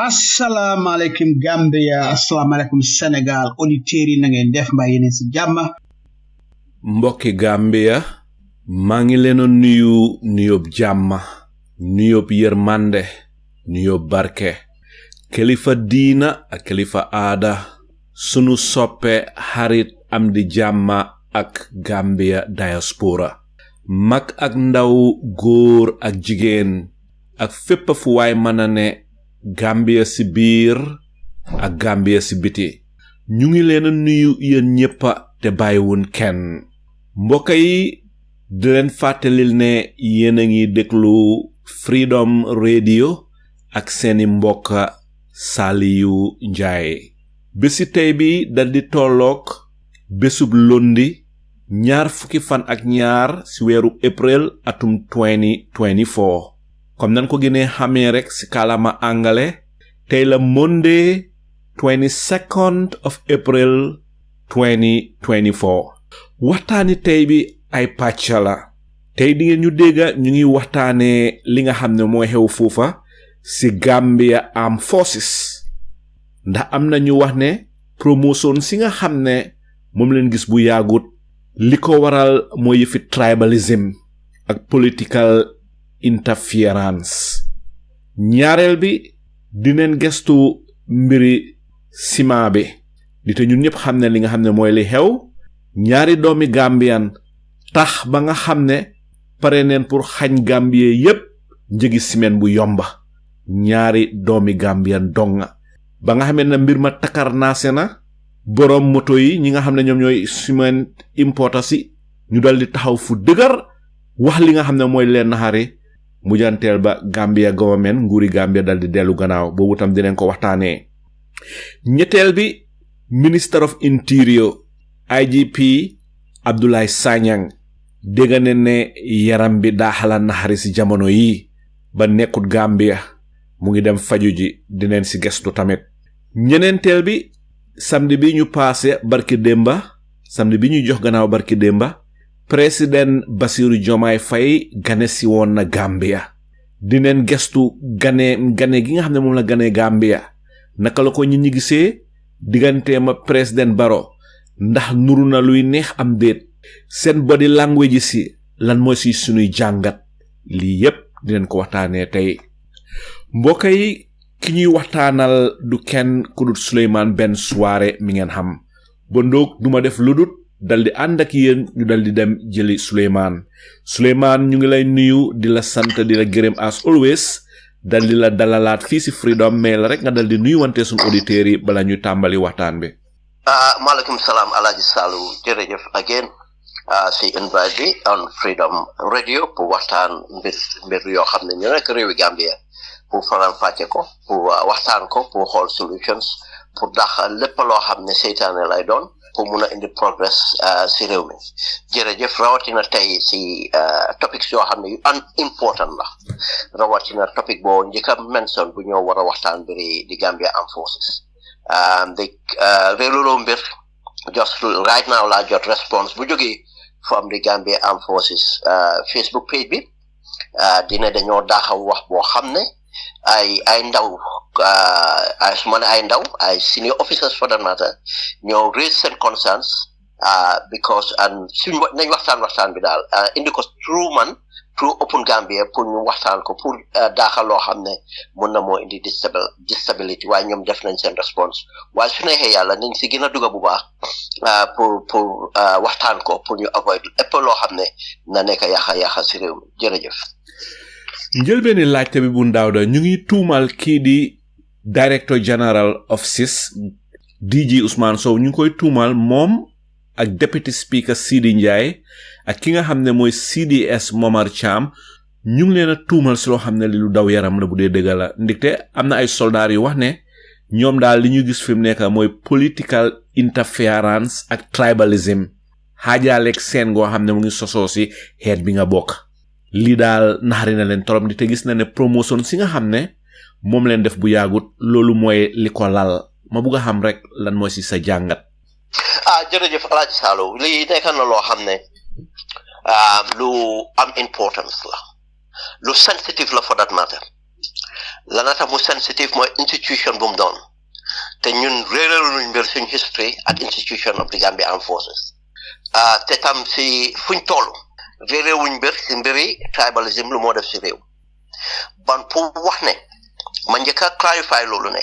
Assalamu alaikum Gambia, assalamu alaikum Senegal, auditeurs yi na ngeen def mbaa yéen ci jàmm. Mbokki Gambia, maa ngi leen nuyu nuyób jàmm, nuyób yërmande, nuyób barke, kilifa diina ak kilifa aada, sunu soppe xarit am di jàmm ak Gambia diaspora. Mag ak ndaw, góor ak jigéen, ak fépp fu waay mën a ne Gambia si biir ak Gambia si biti, ñu ngi leen nuyu yéen ñéppa te bàyyiwun kenn. Mbokk yi di leen fàttalil ne yéen a ngi déglu Freedom Radio ak seeni mbokk Salieu Njie. Bési tey bi dal di tolloog bésub lundi ñaar fukki fan ak ñaar si weeru April atum 2024. comme nan ko gënee xamee rek si kàllaama angale tey la Monday 22nd of April 2024. waxtaani tey bi ay pàcc la. tey di ngeen ñu dégga ñu ngi waxtaanee li nga xam ne mooy xew foofa si Gambia Armed Forces. ndax am na ñu wax ne promotion si nga xam ne moom leen gis bu yaagut li ko waral mooy yëfi tribalism ak political interference. ñaareel bi dineen gestu mbiri sima bi di te ñun ñëpp xam ne li nga xam ne mooy li xew ñaari doomi Gambian tax ba nga xam ne pare neen pour xañ Gambie yépp njëgi simen bu yomba. ñaari doomi Gambian donga ba nga xamee na mbir ma takarnaase na borom moto yi ñi nga xam ne ñoom ñooy simen importer si ñu dal di taxaw fu dëgër wax li nga xam ne mooy leen naxari mujanteel ba Gambia government nguuri Gambia dal di dellu gannaaw boobu tam dinañ ko waxtaanee. ñetteel bi Minister of Interior IGP Abdoulaye Sanyang dégg ne yaram bi daa xala naxari si jamono yi ba nekkut Gambia mu ngi dem faju ji dinañ si gestu tamit. ñeneenteel bi samedi bi ñu passé barki démba samedi bi ñu jox gannaaw barki démba président Bassirou Diomaye Faye gane si woon na Gambia. dinañ gestu gane gi nga xam ne moom la gane Gambia naka la ko ñi ñi gisee digganteem ak président Barrow ndax nuru na luy neex am déet seen body language si lan mooy si sunuy jàngat lii yépp dinañ ko waxtaanee tey. mbokk yi ki ñuy waxtaanal du kenn ku dul Sulayman Ben Suwareh mi ngeen xam ba ndoog duma def ludut dal di ànd ak yéen ñu dal di dem jëli Sulayman ñu ngi lay nuyu di la sant di la gërëm as always dal di la dalalat fi ci Freedom Mail rek nga dal di nuyu wante sun auditeurs yi bala ñu tambali waxtaan bi. Maaleykum salaam Alhaji Salou jërëjëf again si invite bi on Freedom Radio pour waxtaan mbir yoo xam ne ñu nekk réewi Gambia pour faram fàcce ko pour waxtaan ko pour xool solutions pour dax lépp loo xam ne seytaane lay doon pour mun a indi progress si réew mi jërëjëf rawatina tey si topics yoo xam ne yu important la rawatina topic boo njëkk a mention bu ñoo war a waxtaan mbiri di Gambia Armed Forces réeruloo mbir just right now la jot response bu jógee from the Gambia Armed Forces Facebook page bi dina dañoo daaxaw wax boo xam ne ay ndaw su ma ne ay ndaw ay senior officers for that matter ñoo raise seen concerns because suñ nañ waxtaan bi daal indi ko through Open Gambia pour ñu waxtaan ko pour daaxal loo xam ne mun na moo indi disability waaye ñoom def nañ seen response waaye su neexee yàlla nañ si gën a dugg bu baax pour waxtaan ko pour ñu avoid lépp loo xam ne na nekk yaxa si réew mi jërëjëf. njëlbeeni laajte bi bu ndaw da ñu ngi tuumal kii di Director General of SIS DG Ousmane Sow ñu ngi koy tuumal moom ak Deputy Speaker Salieu Njie ak ki nga xam ne mooy CDS Momar Cham ñu ngi leen a tuumal si loo xam ne li lu daw yaram la bu dee dëgg la ndikte am na ay soldats yu wax ne ñoom daal li ñu gis fi mu nekk mooy political interference ak tribalism xaajaaleeg seen goo xam ne mu ngi sosoo si xeet bi nga bokk lii daal naxari na leen torop ndikte gis na ne promotion si nga xam ne moom leen def bu yaagut loolu mooy li ko lal ma bugg a xam rek lan mooy si sa jàngat. jërëjëf Alhaji Salou lii nekk na loo xam ne lu am importance la lu sensitive la for that matter lana tax mu sensitive mooy institution bu mu doon te ñun réeraluñ mbir suñ history ak institution of the Gambia Armed Forces te tam si fuñ toll réerewuñ mbir si mbiri tribalism lu moo def si réew ban pour wax ne ma njëkk a clarify loolu ne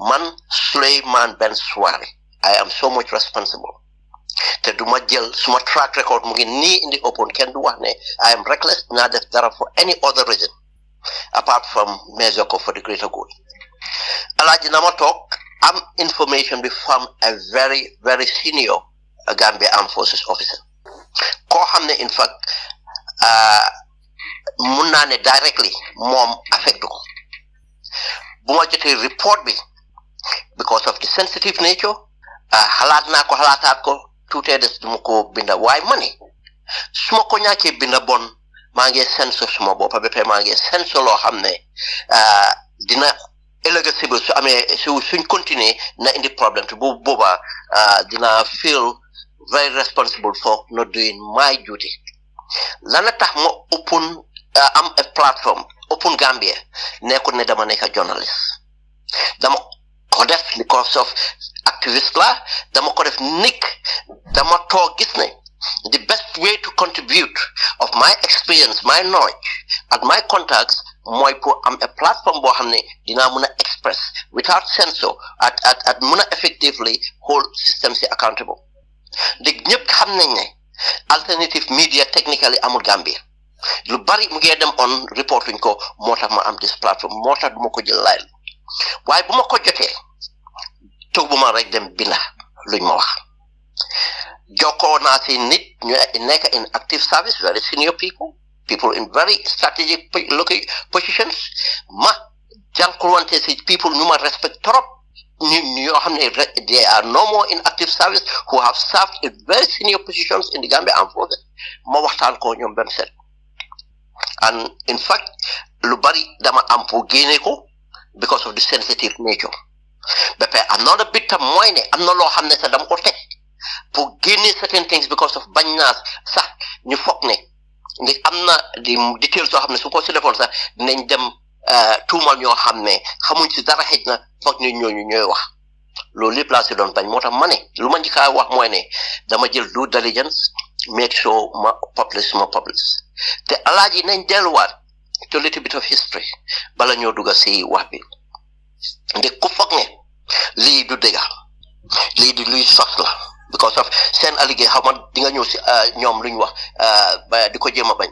man Sulayman Ben Suwareh I am so much responsible te duma jël suma track record mu ngi nii indi open kenn du wax ne I am reckless naa def dara for any other reason apart from measure ko for the greater good alaaji na ma toog am information bi from a very very senior Gambia Armed Forces officer koo xam ne in fact mun naa ne directly moom affecté ko bu ma jotee report bi because of the sensitive nature xalaat naa ko xalaataat ko tuutee des duma ko binda waaye ma ne su ma ko ñàkkee binda bon maa ngi senso suma boppa ba pare maa ngi senso loo xam ne dina irreversible su amee suñ continuer na indi problème te bu boobaa dina feel very responsible for not doing my duty lana tax ma am a platform Open Gambia nekkul ne dama nekk journalist dama ko def because of activist la dama ko def dama toog gis ne the best way to contribute of my experience my knowledge and my contacts mooy pour am a platform boo xam ne dinaa mun a express without censor at mun a effectively hold system si accountable dégg ñëpp xam nañ ne alternative media technically amul Gambia lu bari mu ngi dem on reporting ko moo tax ma am this platform moo tax du ma ko jël laay waaye bu ma ko jotee toog bu ma rek dem binda luñ ma wax jokkoo naa si nit ñu nekk in active service very senior people in very strategic positions ma jànkuwante si people ñu ma respect trop ñu yoo xam ne they are no more in active service who have served in very senior positions in the Gambia Armed Forces ma waxtaan ko ñoom benn set and in fact lu bari dama am pour génne ko because of the sensitive nature but another bit tam mooy ne am na loo xam ne sax dama ko teg pour génne certain things because of bañ naa sax ñu foog ne ndi am na di details yoo xam ne su ko si defoon sax dinañ dem tuumal ñoo xam ne xamuñ si dara xëj na foog ñu ñooñu ñooy wax loolu lépp laa si doon bañ moo tax ma ne lu ma njëkkaa wax mooy ne dama jël due diligence make sure ma publish te alaaji nañ delluwaat to little bit of history bala ñoo dugga si wax bi ndi ku foog ne lii du dëgga lii du luy sos la because of seen alligé xaw ma di nga ñëw si ñoom lu ñu wax ba di ko jéem a bañ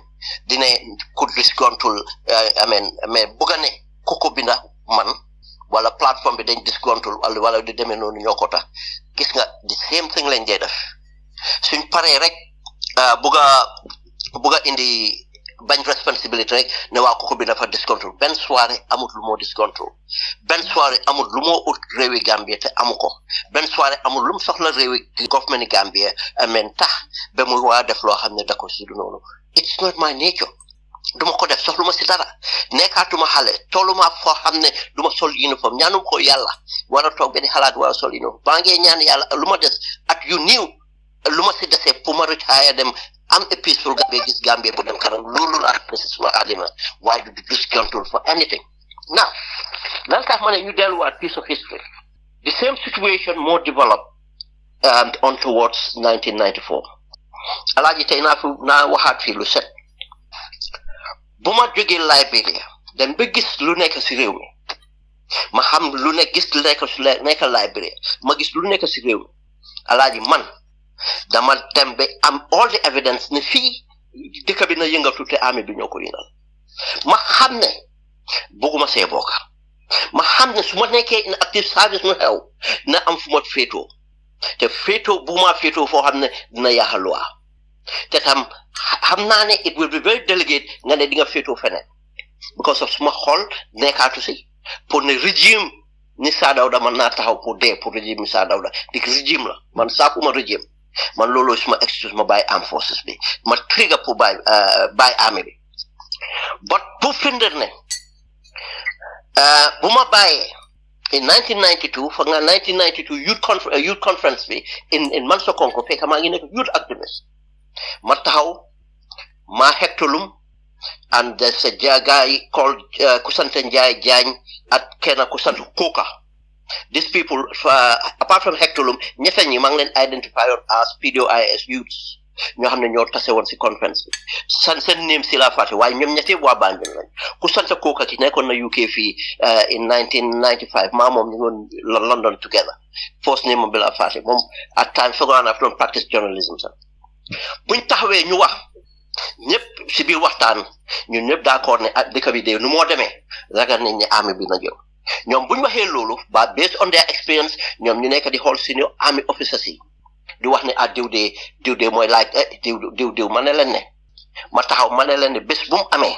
dine could risque gontul mais bugga ne dañ disgruntled wala di demee noonu ñoo ko tax gis nga the same thing lañ dee def suñ paree rek buga indi bañ responsibility rek ne waa kooku bi dafa discontrol Ben Suwareh amul lu moo discontrol Ben Suwareh amul lu moo ut réewi Gambia te amu ko Ben Suwareh amul lu mu soxla réewi government ni Gambia amen tax ba muy waa def loo xam ne da ko si du noonu it's not my nature duma ko def soxlu ma si dara nekkaatuma xale tolluma foo xam ne du ma sol uniforme ñaanum ko yàlla war a toog benn xalaat war a sol uniforme baa ngee ñaan yàlla lu ma des at yu niiw lu ma si desee pour ma retire dem am a peaceful Gambia gis Gambia bu dem kanam loolu la apprécié suma àddina waaye du discontrol for anything now lan tax ma ne ñu delluwaat piece of history the same situation moo develop on towards 1994 alaaji tey naa waxaat fii lu set bu ma jógee Liberia dem ba gis lu nekk si réew mi ma xam lu nekk gis lu nekk Liberia ma gis lu nekk si réew mi alaaji man dama dem ba am all the evidence ne fii dëkk bi na yëngatu te army bi ñoo ko yëngal ma xam ne bugguma see bokk ma xam ne su ma nekkee in active service mu xew na am fu ma féetoo te féetoo bu ma féetoo foo xam ne dina yaaxal loi te tam xam naa ne it will be very delicate nga ne di nga féetoo feneen because of suma xol nekkaatu si pour ne régime ni Saa Dawda man naa taxaw pour dee pour régime ni Saa Dawda dik régime la man saakuma régime man loolu suma excuse ma bàyyi armed forces bi ma trigger pour bàyyi army bi but pour firndeel ne bu ma bàyyee in 1992 foog nga 1992 youth conference bi in Mansokonko fekk maa ngi nekk youth activist ma taxaw ma hectolum and there's a guy called Kusante Njie Jaañ at kenn Kusante Koka. These people, apart from hectolum, ñetta ñi maa ngi leen identified as PDOIS youths ñoo xam ne ñoo tase woon si conference bi seen name si la fàtte waaye ñoom ñetti waa Banjul lañ Kusante Koka ki nekkoon na UK fii in 1995 maa moom ñu woon London together first name bi la fàtte moom at time foog naa doon practice journalism sax buñ taxawee ñu wax ñëpp si biir waxtaan ñun ñëpp d'accord ne dëkk bi de nu moo demee ragal nañ ne army bi na jël ñoom buñ waxee loolu ba based on their experience ñoom ñu nekk di xool senior army officers yi di wax ne diw de mooy laaj diw ma ne leen ne ma taxaw ma ne leen ne bés bu mu amee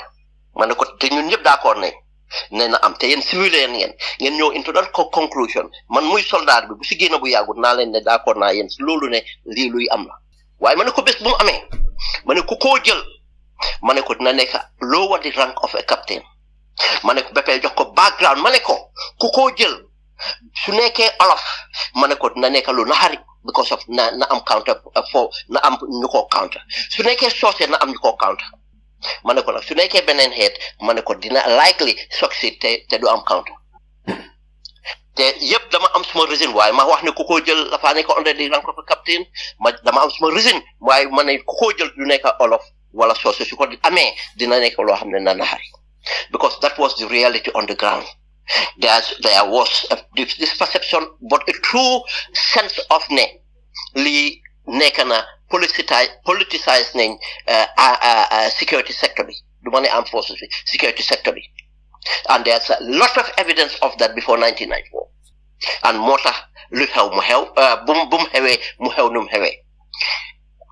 ma ne ko te ñun ñëpp d'accord ne na am te yéen civilian ngeen ñëw into that conclusion man muy soldat bi bu si génn bu yàggut naa leen ne d'accord naa yéen si loolu ne lii luy am la waaye ma ne ko bés bu mu amee ma ne ku koo jël ma ne ko dina nekk lower the rank of a captain ma ne ko béppee jox ko background ma ne ko ku koo jël su nekkee olof ma ne ko dina nekk lu naxari because of na am counter na am ñu ko counter su nekkee soose na am ñu ko counter ma ne ko nag su nekkee beneen xeet ma ne ko dina likely succeed te du am counter te yëpp dama am suma reason waaye ma wax ne ku ko jël dafa nekk under the rank of a captain dama am suma reason waaye ma ne ku ko jël du nekk olof wala soose su ko amee dina nekk loo xam ne na naxari because that was the reality on the ground. There was this perception, but a true sense of li nekana politicized security sector bi du ma ne armed forces security sector bi and there's a lot of evidence of that before 1994 and moo tax lu xew mu xew bu mu xewee mu xew nu mu xewee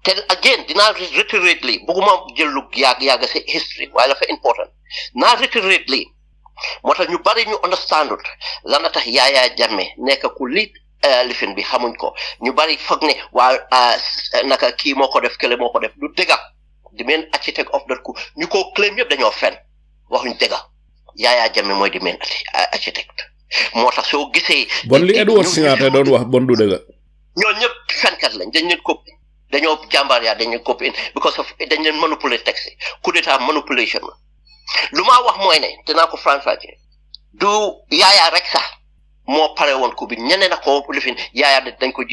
te again dinaa reiterate li bëgguma jël lu yàgg si history waaye dafa important naa reiterate li moo tax ñu bari ñu understandut lan la tax Yaya Jammeh nekk ku lead lifin bi xamuñ ko ñu bari foog ne waa naka kii moo ko def kële moo ko def du dëgga the main architect of that coup ñu ko claim yëpp dañoo fen waxuñ dëgga Yaya Jammeh mooy the main architect moo tax soo gisee bon li Edward Singate doon wax bon du dëgga ñoo ñëpp fenkat lañ dañ leen copy dañoo jàmbaar yaa dañ leen copy because of dañ leen manipuler texte coup d'état manipulation la lu ma wax mooy ne dinaa ko franchise du Yaya rek sax moo pare woon ko bi ñeneen a ko lifin Yaya dañ ko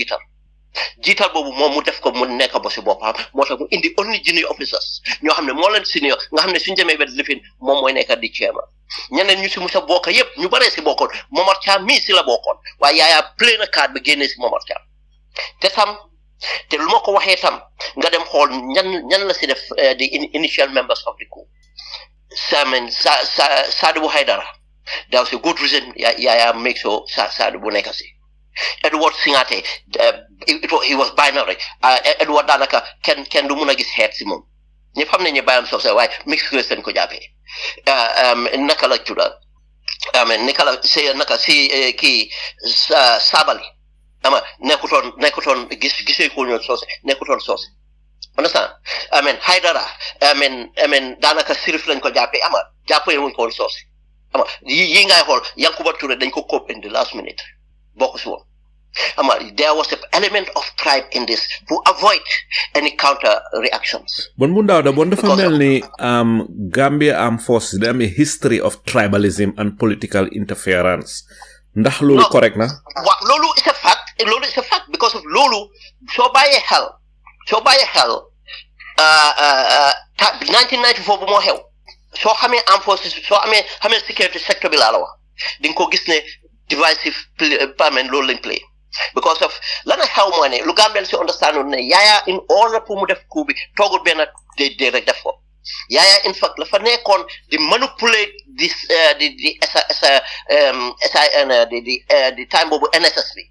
jiital boobu moom mu def ko mu nekk ba si boppam moo tax mu indi only junior officers ñoo xam ne moo leen senior nga xam ne suñu demee ba lifin moom mooy nekk di chairman ñeneen ñu si musa bokk yëpp ñu baree si bokkoon Momar Thiam mii si la bokkoon waaye Yaya play na carte bi génnee si Momar Thiam te lu ma ko waxee tam nga dem xool ñan la si def the initial members of the coup Sadibou Haidara There was a good reason Yaya make so sad Bunekasi. Edward Singate, he was binary. Edward Danaka can do Munagis head Simon. You family near by himself, why mixed Christian Kojape. Nakala Chula. Nicola say Naka see key Sabali. Nekuton Gisukunyo sauce, Nekuton sauce. Understand? Haidara. Danaka Siriflan Kojape, Japo won't call sauce. Yinga hall, Yankuba Ture, then cook up in the last minute. Bokuswo. There was an element of pride in this to avoid any counter reactions. Bonbunda, the wonderful Gambia Armed Forces, they have a history of tribalism and political interference. Ndax lolu correct na? Lolu is a fact. Lolu is a fact because of Lolu. So by a hell. 1994 bu mo xew. So xamé armed forces, so xamé security sector bi la wax. Ding ko gis ne divisive parliament lolu lañ play. Because of lana xew mo ne lu Gambien ci understand ne Yaya in order pour mu def coup bi togul ben de rek def ko. Yaya in fact la fa nekkon di manipulate this the time bobu NSS bi.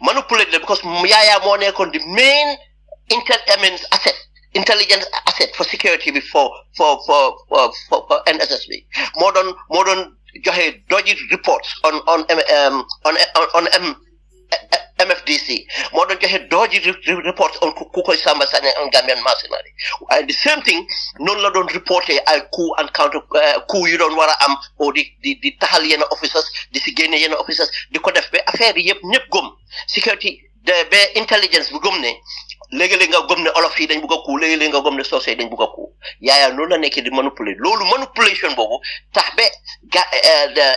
Manipulate because Yaya mo nekkon the main intelligence asset for security before for NSSB. Modern joxe dodgy reports on MFDC. Modern joxe dodgy reports on Kukoy Samba Sane and Gambian mercenary. And the same thing, non la don reporté ay coup and counter coup you don't wara am or the Tahalian officers, the Sigenian officers, the ko def be affaire yep ñep gom security the intelligence bu gom ne léegi nga gom ne olof yi dañ bëgg ko léegi nga gom ne sosé dañ bëgg ko Yaya non la nekk di manipuler lolu manipulation bobu tax be the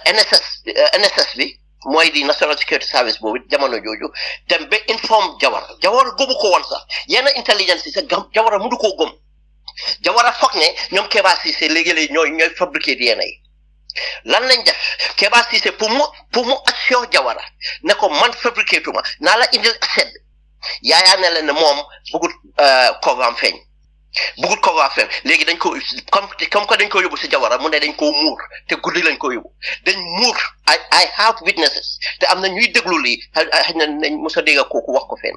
NSS bi moy di National Security Service bobu jamono joju dem be inform Jawara gobu ko won sax yena intelligence ci Jawara mudu ko gom Jawara fokk ne ñom Keba Cissé léegi ñoy fabriquer yena yi lan lañ def Keba Cissé pour mu action Jawara ne ko man fabriquer tuma na la indil asset Yaya ne len mom bëggut cover feñ bëggut cover feñ léegi dañ ko comme ko dañ ko yóbbu ci Jawara mu ne dañ ko muur te guddi lañ ko yóbbu dañ muur I have witnesses te am na ñuy déglu lii nañ mos a dégg kooku wax ko fenn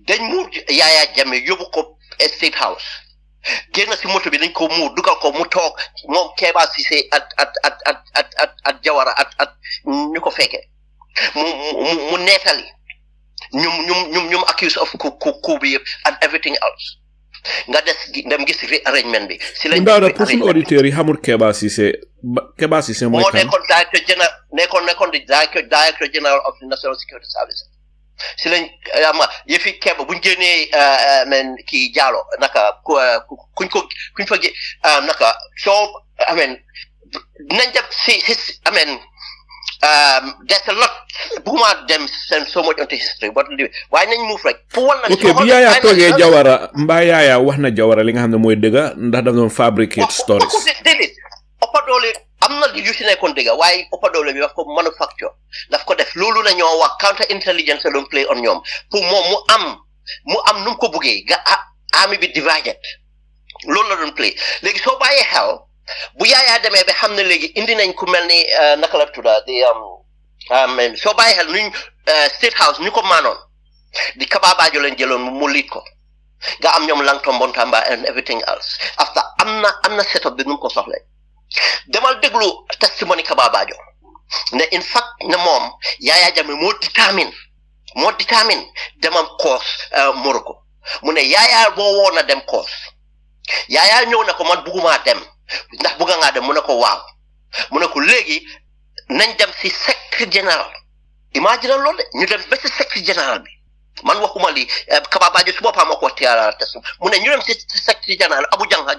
dañ muur Yaya Jammeh yóbbu ko State House génn ci moto bi dañ ko muur dugal ko mu toog moom Keba Cissé at Jawara at ñu ko fekkee mu nettali ñum accused of coup bi yëpp and everything else nga dem gis arrangement bi si lañ ndaw pour sun auditeur yi xamul Keba Cissé mooy kan nekkoon di director general of the National Security Service si lañ yëfi Keba buñ génnee kii Jallow naka kuñ fa naka soo nañ def si there's a lot buma dem so much into history but why nañ move rek pour wala okay bi Yaya toogee Jawara mbaa Yaya wax na Jawara li nga xam ne mooy dëgga ndax da doon fabricate stories déedéet ëppa doole am na yu si nekkoon dëgga waaye ëppa doole bi daf ko manufacture daf ko def loolu la ñoo wax counter intelligence la doon play on ñoom pour moom mu am nu mu ko buggee nga army bi divided loolu la doon play léegi soo bàyyee xel bu Yaya demee ba xam ne léegi indi nañ ku mel ni naka la tudda di soo bàyyi xel nuñ State House ñu ko maanoon di Kabaabajo leen jëloon mu liit ko nga am ñoom Langton Bontamba and everything else after am na setup bi nu mu ko soxlee demal déglu testimony Kabaabajo ne in fact ne moom Yaya Jammeh moo determine demam course Morocco mu ne Yaya boo woon na dem course Yaya ñëw na ko man bugguma dem ndax bëgg nga dem mu ne ko waaw mu ne ko léegi nañ dem ci secrétaire général imagine loolu ñu dem ba ci secrétaire général bi man waxuma li Kabaabajo su boppam moo ko test mu ne ñu dem ci secrétaire général Abu Jangha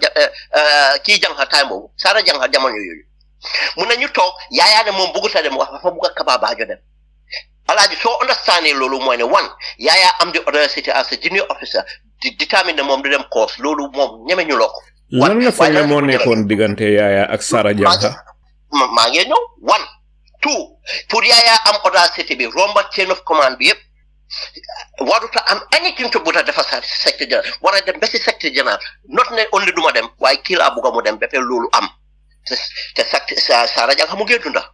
kii Jangha time boobu Sara Jangha jamono yooyu mu ne ñu toog Yaya ne moom bëggut a dem wax dafa bëgg a Kabaabajo dem alaaji soo understandee loolu mooy ne one Yaya am the audacity as a junior officer di determine ne moom du dem course loolu moom ñeme ñu loo ko lan nga foog ne moo nekkoon diggante Yaya ak Sara Jangha maa ngi ñëw 1 2 pour Yaya am audacity bi romba chain of command bi yëpp waruta am anything to buta defa secrétaire général war a dem ba si secrétaire général not ne only duma dem waaye kii laa bugga mu dem ba loolu am te Sara Jang xamu ngi dunda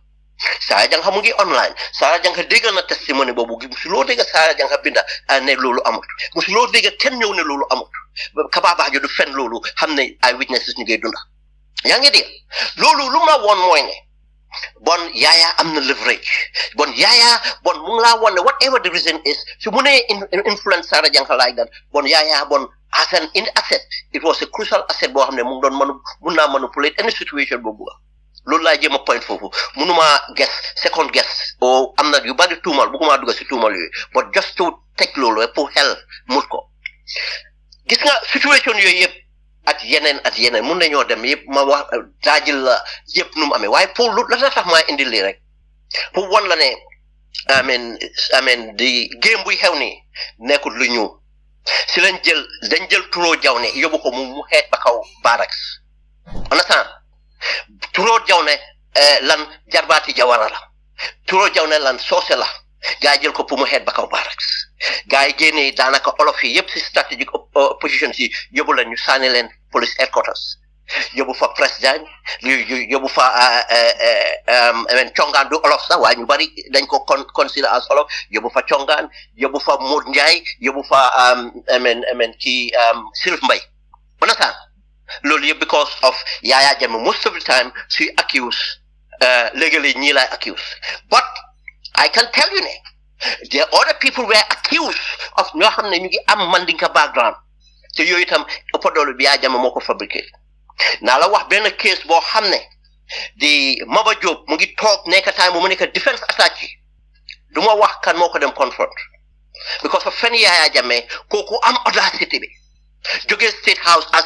Sara Jang xamu ngi online Sara Jang dégg na testimony boobu musuloo dégg Sara Jang binda ne loolu amut musuloo dégg kenn ñëw ne loolu amut Kababa jo du fen loolu xam ne ay witnesses ñu ngi dunda yaa ngi dégg loolu lu ma woon mooy ne bon Yaya am na leverage bon Yaya bon mu ngi laa woon ne whatever the reason is su mu nee influence Sara Jang like that bon Yaya bon as an asset it was a crucial asset boo xam ne mu ngi doon mun naa manipulate any situation boobu loolu laa jéem a point foofu mënuma second guess o am na yu bari tuumal bëgguma dugg si tuumal yooyu but just to take loolu pour xel mut ko gis nga situation yooyu yëpp at yeneen mun nañoo dem yëpp ma wax daajil la yëpp nu mu amee waaye pour lu la tax maa indi lii rek pour wan la ne amen di game buy xew nii nekkul lu ñu si dañ jël Turoo Jawne yóbbu ko mu xeet ba kaw barracks understand Turoo Jawne lan jarbaati Jawara la Turoo Jawne lan soose la gaa yi jël ko pour mu xeet ba kaw barracks gaa yi génnee daanaka olof yi yëpp si strategic position si yóbbu la ñu sànni leen police headquarters yóbbu fa président yóbbu fa congaan du olof sax waaye ñu bari dañ ko consider as olof yóbbu fa congaan yóbbu fa Mood Njaay yóbbu fa kii Sirif Mbay understand loolu yëpp because of Yaya Jammeh most of the time she accuse legally ñii lay accuse but I can tell you ne the other people were accused of ñoo xam ne ñu ngi am Mandinka background te yooyu itam ëpp doole bi Yaya Jammeh moo ko fabriqué naa la wax benn case boo xam ne di Maba Diop mu ngi toog nekk time mu nekk defense attaché du ma wax kan moo ko dem confront because of fen Yaya Jammeh kooku am audacity bi jógee State House as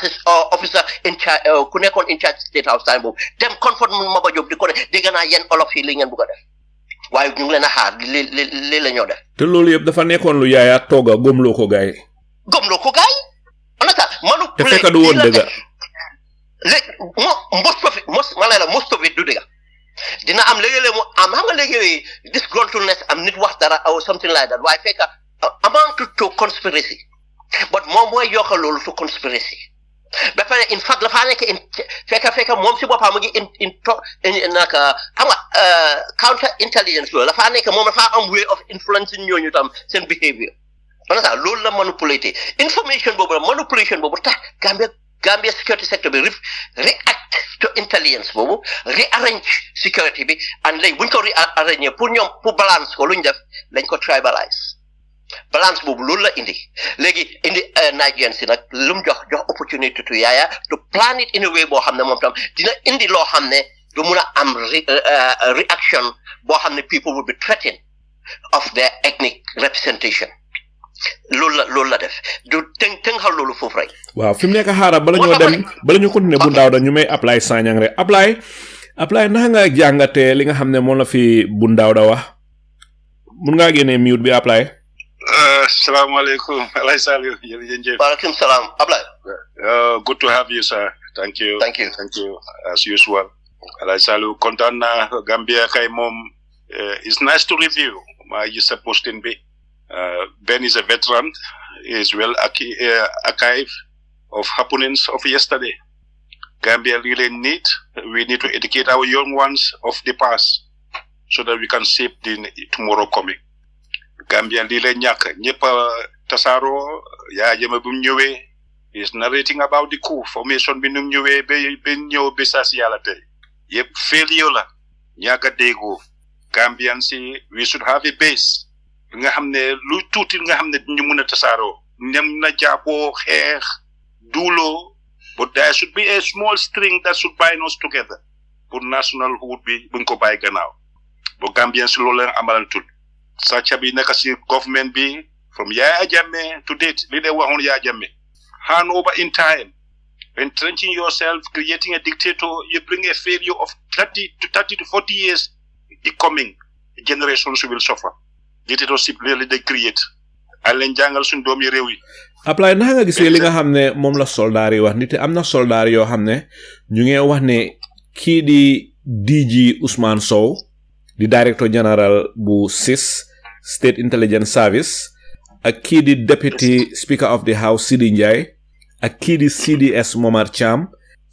officer in charge ku nekkoon in charge State House time boobu dem confront Maba Diop di ko ne dégg naa yéen olof yi li ngeen bugg a def waaye ñu ngi leen a xaar li la ñoo def. te loolu yëpp dafa nekkoon lu Yaya tooga gomloo ko gaay on ata manu te fekk du woon dëgg léegi most of it du dëgg dina am léegi-léeg mu am xam nga léegi disgruntledness am nit wax dara or something like that waaye fekk amount to conspiracy but moom mooy yokk loolu to conspiracy ba pare in fact dafa nekk fekk moom si boppam mu ngi naka xam nga counter intelligence loolu dafa nekk moom dafa am way of influencing ñooñu tam seen behavior on ça loolu la manipulate information boobu la manipulation boobu tax Gambia security sector bi react to intelligence boobu rearrange security bi and léegi buñ ko rearrange pour ñoom pour balance ko luñ def lañ ko tribalize balance boobu loolu la indi Nigerian si nag lu mu jox opportunity to Yaya to plan it in a way boo xam ne moom tam dina indi loo xam ne du mun a am reaction boo xam ne people will be threatened of their ethnic representation loolu la def du tëng xal loolu foofu rek. waaw fi mu nekk xaaral bala ñu continuer bu ndaaw da ñu may apply Sanyang rek apply naka nga jàngatee li nga xam ne moom la fi bu ndaaw da wax mun ngaa génnee mute bi apply. Assalamualaikum. Alay Salieu Njie. Waalaikum salam. Ablay. Good to have you, sir. Thank you as usual. Alay Salieu kontaan na Gambia kay moom it's nice to review. maa gis sa posting bi. Ben is a veteran. He is well archive of happenings of yesterday. Gambia really we need to educate our young ones of the past so that we can shape the tomorrow coming. Gambia lii la ñàkk ñëpp tasaaroo Yaya Jammeh bu mu ñëwee is narrating about the coup formation bi nu mu ñëwee ba ñëw ba saa si yàlla tey yëpp failure la ñàkk a déggoo Gambian si we should have a base nga xam ne lu tuuti nga xam ne ñu mun a tasaaroo ñam na jàppoo xeex duuloo but there should be a small string that should bind us together pour nationalhood bi buñ ko bàyyi gannaaw bo Gambian si loolu leen amalantul Sacha bi nekk si government bi from Yaya Jammeh to date li de waxoon Yaya Jammeh hand over in time entrenching yourself creating a dictator you bring a failure of 30 to 40 years the coming generations will suffer dictatorship really they create ay leen jàngal suñ doom yi réew yi apply na nga gisee li nga xam ne moom la soldaar yi wax nit am na soldaar yoo xam ne ñu ngi wax ne kii di DG Ousmane Sow di director general bu SIS State Intelligence Service ak kii di deputy speaker of the house Sidi Njie ak kii di CDS Momar Cham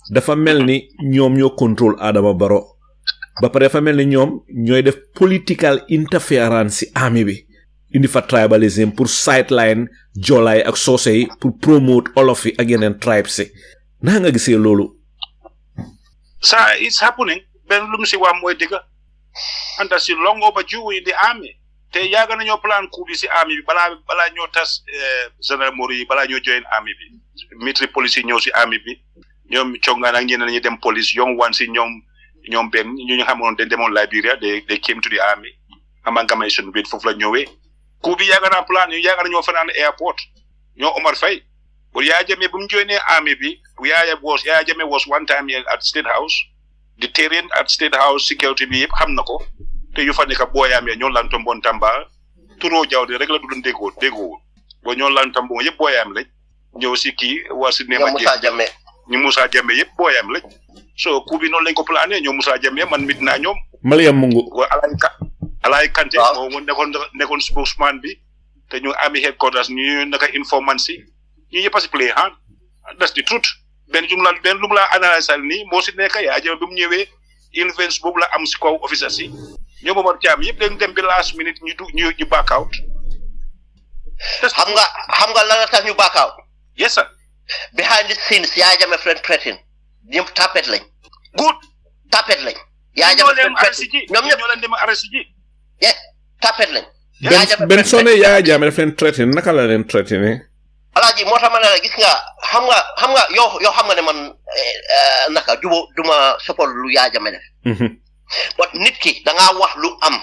dafa melni ñom ñoo contrôle Adama Barrow ba pare dafa melni ñom ñoy def political interference ci army bi indi fa tribalism pour sideline Jolay ak Sosé pour promote all of it ak yenen tribes na nga gisee lolu sa it's happening ben lu mu ci wa moy diga anta si long overdue in the army te yaga nañu plan coup bi ci army bi bala ñoo tas gendarmerie yi bala ñoo join army bi military police ñoo ci army bi ñom ciongaan ak ñeneen ñi dem police young one ci ñom ben ñu xamone den demon Liberia they came to the army amalgamation bi fofu la ñëwé coup bi yaga na plan ñu yaga nañu fanane airport ñoo Omar Faye bu ya jame bu mu joiné army bi ya jame was one time at State House the terrain at State House security bi yépp xam nako te yu fa nek boyam ya ñoo lan tombon tamba turo jawde rek la du déggo bo ñoo lan tombon yépp boyam lañ ñew ci ki wa ci nema ñu Moussa Jammeh yépp boyam lañ so ku bi non lañ ko plané ñoo Moussa Jammeh man mit na ñoom Mariam Mungu wa alay kanté mo nekon spokesman bi te ñu ami headquarters ñu naka informant ci ñu yépp ci play hand that's the truth ben jumla analyse ni mo ci nekk ya jëm bi mu ñëwé influence bobu la am ci kaw officer ci ñoo Momar Thiam yépp dañ dem bi last minute ñu back out xam nga la tax ñu back out yes sir behind the scenes ya jame friend threaten ñom tapet lañ good tapet lañ ya jame friend ñom ñoo leen dem arrest ji tapet lañ ben soné ya jame friend threaten naka la leen threatené Alaaji moo tax ma ne la gis nga xam nga yow xam nga ne man naka duma support lu yaa jame def but nit ki da nga wax lu am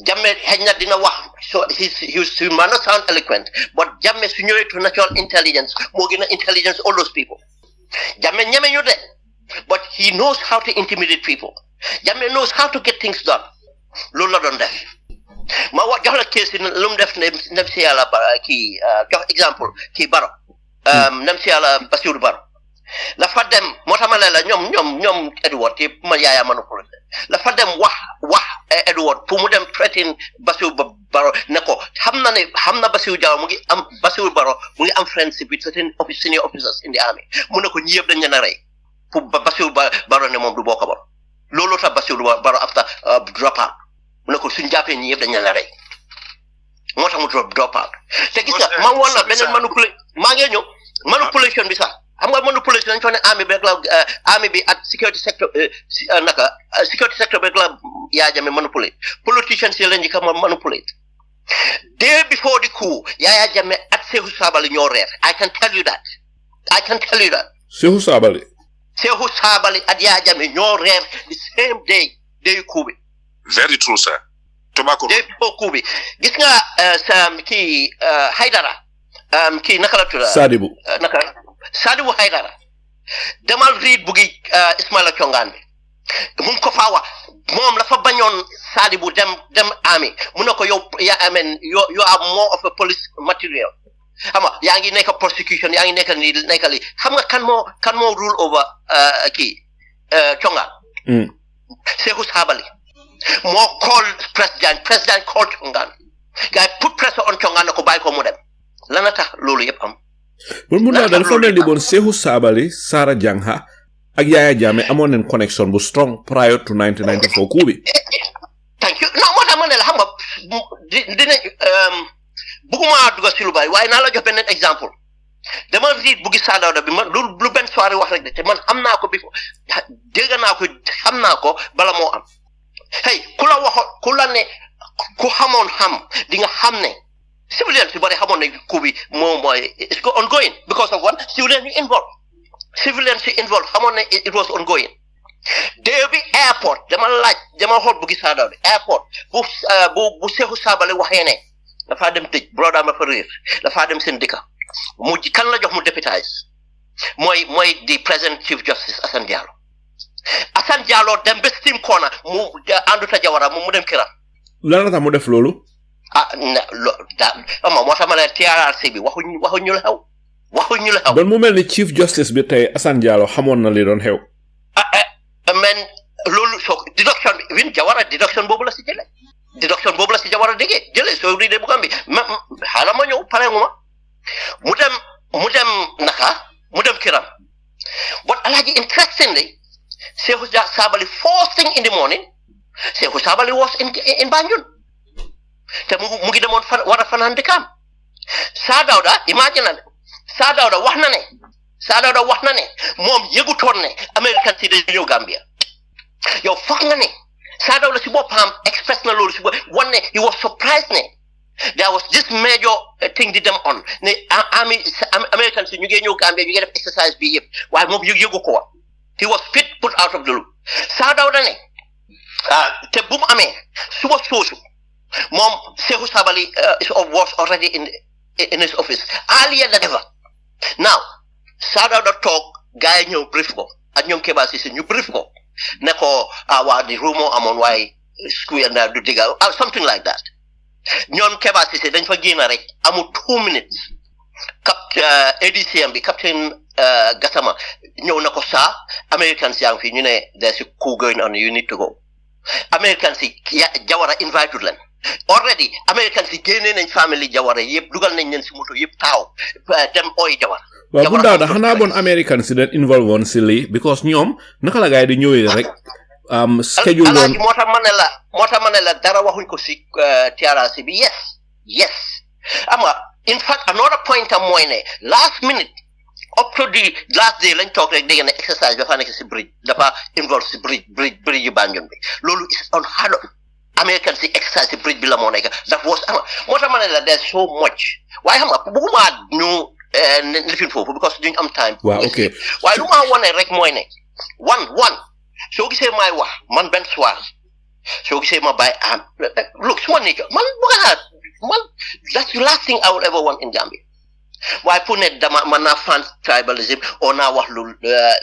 jame xëy dina wax so he might not sound eloquent but jame su ñëwee to natural intelligence moo gën a intelligence all those people jame ñeme ñu de but he knows how to intimidate people jame knows how to get things done loolu la doon def ma wax jox la case lu mu def ne ci yàlla ki jox exemple ki Baro nem ci yàlla Bassirou Baro la fa dem moo tax ma ne la ñoom Edward yi ma yaaya manipulé la fa dem wax Edward pour mu dem threaten Bassirou Baro ne ko xam na Bassirou Diaw mu ngi am Bassirou Baro mu ngi am friendship with certain senior officers in the army mu ne ko ñi yëpp dañ leen a rey pour Bassirou Baro ne moom du bokk ba loolu tax Bassirou Baro after drop out mu ne ko suñu jàppee ñi yëpp dañ leen a rey moo tax mu drop out te gis nga ma woon la beneen manipulation bi sax xam nga manipulation dañ fa ne army bi ak security sector security sector bi la yaa jame manipulate politicians yi lañ di ka manipulate day before the coup yaa jame ak Sehu Sabali ñoo reer I can tell you that Sehu Sabali ak yaa jame ñoo reer the same day coup bi very true sir tobacco day before coup bi gis nga ki Haidara ki naka la tudd Sadibou Haidara demal read bugi Ismaila Congaan bi mu ko fa wax moom la fa bañoon Sadibou dem army mu ne ko yow you are more of a police material xam nga yaa ngi nekk prosecution yaa ngi nekk li xam nga kan moo rule over ki Congaan Sehu Sabali moo call president call Congaan guy put pressure on Congaan na ko bàyyi ko mu dem lana tax loolu yëpp am mun naa dafa mel ni bon Sehu Sabali Sara Jangha ak Yaya Jammeh amoon nañ connection bu strong prior to 1994 coup bi thank you non moo tax ma ne la xam nga dina bugguma dugg si lu bari waaye naa la jox beneen exemple dama riit buggi Sadawda bi man lu benn soirée wax rek de te man am naa ko bi dégg naa ko xam naa ko bala moo am hey ku la waxoon ku la ne ku xamoon xam di nga xam ne civilians yu bari xamoon ne coup bi moom mooy it's ongoing because of what civilians yu involved xamoon ne it was ongoing day bi airport dama xool buggi Sadawda airport bu Sehu Sabali waxee ne dafa dem tëj broda ma fa réer dafa dem seen dëkka mu kan la jox mu deputize mooy the present chief justice Assane Diallo dem ba steam corner mu ànduta Jawara mu dem kiram lan la tax mu def loolu moo tax ma ne TRRC bi waxuñu la xew ban mu mel ni chief justice bi tey Assane Diallo xamoon na li doon xew men loolu soo deduction bi win Jawara deduction boobu la si Jawara jëlee soo riidee bu bi xaaral ma ñëw pare mu dem kiram but Alhaji in in the morning Sekou Sabally was in Banjul te mu ngi demoon war a fanaan di kam Saa Dawda imagine Saa Dawda wax na ne moom yëgutoon ne American si dañu ñëw Gambia yow foog nga ne Saa Dawda si boppam express na loolu si boppam ne he was surprised ne there was this major thing di dem on ne American si ñu ngi ñëw Gambia ñu ngi def exercise bi yëpp waaye moom yëgu ko woon he was put out of the loop Saa Dawda ne te bu mu amee suba soosu moom Sekou Sabally was already in his office earlier than ever now Saa Dawda toog gars yi ñëw brief ko ak ñoom Keba Cissé ñu brief ko ne ko waa di rumor amoon waaye school ya du digga something like that ñoom Keba Cissé dañ fa génn rek amul 2 minutes ADCM bi captain Gassama ñëw na ko saa Americans yaa ngi fi ñu ne there's a coup going on you need to go Americans yi Jawara invited leen already Americans yi génnee nañ family Jawara yëpp dugal nañ leen si moto yëpp taaw dem ooy Jawara waaw bu ndaw da xanaa bon Americans si den involve woon si lii because ñoom naka la gaay di ñëwee rek schedule doon moo tax ma ne la dara waxuñ ko si TRRC bi yes ama in fact another point am mooy ne last minute up to the last day lañ toog rek dégg na exercise dafa nekk si bridge dafa involve si bridge yu Banjul bi loolu is unheard of American si exercise si bridge bi la moo nekk that was ama moo tax ma ne la there's so much waaye xam nga bëgguma ñu lifin foofu because duñ am time waaw ok waaye lu ma wone rek mooy ne one soo gisee may wax man Ben Suwareh soo gisee ma bàyyi look suma nature man that's the last thing I would ever want in Gambia waaye pour ne man naa fan tribalism oo naa wax lu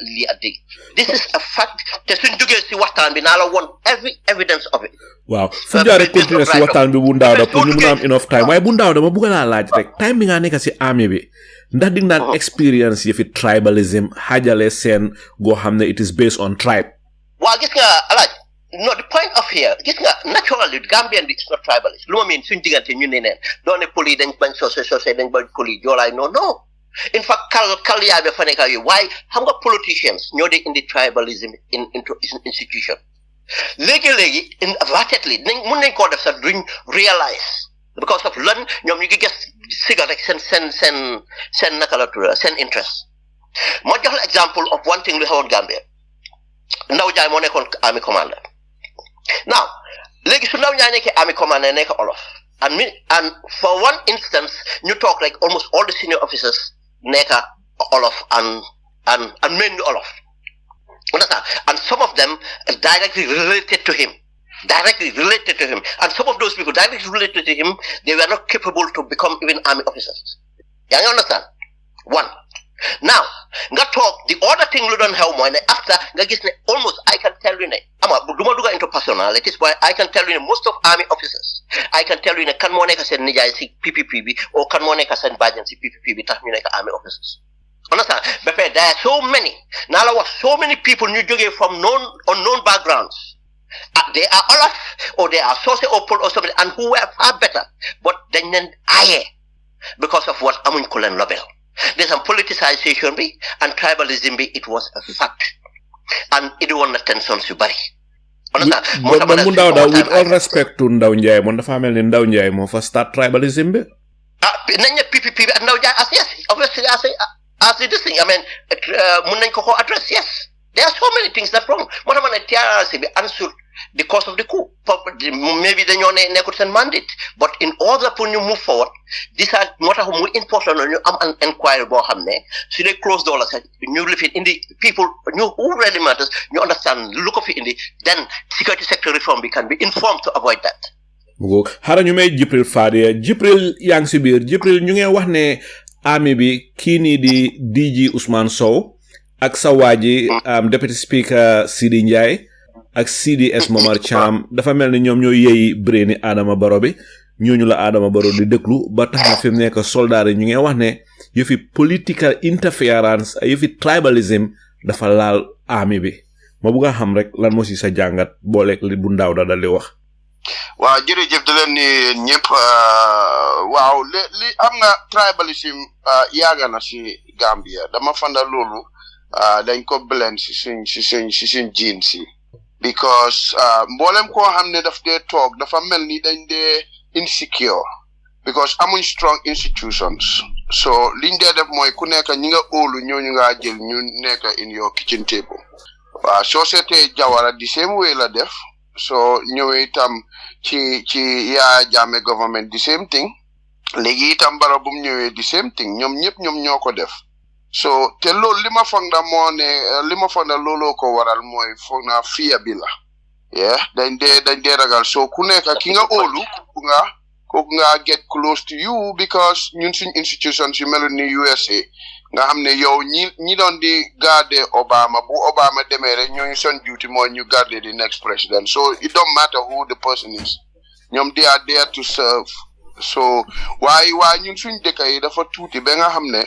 lii ak dégg this is a fact te suñ jógee si waxtaan bi naa la won every evidence of it waaw fu jaaree continuer si waxtaan bi bu ndaw da pour ñu mun a am enough time waaye bu ndaw da ma bëgg naa laaj rek time bi nga nekk si army bi ndax di nga daan experience yi fi tribalism xaajale seen goo xam ne it is based on tribe waaw gis nga alaaj no the point of here gis nga naturally Gambian bi is not tribalist lu ma miin suñ diggante ñu ne neen doone poli dañ bañ sosé dañ bañ poli joolaay no in fact kal yaay ba fa nekk yooyu waaye xam nga politicians ñoo de indi tribalism into institution léegi inadvertently mun nañ koo def sax duñ realize because of lan ñoom ñu ngi gis sigal rek seen naka la tudd seen interest ma jox la example of one thing lu xewoon Gambia Ndaw Njaay moo nekkoon army commander now léegi su Ndaw Njaay nekkee army commander nekk Olof and for one instance ñu talk like almost all the senior officers nekk Olof and mainly Olof understand and some of them directly related to him and some of those people directly related to him they were not capable to become even army officers yaa ngi understand one now nga talk the other thing lu doon xew mooy ne after nga gis ne almost I can tell you ne ama duma dugga into personalities but I can tell you ne most of army officers I can tell you ne kan moo nekk seen nijaay si PPP bi or kan moo nekk seen bàjjan si PPP bi tax ñu nekk army officers understand but there are so many naa la wax so many people ñu jógee from unknown backgrounds they are Olaf or they are Sose or Pol or something and who were far better but dañ leen aaye because of what amuñ ko leen lobel there's some politicization bi and tribalism bi it was a fact and it won na tension su bari understand mu ndaw da with all respect to Ndaw Njaay moom dafa mel ni Ndaw Njaay moo fa start tribalism bi nañ ne PPP bi ak Ndaw Njaay yes obviously as this thing I mean mun nañ ko address yes there are so many things that wrong moo tax ma ne TRRC bi answer the cause of the coup maybe dañoo nekkul seen mandate but in order pour ñu move forward this are moo tax muy important ñu am an inquiry boo xam ne su dee close door la sax ñu lifin indi people ñu who really matters ñu understand lu ko fi indi then security sector reform bi can be informed to avoid that xara ñu may Jibril Fadia Jibril yaa ngi si biir Jibril ñu ngi wax ne army bi kii nii di DG Ousmane Sow ak sa waaji deputy speaker Sidi Njie ak CDS Momar Cham dafa mel ni ñoom ñoo yeeyi braini Adama Barrow bi ñooñu la Adama Barrow di déglu ba tax na fi mu nekk soldat yi ñu ngi wax ne yëfi political interference yëfi tribalism dafa laal army bi ma bëgg a xam rek lan moo si sa jàngat booleeg li bu ndaw da dal di wax. waaw jërëjëf di leen ni ñëpp waaw li am na tribalism yàgg na si Gambia dama fanda loolu dañ ko blend si suñ jeans si because mboolem koo xam ne daf dee toog dafa mel ni dañ dee insecure because amuñ strong institutions so liñ dee def mooy ku nekk ñi nga óolu ñooñu ngaa jël ñu nekk in your kitchen table waaw soo seetee Jawara the same way la def so ñëwee itam ci Yaya Jammeh government the same thing léegi itam Barrow bu mu ñëwee the same thing ñoom ñëpp ñoom ñoo ko def so te loolu li ma foog na looloo ko waral mooy foog naa fiya bi la dañ dee ragal so ku nekk ki nga óolu kooku nga get close to you because ñun suñ institutions yu melu ni USA nga xam ne yow ñi doon di garder Obama bu Obama demee rek ñooñu son duty mooy ñu garder the next president so it don't matter who the person is ñoom they are there to serve so waaye ñun suñ dëkk yi dafa tuuti ba nga xam ne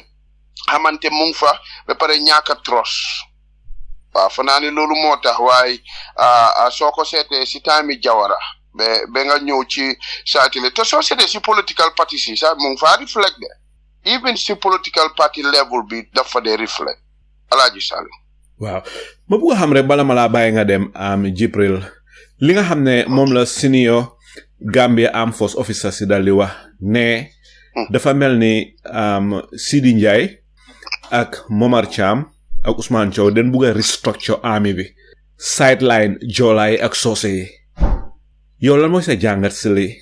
xamante mu ngi fa ba pare ñàkk a trust waaw fa naa ne loolu moo tax waaye soo ko seetee si time Jawara ba nga ñëw ci saatile te soo seetee si political party si sax mu ngi faa reflect de even si political party level bi dafa dee reflect Alaaji Salieu waaw ma bëgg a xam rek bala ma laa bàyyi nga dem Jibril li nga xam ne moom la senior Gambia Armed Force officer si dal di wax ne dafa mel ni Sidi Njie ak Momar Cham ak Ousmane Chow den bëgg a restructure army bi sideline joolaay ak soose yi yow lan mooy sa jàngat si lii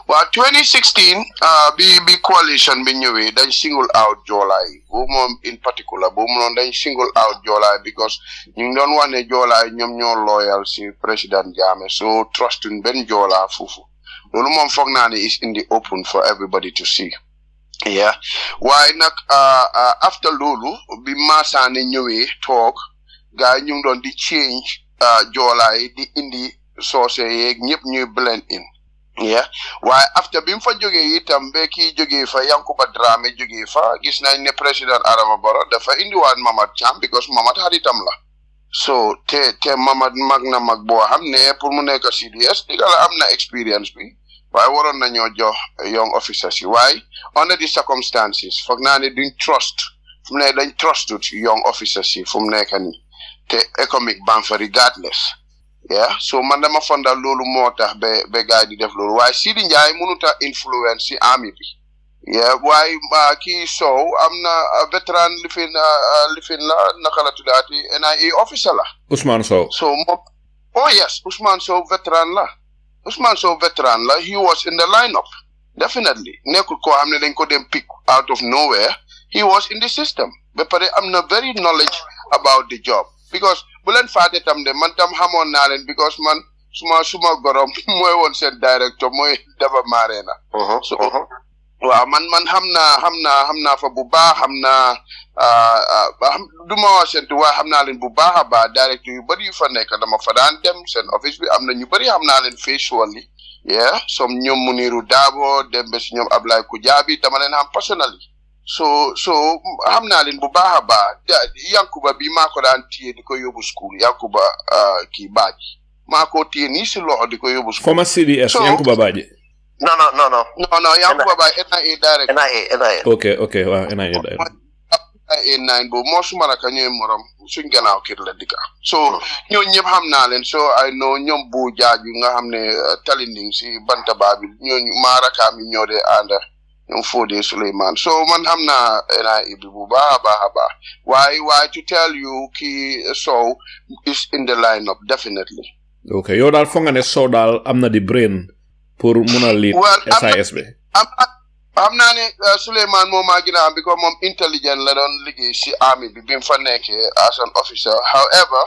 waaw 2016 bi coalition bi ñëwee dañ single out joolaay boobu moom in particular boobu noonu dañ single out joolaay because ñu ngi doon wax ne joolaay ñoom ñoo loyal si président Jammeh so trustuñ benn joolaa foofu loolu moom foog naa ne is in the open for everybody to see waaye nag after loolu bi maasaane ñëwee toog gars yi ñu ngi doon di change joolaay di indi soose yeeg ñëpp ñuy blend in waaye after bi mu fa jógee itam ba kii jógee fa Yankuba Dramé jógee fa gis nañ ne président Adama Barrow dafa indiwaat Mamad Cham because Mamad xaritam la so te Mamad mag na mag boo xam ne pour mu nekk CDS diga la am na experience bi waaye waroon nañoo jox young officers yi waaye under the circumstances foog naa ne duñ trust fu mu ne dañ trustud young officers yi fu mu nekk nii te economic ban fa regardless so man dama fonda loolu moo tax ba gaay di def loolu waaye Sidi Njie mënut a influence ci army bi waaye kii Sow am na vétéran lifin la naka la tuddaati NIA officer la Ousmane Sow so moom yes Ousmane Sow vétéran la he was in the lineup definitely nekkul koo xam ne dañ ko dem pick out of nowhere he was in the system ba pare am na very knowledge about the job because bu leen fàtte tam de man tam xamoon naa leen because man suma gorom mooy woon seen directeur mooy Daba Marena so waaw man xam naa fa bu baax xam naa du ma wax seen waaye xam naa leen bu baax a baax directeur yu bëri yu fa nekk dama fa daan dem seen office bi am na ñu bëri xam naa leen visually som ñoom Muniru Dabo dem ba si ñoom Ablaye Kujabi dama leen xam personally so xam naa leen bu baax a baax Yankuba bi maa ko daan téye di ko yóbbu school Yankuba kii Badji maa ko téye nii si loxo di ko yóbbu school former CDS Yankuba Badji non Yankuba Badji NIA direct NIA ok waaw NIA direct NIA 9 boobu moo suma raka ñooy morom suñ gannaaw kër la dika so ñoo ñëpp xam naa leen so I know ñoom bu jaaju nga xam ne talinding si banta baabil ñooñu maa rakaam yi ñoo dee ànda ñoom Fodé Sulayman so man xam naa NIA bi bu baax a baax waaye to tell you ki Sow is in the lineup definitely ok yow daal foog nga ne Sow daal am na di brain pour mun a lead SIS bi xam naa ne Sulayman moom maa gën a am because moom intelligent la doon liggéey si army bi mu fa nekkee as an officer however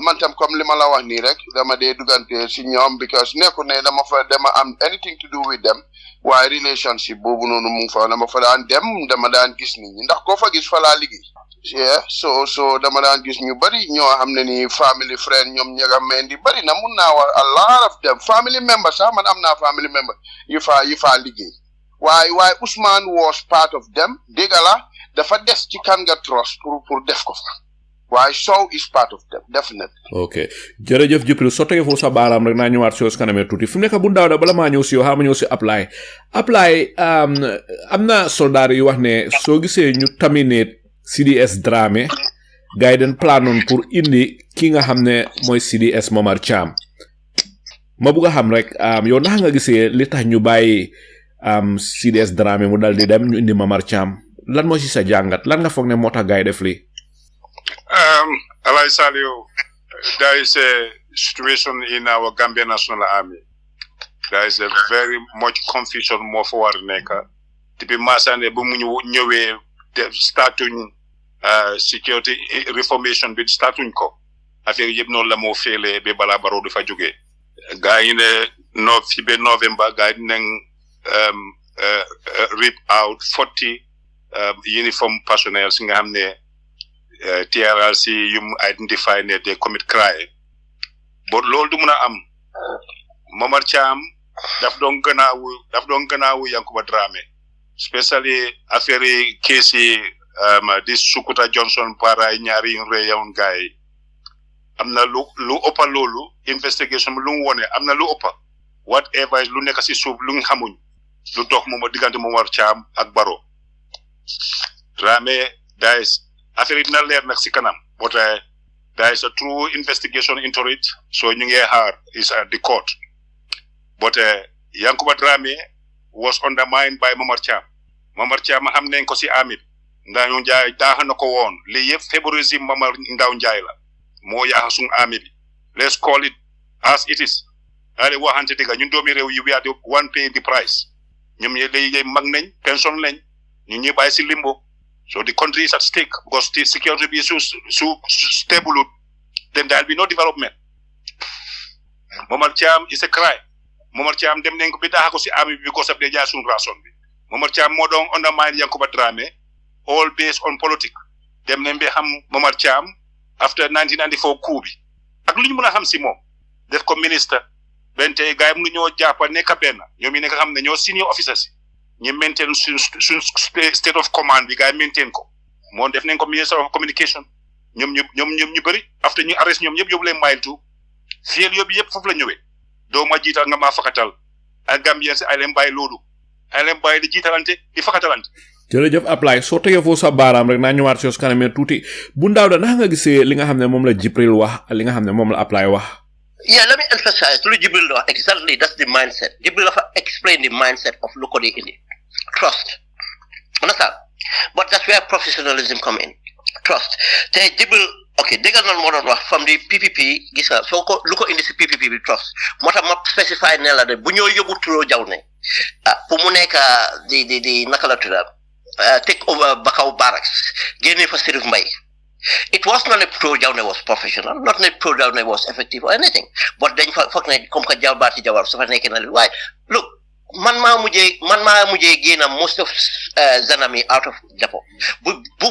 man tam comme li ma la wax nii rek dama dee duggante si ñoom because nekku ne dama am anything to do with them waaye relationship boobu noonu mu ngi fa dama fa daan dem dama daan gis nit ñi ndax koo fa gis fa laa liggéey so dama daan gis ñu bari ñoo xam ne ni family friend ñoom ñaga mendi bari na mun naa wax a lot of them family members sax man am naa family member yu fa liggéey waaye Ousmane was part of them dégg la dafa des ci kan nga trust pour def ko fa waaye Sow is part of them definitely. ok jërëjëf Jibril soo tegee foofu sa baaraam rek naa ñëwaat si kanamee tuuti fi mu nekk bu ndaw da bala maa ñëw si yow xaama ñëw si apply am na soldat yu wax ne soo gisee ñu terminate CDS Dramé gaay den planon pour indi ki nga xamne moy CDS Momar Cham ma bëgg xam rek yow ndax nga gisee li tax ñu bayyi CDS Dramé mu dal di dem ñu indi Momar Cham lan mo ci sa jangat lan nga fogné motax gaay def li Alay Salieu, there is a situation in our Gambian National Army. There is a very much confusion more for Neka. Tipi masane bu mu ñëwé startuñ security reformation bi startuñ ko. Affaire yeb non la mo félé be bala baro du fa joggé. Gaay ne November gaay neng rip out 40 uniform personnel nga xamné TRRC yum identify ne they commit crime. But lol du mëna am Momar Cham daf don gënaawu Yankuba Dramé, especially affaire case this Sukuta Johnson para ñaari reyoon gaay amna lu ëppa lolu investigation lu wone amna lu ëppa whatever lu nekk ci suuf lu xamuñ lu dox mo digante Momar Cham ak Baro Dramé dies affaire dina leer nak ci kanam but there is a true investigation into it so ñu ngi xaar is at the court but Yankuba Dramé was undermined by Momar Cham xam nañ ko ci amit Ndaw Njie daax na ko woon li yëpp favoritisme Momar Ndaw Njie la moo yaax suñu ami bi let's call it as it is ale waxante dëgg ñun doomi réew yi we are the one paying the price ñoom léegi mag nañ pension lañ ñu ñi bàyyi ci limbo. So the country is at stake because the security be so stable, then there will be no development. Momar Cham is a crime. Momar Cham dem nañ ko bi daax ko ci army because of the jasun rason bi. Momar Cham moo doon undermine Yankuba Dramé all based on politics. Dem nañ bi xam Momar Cham after 1994 coup bi. Ak lu ñu mëna xam ci moom def ko ministre ben tay gaay mu ñoo jappa nekk ben ñoom yi nekk xam ne ñoo senior officers ñi maintain sun state of command bi gaay maintain ko mo def nañ ko minister of communication ñom ñu bari after ñu arrest ñom ñep yobu leen mile to fiel yobu yep fofu la ñëwé do ma jital nga ma fakatal ak Gambien ci ay leen bay lolu ay leen bay di jitalante di fakatalante jërëjëf apply so tege fo sa baram rek na ñëwaat ci kanamé touti bu ndaw da nga gisé li nga xamné mom la Jibril wax li nga xamné mom la apply wax. Yeah, let me emphasize lu Jibril wax exactly that's the mindset. Jibril explain the mindset of Lukodi in it. Trust. Understand? But that's where professionalism come in. Trust. Te Jibril okay, degal non mo don wax from the PPP gis nga so ko lu ko indi ci PPP bi trust. Motax ma specify ne la de bu ñoo yobu turo jawne. Pour mu nekk di nakala tudda take over Bakaw Barracks. Gene fa Serif Mbay. It was not a pro Jawne was professional, not a pro Jawne was effective or anything. But then fuck ne comme ka jawbati jawar so fa nekk na why look man ma mujé gena most of Zanami out of depot bu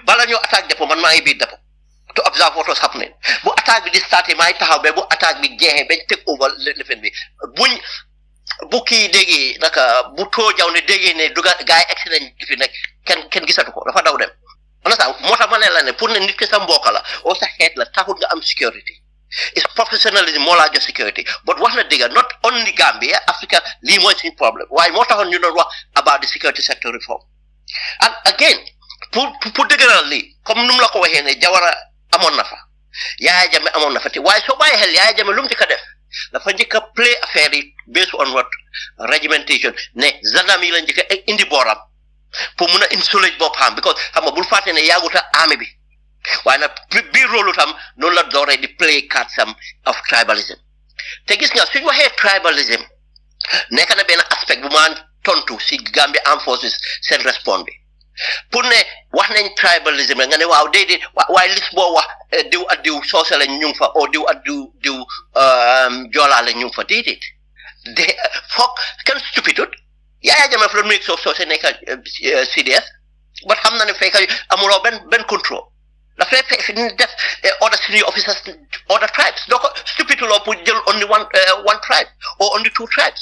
bala ñu attack depot man ma ngi bi depot to observe what was happening bu attack bi di starté may taxaw be bu attack bi jéxé ben take over le fen bi buñ bu ki déggé naka bu to Jawne déggé ne duga gaay accident fi nek ken gisatu ko dafa daw dem understand motax ma la ne pour ne nit ki sa mbokk la o sa xet la taxul nga am security is professionalism more like security but wax na diga not only Gambia Africa li moy ci problem why motax ñu doon wax about the security sector reform and again pour degeural li comme num la ko waxé ne Jawara amon na fa Yaaya Jammeh amon na fa ti why so baye xel Yaaya Jammeh lum ci ka def dafa njëkk play affaire yi based on what regimentation ne zanami la njëkk indi boram pour mëna insulate bopam because xam nga bul faté ne yaguta army bi waaye nag biir loolu tam noonu la dooree di play cards of tribalism te gis nga suñu waxee tribalism nekk na benn aspect bu maan tontu si Gambia Armed Forces seen response bi pour ne wax nañ tribalism nga ne waaw déedéet waaye liste boo wax diw ak diw soose la ñu ngi fa o diw ak diw joolaa la ñu ngi fa déedéet de foog kenn stupidut Yaaya Jammeh fa doon nekk soose nekk CDS but xam na ne fekk amuloo benn control la fay def other senior officers other tribes donc stupid law pour jël only one tribe or only two tribes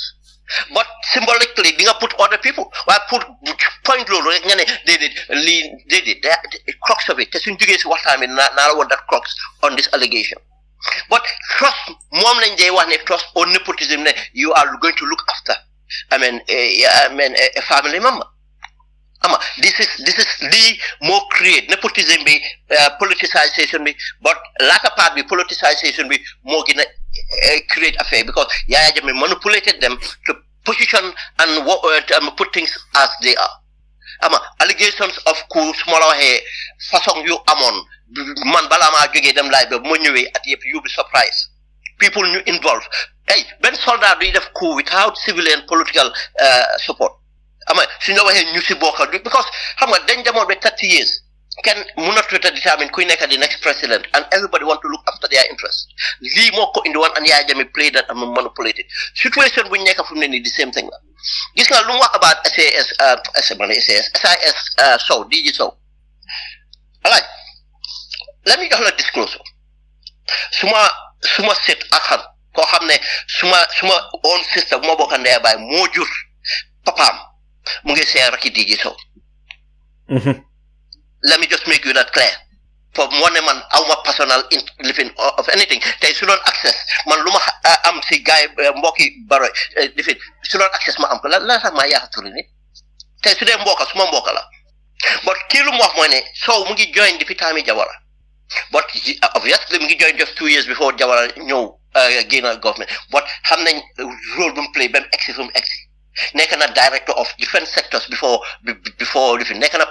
but symbolically di nga put other people why put point loolu rek nga ne déedéet crux of it te suñ jógee si waxtaan bi naa la woon that crux on this allegation but trust moom lañ dee wax ne trust or nepotism ne you are going to look after I mean a family member this is the more create nepotism be politicization be, but latter part be politicization be more gonna create affair because Yaya Jammeh manipulated them to position and put things as they are. Allegations of coup smaller hair façon yu amon man balama joge dem lay be mo ñewé at yep you be surprised. People new involved. Hey, Ben soldat do def coup without civilian political support. Su ñu waxee ñu si bokkal because xam nga dañ demoon ba 30 years kenn mënatu ta determine kuy nekk the next president and everybody want to look after their interest lii moo ko indi woon and Yaya Jammeh played that and manipulated situation bu ñu nekk fu mu ne nii the same thing la gis nga lu mu wax about SIS Sow DG Sow alaaj let me jox la disclosure suma set ak xam koo xam ne suma own sister bu ma bokk ndey baay moo jur papaam mu ngi seer ak DG Sow. Let me just make you that clear. For one man, our personal living of anything. There is no access. Man, luma am si guy mboki baro living. There is no access. Ma am ko la sa ma ya haturi ni. There is no mboka suma mboka la. But kilu mo mo ne so mu ngi join depuis time Jawara. But obviously mu ngi join just 2 years before Jawara ñëw gain government. But xam nañ role bu mu play bam exit from exit. Nekk na director of different sectors before living. Nekk na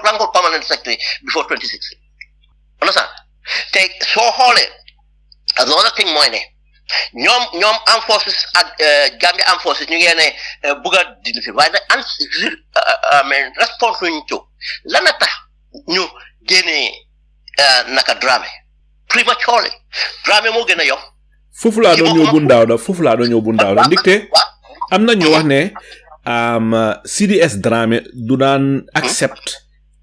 rango permanent secretary before 2016. Understand? Take so xoolee another thing mooy ne ñoom armed forces ak Gambia armed forces ñu ngi ne bugg a dindi fi waaye nag response luñu jóg lan a tax ñu génnee naka Dramé prematurely Dramé moo gën a yokk. foofu laa doon ñëw bu ndaaw da ndikte am na ñu wax ne CDS Dramé du daan accept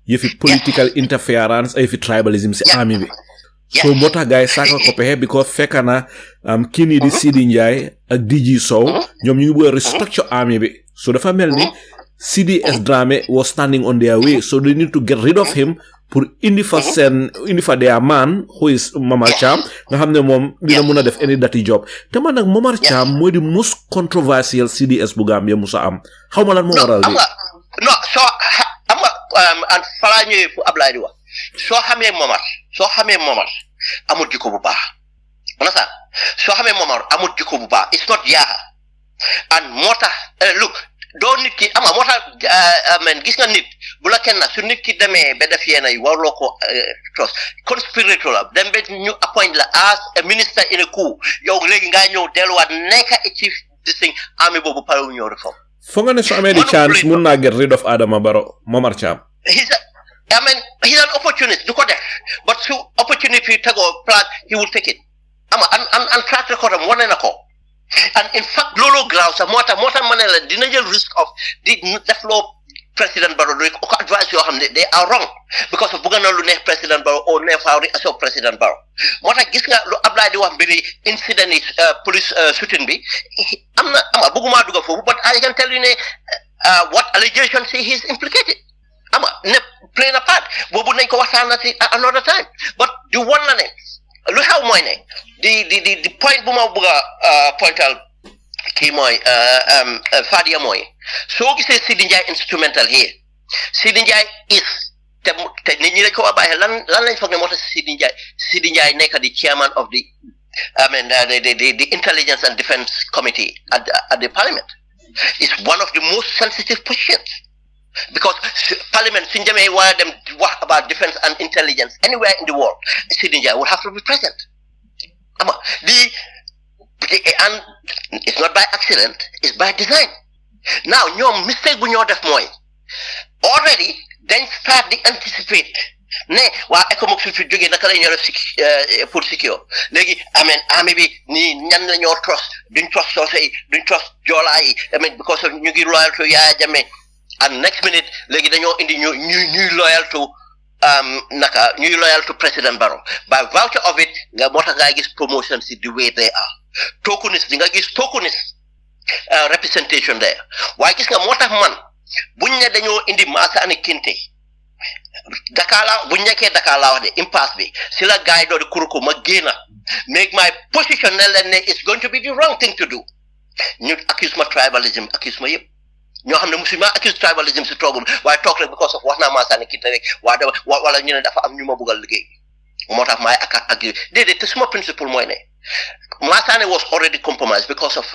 yëfi political interference ay fi tribalism si army bi so moo tax gars yi saaka ko pexe because fekk na kii nii di Sidi Njie ak DG Sow ñoom ñu ngi bëgg a restructure army bi so dafa mel ni CDS Dramé was standing on their way so they need to get rid of him pour indi fa their man who is Momar Cham nga xam ne moom dina mun a def any dirty job te man nag Momar Cham mooy di most controversial CDS bu Gambia musa am xaw ma lan moo waral di so am nga and fala ñëwee fu Ablaye di wax soo xamee Momar amul jikko bu baax understand soo xamee Momar amul jikko bu baax it's not yaaxa and moo tax look doo nit ki ama moo tax gis nga nit bu la kenn su nit ki demee ba def yéena yi warloo ko trust conspirator la dem ba ñu appoint la as a minister in a coup yow léegi ngaa ñëw delluwaat nekk a chief this thing army boobu pare wu ñëw reform foo nga ne su amee di chance mun naa get rid of Adama Barrow Momar Cham he's an opportunist du ko def but su opportunity tegoo plan he will take it ama and track record am wane na ko and in fact looloo graaw sax moo tax ma ne la dina jël risk of di def loo President Barrow doy ko advice yoo xam ne they are wrong because of bëgg na lu neex President Barrow or neex fawri aso President Barrow moo tax gis nga lu Ablaye di wax mbiri incident yi police shooting bi ama bëgguma dugg foofu but I can tell you ne what allegations he is implicated ne play na part boobu nañ ko waxtaan na ci another time but di wan na ne lu xew mooy ne the point bu ma bëgg a pointal kii mooy Fadia mooy soo gisee Sidi Njie instrumental here Sidi Njie is te nit ñi dañ ko bàyyi lan lañ foog ne moo tax Sidi Njie nekk di chairman of the the intelligence and defense committee at the parliament is one of the most sensitive positions because parliament suñ demee wire them wax about defense and intelligence anywhere in the world Sidi Njie would have to be present and it's not by accident it's by design now ñoom mistake bu ñoo def mooy already dañ start di anticipate ne waa ECOMOG su fi jógee naka la ñoo def pour secure léegi armée bi nii ñan la ñoo trust duñ trust soose yi duñ trust joolaa yi because of ñu ngi loyal to Yaya Jammeh and next minute léegi dañoo indi ñuy loyal to ñuy loyal to President Barrow by virtue of it nga moo tax nga gis promotion si the way they are tokenist di nga gis tokenist representation there waaye gis nga moo tax man buñ ne dañoo indi Massa ani Kinte Dakar la buñ nekkee Dakar la wax de impasse bi si la gars yi doo di kuruko ma génna make my position ne leen ne it's going to be the wrong thing to do ñu accuse ma tribalism accuse ma yëpp ñoo xam ne musuma accuse tribalism si toogum waaye toog rek because of wax naa Masane Kite rek wala ñu ne dafa am ñu ma bëggal liggéey moo tax maay ak déedéet te suma principle mooy ne Masane was already compromised because of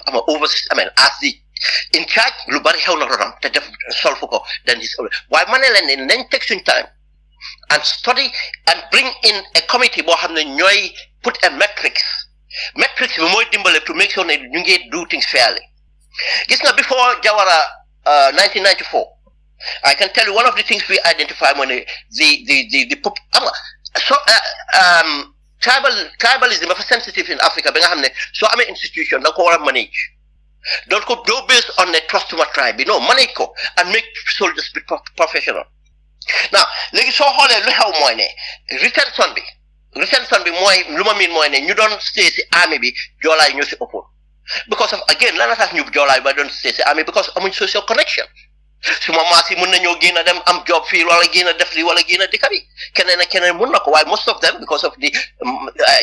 as the in charge lu bari xew na ronam te def solve ko then he's waaye ma ne leen ne nañ take suñ time and study and bring in a committee boo xam ne ñooy put a metrics bi mooy dimbale to make sure ne ñu ngi do things fairly gis nga before Jawara 1994 I can tell you one of the things we identify when tribalism dafa sensitive in Africa ba nga xam ne soo amee institution da nga ko war a manage don't go based on a trust to my tribe no manage ko and make soldiers be professional now léegi soo xoolee lu xew mooy ne retention bi mooy lu ma miin mooy ne ñu doon stay si army bi joolaay ñoo si ëppoon because of again lan la tax ñu joolaay ba doon stay si army because amuñ social connection suma maas yi mën nañoo génn a dem am job fii wala génn a def lii wala génn a dëkk bi keneen ak keneen mën na ko waaye most of them because of the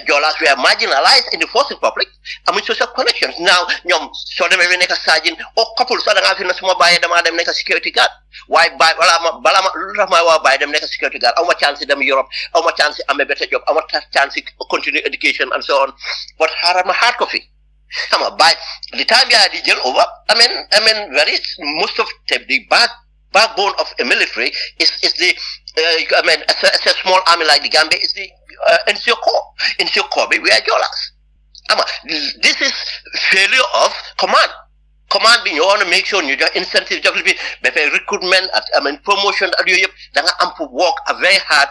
joolaas were marginalized in the First Republic amuñ social connections now ñoom soo demee ba nekk sergeant couple sax da ngaa fi ne suma bàyyee damaa dem nekk security guard waaye balaa ma lu tax may waa bàyyi dem nekk security guard aw ma chance dem Europe aw ma chance amee better job aw ma chance continue education and so on but xaaral ma xaar ko fi xam nga by the time yaa di jël over I mean very most of the backbone of a military is the it's a small army like the Gambia is the NCO Corps we are Jolas this is failure of command bi ñu want to make sure ñu jox incentive jox bi ba fay recruitment promotion ak yooyu yëpp da nga am pour work a very hard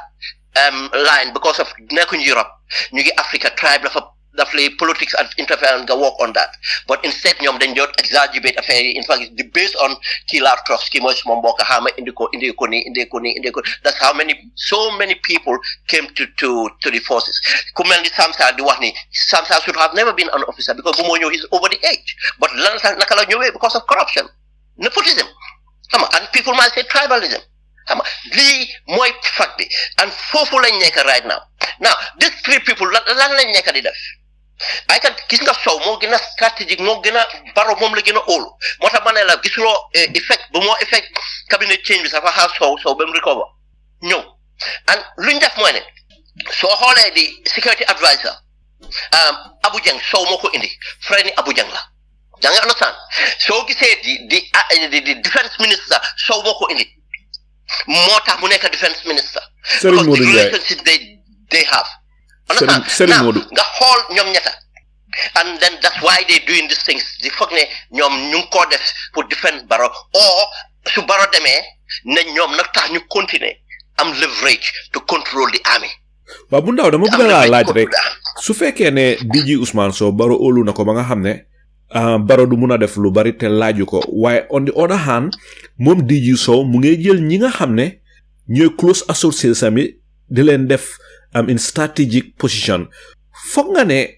line because of nekkuñu Europe ñu ngi Africa tribe dafa lay politics and interference nga work on that but instead ñoom dañ doon exaggerate affaire yi in fact the based on kii laa trust kii mooy suma mbokk xaama indi ko that's how so many people came to the forces ku mel ni Samsa di wax ni Samsa should have never been an officer because bu moo ñëw he's over the age but lan naka la ñëwee because of corruption nepotism xam nga and people might say tribalism xam nga lii mooy fact bi and foofu lañ nekk right now these three people lan lañ nekk di def gis nga Sow moo gën a stratégique moo gën a Barrow moom la gën a óolu moo tax ma ne la gisuloo effect bu moo effect cabinet change bi sax fa xaar Sow ba mu recover ñëw and luñ def mooy ne soo xoolee di security advisor Abu Jang Sow moo ko indi frère ni Abu Jang la da nga understand soo gisee di defense minister Sow moo ko indi moo tax mu nekk defense minister Serigne Modou Ndiaye relationship they have Serigne Modou nga xool ñoom ñetta and then that's why they doing these things di foog ne ñoom ñu ngi koo def pour defend Barrow or su Barrow demee ne ñoom nag tax ñu continuer am leverage to control the army waaw bu ndaw dama bëgg laa laaj rek su fekkee ne DG Ousmane Sow Barrow óolu na ko ba nga xam ne Barrow du mun a def lu bari te laaju ko waaye on the other hand moom DG Sow mu ngi jël ñi nga xam ne ñooy close associates sami di leen def in strategic position foog nga ne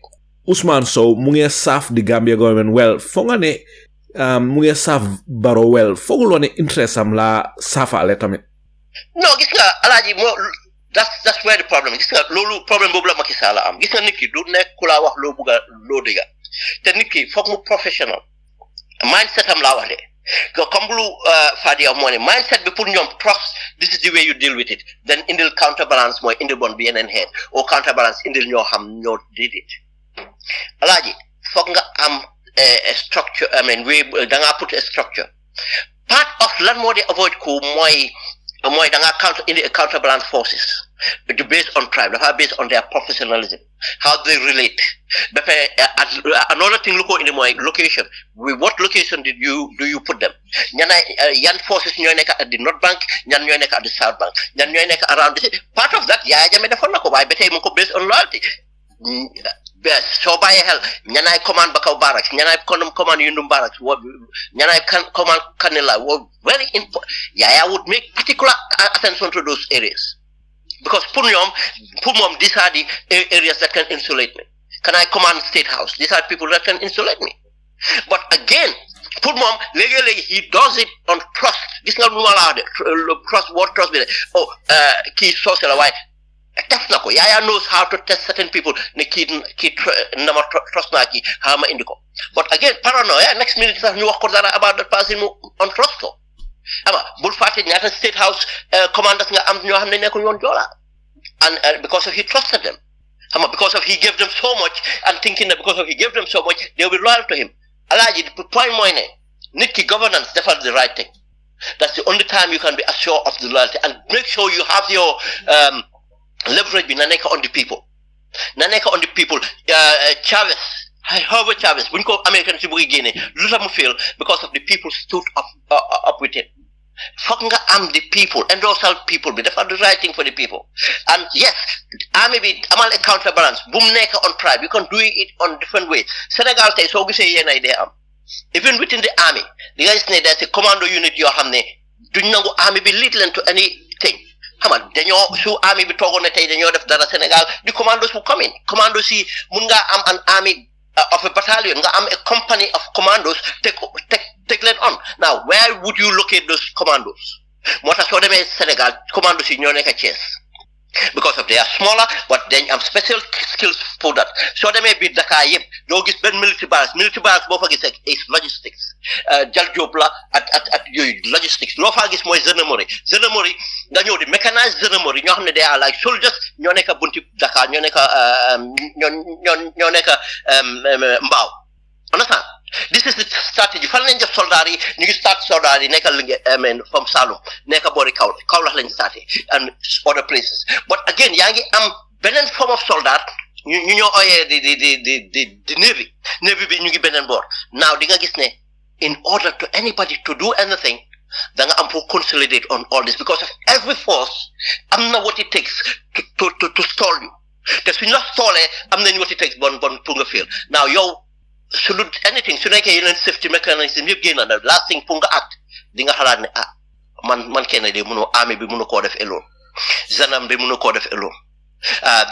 Ousmane Sow mu ngi saaf di Gambia government well foog nga ne mu ngi saaf Barrow well fooguloo ne interest am la saafaale tamit non gis nga alaaji moo that's where the problem gis nga loolu problème boobu la Macky Sall am gis nga nit ki du nekk ku laa wax loo bugga loo dëgga te nit ki foog mu professional mindset am laa wax de comme lu Fadia moo ne mindset bi pour ñoom trust this is the way you deal with it then indil counterbalance mooy indil bon bi yeneen xeet or counterbalance indil ñoo xam ñoo did it alaaji foog nga am a structure da ngaa put a structure part of lan moo di avoid ko mooy da ngaa indi counterbalance forces based on tribe dafa based on their professionalism how they relate ba pare another thing lu ko indi mooy location what location do you put them yan forces ñooy nekk at the North Bank ñan ñooy nekk at the South Bank ñan ñooy nekk around the part of that Yaya Jammeh defoon na ko waaye ba tey mu ko based on loyalty soo bàyyee xel ñanaay command Bakaw Barracks ñanaay command Yundum Barracks ñanaay command Kanila very important Yaya would make particular attention to those areas because pour moom these are the areas that can insulate me can I command State House these are people that can insulate me but again pour moom léegi he does it on trust gis nga lu ma la wax de trust bi de kii soose la waaye Def na ko Yaya knows how to test certain people ne kii nama trust naa kii xama indi ko but again paranoia next minute sax ñu wax ko dara about that person mu on trust ko ama bul fàtte ñaata state house commanders nga am ñoo xam ne nekkul yoon Joola and because of he trusted them because of he gave them so much and thinking that because of he gave them so much they will be loyal to him alaaji the point mooy ne nit ki governance defal the right thing that's the only time you can be assured of the loyalty and make sure you have your leverage bi na nekk on the people Chavez Herbert Chavez buñ ko American si bëgg génne lu tax mu fail because of the people stood up with him foog nga am the people endorsal people bi dafa the right thing for the people and yes army bi amal a counterbalance bu mu nekk on tribe you can do it on different ways Senegal tey soo gisee yéen ay day am even within the army di nga gis ne there's a commando unit yoo xam ne duñ nangu army bi lead leen to anything dañoo su army bi toogoon ne tey dañoo def dara Senegal di commandos bu come in commandos yi mun nga am an army of a battalion nga am a company of commandos take leen on now where would you locate those commandos moo tax soo demee Senegal commandos yi ñoo nekk Thiès because of they are smaller but then am special skills for that soo demee biir Dakar yëpp doo gis benn military barracks boo fa gis is logistics Jal Diop la at yooyu logistics loo faa gis mooy gendarmerie nga ñëw di mechanized gendarmerie ñoo xam ne they are like soldiers ñoo nekk bunti Dakar ñoo nekk Mbao understand this is the strategy fan lañ def soldat yi ñu ngi start soldat yi nekkal from Saloum nekk boori Kaolack lañ start and other places but again yaa ngi am beneen form of soldat ñu ñoo ooyee di navy bi ñu ngi beneen boor now di nga gis ne in order to anybody to do anything da nga am pour consolidate on all this because of every force am na what it takes to stall you te suñ la stallee am nañ what it takes bon pour nga fail now yow su lu anything su nekkee yeneen safety mechanism yëpp génn na last thing pour nga act di nga xalaat ne man kenn de mënoo army bi mënu koo def alone gendarme bi mënu koo def alone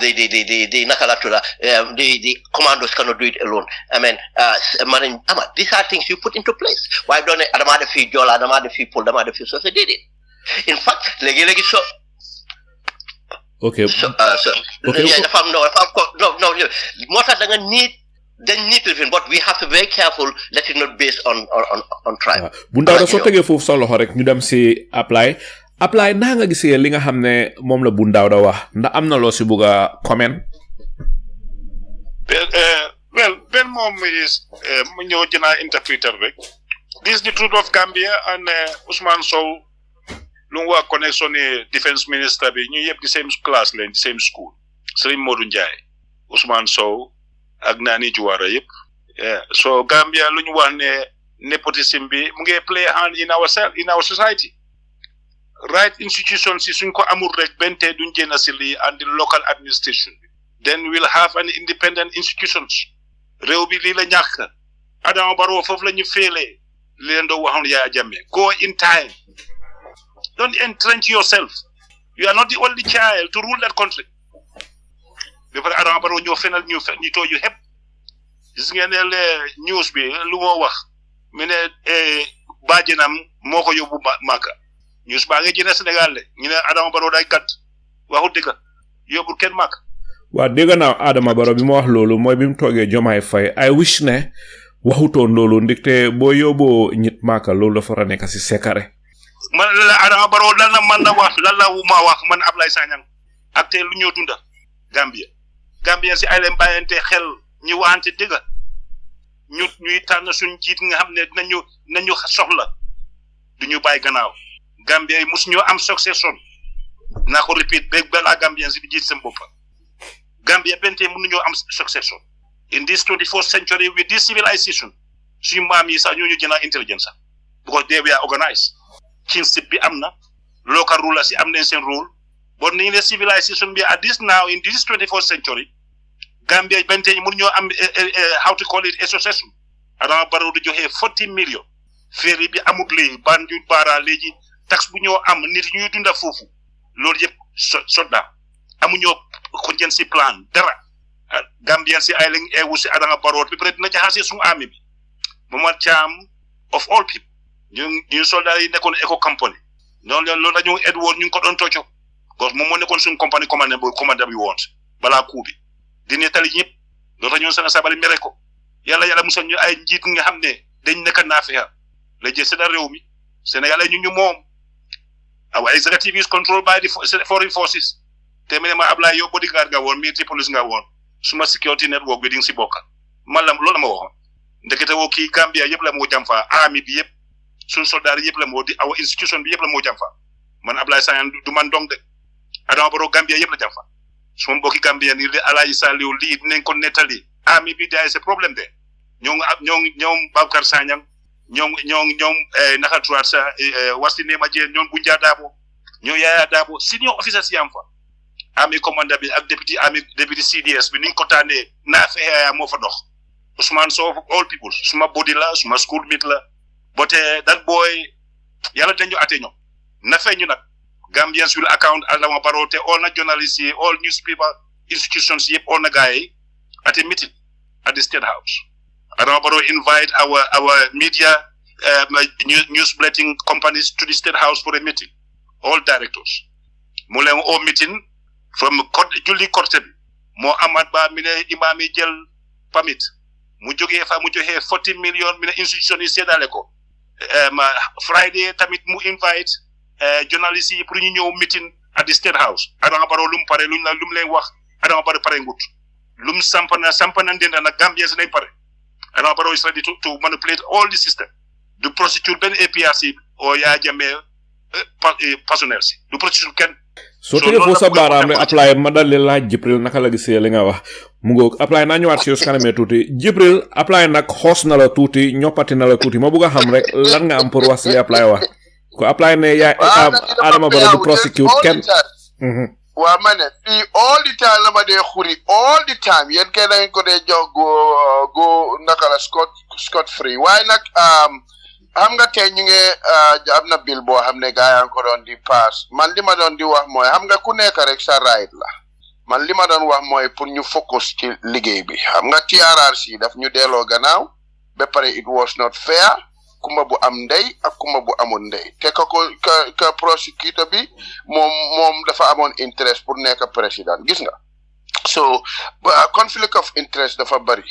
the naka la tudda the commandos cannot do it alone marine these are things you put into place waaye doone dama def fii Joola dama def fii Pël dama def fii so c'est déedéet in fact léegi so okay dafa am no moo tax da nga need living but we have to be very careful let it not based on tribe bu ndaw da soo tegee foofu sa loxo rek ñu dem si apply naa nga gisee li nga xam ne moom la bu ndaw da wax ndax am na loo si bugg a comment well moom is mu ñëw jënaa interpreter rek this is the truth of Gambia and Ousmane Sow lu mu wax connection defense minister bi ñu yëpp di same class leen di same school Serigne Modou Njie Ousmane Sow ak Nani Juwara yëpp so Gambia lu ñu wax ne nepotism bi mu ngi play hand in our society right institutions si suñ ko amul rek bente duñ jëna si lii and the local administration then we'll have an independent institutions réew bi lii la ñàkk Adama Barrow foofu la ñu féelee leen doo waxoon Yaya Jammeh go in time don't entrench yourself you are not the only child to rule that country before Adama Barrow ñoo fenal ñu too yu xëpp gis ngeen ne news bi lu moo wax mu ne baajenam moo ko yóbbu Màkka news baa nga jëne Sénégal le ñu ne Adama Barrow day kat waxu dëgg yóbbul kenn Màkka waa dégg naa Adama Barrow bi ma wax loolu mooy bi mu toogee Jomaay Faye I wish ne waxutoon loolu ndikte boo yóbboo ñit Màkka loolu dafa war a nekk si sekare man la Adama Barrow lan la man na wax lan la ma wax man Ablaye Sagnang ak tey lu ñoo dunda Gambia si ay leen bàyyante xel ñu waxante dëgg ñuy tànn suñ jiit nga xam ne nañu soxla duñu bàyyi gannaaw Gambia yi musu ñoo am succession naa ko repeat ba balaa Gambien si di jiit seen boppa Gambia bente mënuñoo am succession in this 24th century with this civilization suñu maam yi sax ñooñu jënaa intelligence sax because they were organized kinship bi am na local rulers yi am nañ seen rôle but ni ne civilization bi at this now in this 24th century Gambia bente mënuñoo am how to call it association Adama Barrow di joxe 40 million féeri bi amut léegi Banjul Bara léegi tax bu ñoo am nit ñuy dunda foofu loolu yëpp sodda amuñoo contingency plan dara Gambien si ay lañ eewu si Adama Barrow bi peut-être dina jaxase suñu armée bi Momar Cham of all people ñu soldat yi nekkoon Eco Company loolu la ñu Edward ñu ngi ko doon tocco parce que moom moo nekkoon suñu compagnie commandant bi woon balaa coup bi di nettali ñëpp loolu tax ñoom Sana Sabally mere ko yàlla musal ñu ay njiit nga xam ne dañ nekk naa fexe la jël seen réew mi Sénégal ñu moom our executive is controlled by the foreign forces te ma Ablaye yow bodyguard nga woon military police nga woon suma security network bi di nga si bokka man la loolu la ma waxoon ndekete woo kii Gambia yëpp la moo jam fa army bi yëpp suñ soldat yëpp la moo di our institution bi yëpp la moo jam fa man Ablaye Sagne du man dong de Adama Barrow Gambia yëpp la jam fa suma mbokki Gambia ni li Alaaji Saliou lii dinañ ko nettali army bi daay c'est problème de ñoom Baboucar Sagnang ñoom naka tuwaat sa wasti ne ma jeen ñoom Bunja Dabo ñoo Yaya Dabo senior officers yam fa army commandant bi ak deputy CDS bi niñ ko tànnee naa fexe moo fa dox Ousmane Sow all people suma body la suma school mate la but that boy yàlla dañu ate ñoom na feeñu nag Gambians will account Adama Barrow te all na journalists yi all newspaper institutions yëpp all na gars yi at a meeting at the State House Adama Barrow invite our media news bulletin companies to the State House for a meeting all directors mu leen all meeting from julli korte bi moo Amat Ba mi ne imam yi jël permit mu joxe 40 million mi ne institution yi séddale ko Friday tamit mu invite journalists yi pour ñu ñëw meeting at the State House Adama Barrow lu mu pare lu mu leen wax Adama Barrow pare ngut lu mu sampana ndenda nag Gambians nañ pare Adama Barrow is ready to manipulate all the system du procedure benn APRC o yaa jamee personnel si du procedure kenn soo tege foo sa baaraam ne apply ma dal laaj Jibril naka la gisee li nga wax mu ngoog apply naa ñëwaat si kanamee tuuti Jibril apply nag xoos na la tuuti ñoppati na la tuuti ma bëgg a xam rek lan nga am pour wax si li apply wax ko apply ne yaa Adama Barrow du prosecute kenn waa ma ne fii all the time la ma dee xuri all the time yéen kay dañ ko dee jox go naka la Scott free waaye nag xam nga tey ñu ngi am na bill boo xam ne gaa yaa ngi ko doon di pass man li ma doon di wax mooy xam nga ku nekk rek sa right la man li ma doon wax mooy pour ñu focus ci liggéey bi xam nga TRRC daf ñu delloo gannaaw ba pare it was not fair kumba bu am ndey ak kumba bu amul ndey te ka prosecutor bi moom dafa amoon interest pour nekk président gis nga so conflict of interest dafa bari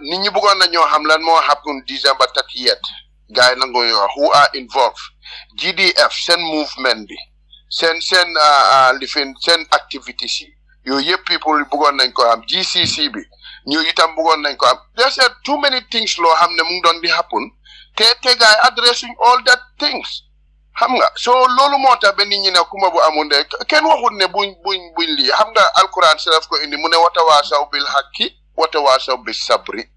nit ñi bëggoon na ñoo xam lan moo happen December 30th gars yi nangu ñu wax who are involved GDF seen movement bi seen activities yi yooyu yëpp people bëggoon nañ ko am GCC bi ñu itam bëggoon nañ ko am there's too many things loo xam ne mu ngi doon di happen te gars yi addressing all that things xam nga so loolu moo tax ba nit ñi ne kuma bu amul ndey kenn waxut ne buñ lii xam nga alquran si daf ko indi mu ne watawaasaw bil haqqi watawaasaw bis sabri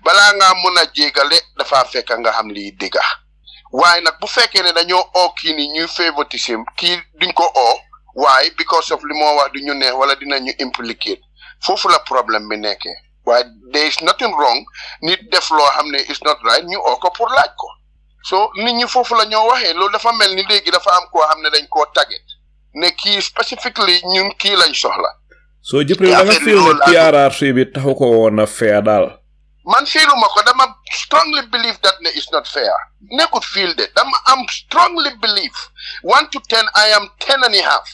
balaa ngaa mun a jégale dafa fekk nga xam lii dëgga waaye nag bu fekkee ne dañoo oo kii ni ñuy favoritisme kii duñ ko oo waaye because of li moo wax du ñu neex wala dinañu implicate foofu la problème bi nekkee waaye there is nothing wrong nit def loo xam ne is not right ñu oo ko pour laaj ko so nit ñi foofu la ñoo waxee loolu dafa mel ni léegi dafa am koo xam ne dañ koo target ne kii specifically ñun kii lañ soxla so Jibril da nga feel ne TRRC bi taxu ko woon a fair daal man feeluma ko dama strongly believe that ne is not fair nekkut feel de dama am strongly believe 1 to 10 I am 10 and a half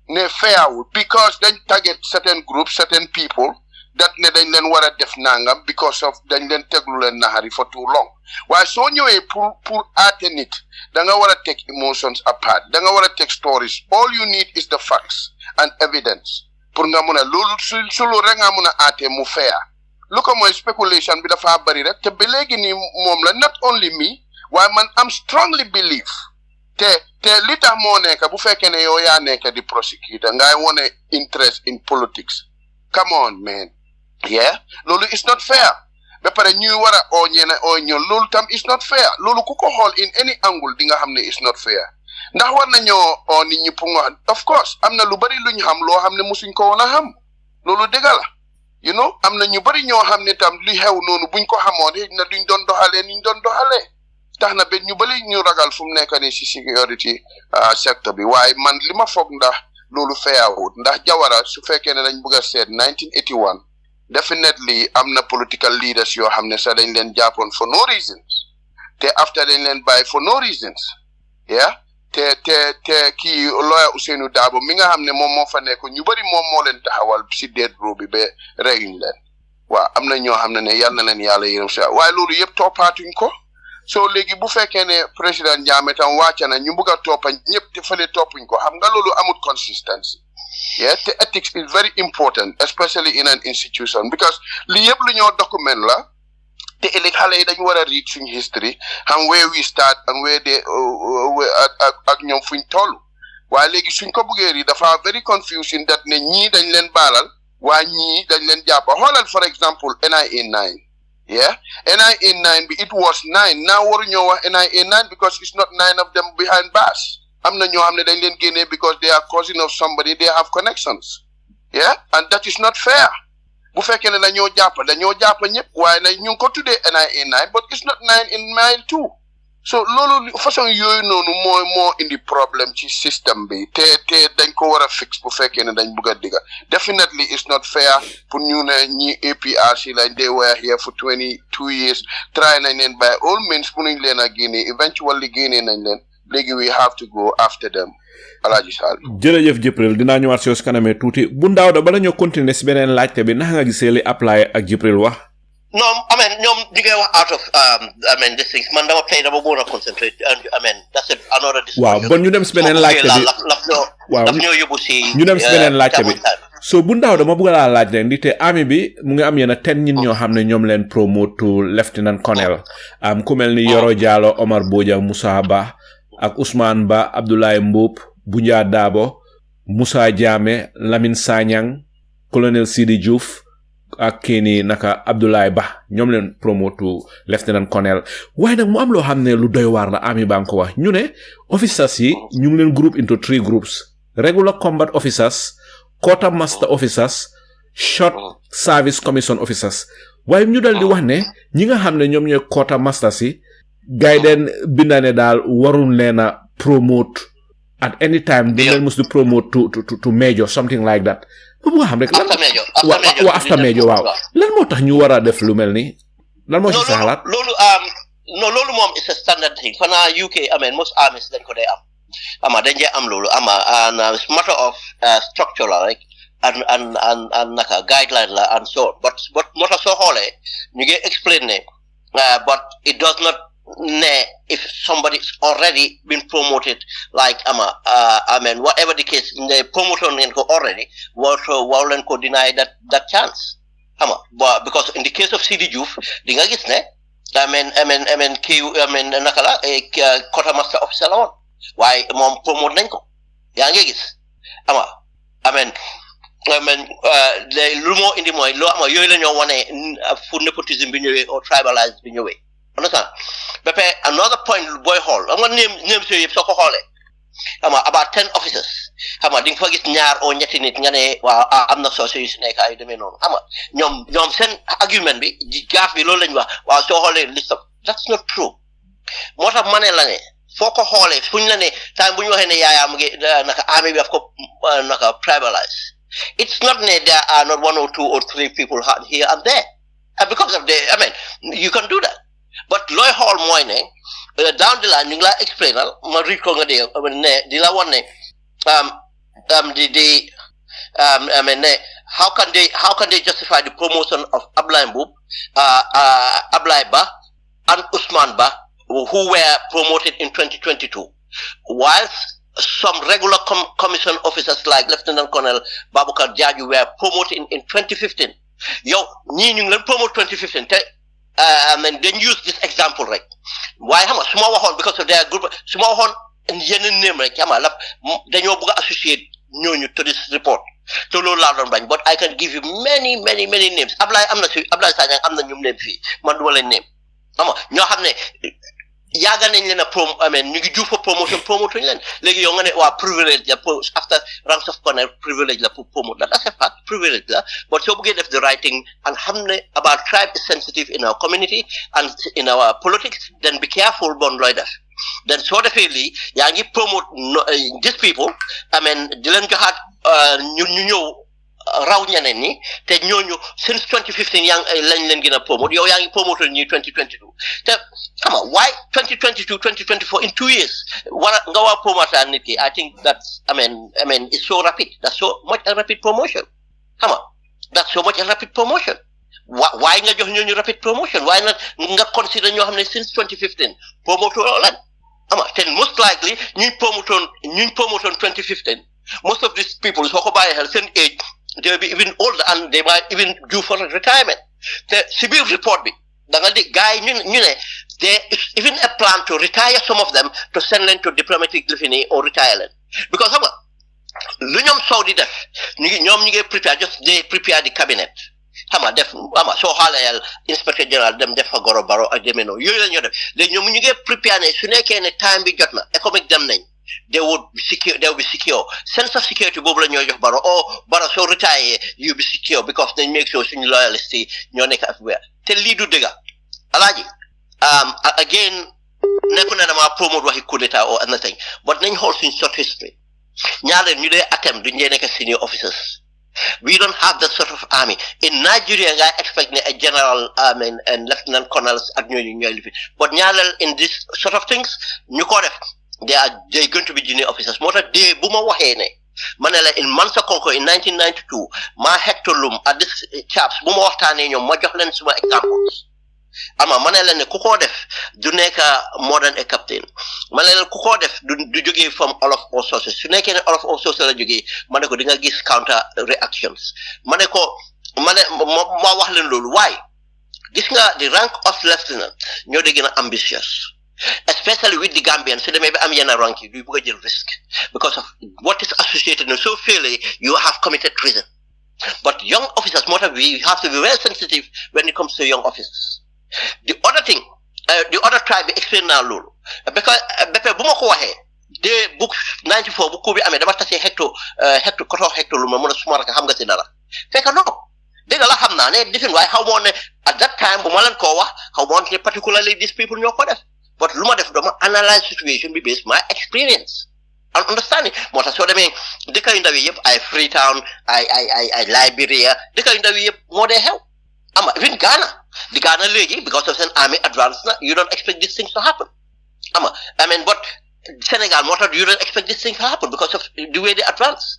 ne fair wul because dañ target certain groups certain people that ne dañ leen war a def nangam because of dañ leen teglu leen naxari for too long waaye soo ñëwee pour aate nit da nga war a take emotions apart da nga war a take stories all you need is the facts and evidence pour nga mun a loolu su loolu rek nga mun a aate mu fair lu ko mooy speculation bi dafa bari rek te ba léegi nii moom la not only me waaye man am strongly believe te li tax moo nekk bu fekkee ne yow yaa nekk di prosecutor ngay wone interest in politics come on man yeah loolu is not fair ba pare ñuy war a oo ñeena oo ñoom loolu tam is not fair loolu ku ko xool in any angle di nga xam ne is not fair ndax war nañoo oo nit ñi pour nga of course am na lu bari lu ñu xam loo xam ne musuñ ko woon a xam loolu dëgg la you know am na ñu bari ñoo xam ne tam li xew noonu buñ ko xamoon na duñ doon doxalee niñ doon doxalee tax na ba ñu bari ñu ragal fu mu nekk nii si security sector bi waaye man li ma foog ndax loolu feyaawut ndax Jawara su fekkee ne dañ bëgg a seet 1981 definitely am na political leaders yoo xam ne sax dañ leen jàppoon for no reasons te after dañ leen bàyyi for no reasons yeah te kii lawyer Ousainou Darboe mi nga xam ne moom moo fa nekk ñu bari moom moo leen taxawal si death row bi ba reyuñ leen waaw am na ñoo xam ne yal na leen yàlla yërëm si waaye loolu yëpp toppaatuñ ko so léegi bu fekkee ne président Jammeh tam wàcc na ñu bugg a toppa ñëpp te fële toppuñ ko xam nga loolu amut consistency yeah te ethics is very important especially in an institution because li yëpp lu ñoo document la te ëllëg xale yi dañu war a read suñ history xam where we start and where they ak ñoom fuñ toll waaye léegi suñ ko buggee ri dafa very confusing that ne ñii dañ leen baalal waa ñii dañ leen jàppa xoolal for example NIA 9 yeah NIA 9 bi it was 9 now waruñoo wax NIA 9 because it's not 9 of them behind bars am na ñoo xam ne dañ leen génnee because they are cousin of somebody they have connections yeah and that is not fair bu fekkee ne dañoo jàpp ñëpp waaye nag ñu ngi ko tuddee NIA 9 but it's not 9 in mile 2 so loolu façon yooyu noonu moo indi problème ci système bi te dañ ko war a fix bu fekkee ne dañ bëgg a digga definitely it's not fair pour ñu ne ñi APRC lañ they were here for 22 years try nañ leen by all means mënuñ leen a génnee eventually génnee nañ leen léegi we have to go after them Alaaji Sall jërëjëf Jibril dinaa ñëwaat si kanamee tuuti bu ndaaw da bala ñoo continuer si beneen laajte bi naka nga gisee li apply ak Jibril wax No, I mean, di ngay wax out of, this thing. Man, dama play, dama bëggoon a concentrate. That's another discussion. Waaw, bon ñu dem si beneen laajte bi. Waaw, daf ñoo yóbbu si. ñu dem si beneen laajte bi. So bu ndaaw dama bëgg laa laaj leen te army bi mu ngi am yéen 10 nit ñoo xam ne ñoom leen promote to lieutenant colonel. Ku mel ni Yoro Jallow, Omar Bojang, Moussa Ba, ak Ousmane Ba, Abdoulaye Mboup, Bunja Dabo, Moussa Jammeh, Lamine Sanyang, colonel Sidi Diouf. Ak kini naka Abdoulaye Ba ñoom leen promote to lieutenant colonel waaye nag mu am loo xam ne lu doy waar la ami baa ngi ko wax ñu ne officers yi ñu ngi leen group into 3 groups regular combat officers quartermaster officers short service commission officers waaye ñu dal di wax ne ñi nga xam ne ñoom ñooy quartermasters yi gaiden bindane daal warun leen a promote at any time du leen mus di promote to major something like that bu nga xam rek after major waaw lan moo tax ñu war a def lu mel ni lan moo ci sa xalaat loolu moom is a standard thing fana UK most armies dañ ko day am dañ dee am loolu and it's matter of structure la rek and naka guideline la and so on but moo tax soo xoolee ñu ngi explain ne but it does not if somebody's already been promoted like whatever the case they promoted already won't ko deny that chance but because in the case of Sidi Diouf di nga gis ne nakala quartermaster officer la woon waaye moom promote nañ ko yaa ngi gis lu moo indi mooy loo yooyu la ñoo wane fu nepotism bi ñëwee or tribalism bi ñëwee understand but another point boy hall I'm going to name so yëpp soo ko xoolee about 10 officers di nga fa gis ñaar o ñetti nit nga ne waaw am na soo yu si nekk ay demee noonu ñoom seen argument bi gaaf bi loolu lañ wax waaw soo xoolee list of that's not true moo tax ma ne la ne foo ko xoolee fuñ la ne time bu ñu waxee ne yaayaa mu ngi naka army bi daf ko naka tribalize it's not ne there are not 1 or 2 or 3 people here and there because of you can do that but looy xool mooy ne down the line ñu ngi laa explainal ma read ko nga dee ne di la wan ne how can they justify the promotion of Abdoulaye Mboup Abdoulaye Ba and Ousmane Ba who were promoted in 2022 whilst some regular commission officers like Lieutenant Colonel Baboucarr Diadio were promoted in 2015 yow ñii ñu ngi leen promote 2015 te then use this example right why xam nga su ma waxoon because of their group su ma waxoon yeneen name rek xam nga la dañoo bëgg a associate ñooñu to this report te loolu laa doon bañ but I can give you many names Ablaye am na si Ablaye Sagnang am na ñum name fii man duma leen name xam nga ñoo xam ne yaaga nañ leen a ñu ngi juuf fa promotion promote ñu leen léegi yow nga ne waa privilege la after ranks of colonel privilege la pour promote la that's a fact privilege la but soo bëggee def the right thing and xam ne about tribe is sensitive in our community and in our politics then be careful bon looy def then soo defee lii yaa ngi promote these people di leen joxaat ñu ñëw raw ñeneen ñi te ñooñu since 2015 lañ leen gën a promote yow yaa ngi promote ñi 2022 te xam nga why 2022 2024 in 2 years nga waa promote nit ki I think that's I mean it's so rapid that's so much a rapid promotion xam nga that's so much a rapid promotion why nga jox ñooñu rapid promotion why not nga consider ñoo xam ne since 2015 promote lan xam nga te most likely ñuy promote 2015 most of these people soo ko bàyyi xel seen age they will be even older and they might even due for retirement. The civil report be the guy ñu ne there is even a plan to retire some of them to send them to diplomatic living or retire them. Because xam nga lu ñoom Saudi def ñoom ñu ngi prepare just they prepare the cabinet. Xam nga def soo xaalee inspector general dem def fa Goro Baro ak demee noonu yooyu la ñoo def léegi ñoom ñu ngi prepare ne su nekkee ne time bi jot na économique dem nañ. They will be secure. Sense of security boobu la ñoo jox Baro Baro soo retire you be secure because they make sure suñu loyalty ñoo nekk everywhere te lii du dëgga alaaji again nekku na dama promote waxi coup d'état or anything but nañ xool suñu short history ñaareel ñu dee attempt duñ dee nekk senior officers we don't have that sort of army in Nigeria nga expect ne a general and lieutenant colonels ak ñooñu ñooy lifi but ñaareel in this sort of things ñu ko def they're going to be junior officers. Mota de buma waxene manela in Mansa Konko in 1992 ma hectolum at this chaps buma waxtane ñom ma jox len suma examples ama manela ne kuko def du neka modern a captain manela kuko def du joge from all of all sources su nekene all of all sources la joge maneko di nga gis counter reactions maneko ma wax len lolu why gis nga the rank of lieutenant ñoo de gëna ambitious especially with the Gambians, so they may be a ranking, you will get risk because of what is associated. And so fairly, you have committed treason. But young officers, we have to be very sensitive when it comes to young officers. The other thing, the other tribe explain now, Lulu, because they book 94 book I mean, the say hecto Lumamona Smaraka Hamgatinara. Take a no. They got a different why how one at that time, Bumalan Kowa, how one particularly these people in your quarter. But luma def dama analyze situation be based my experience and understanding mota so demé deka ndaw yépp ay Freetown ay Liberia deka ndaw yépp mo dé xew ama even the Ghana legi because of an army advance you don't expect these things to happen ama I mean but Senegal mota you don't expect these things to happen because of the way they advance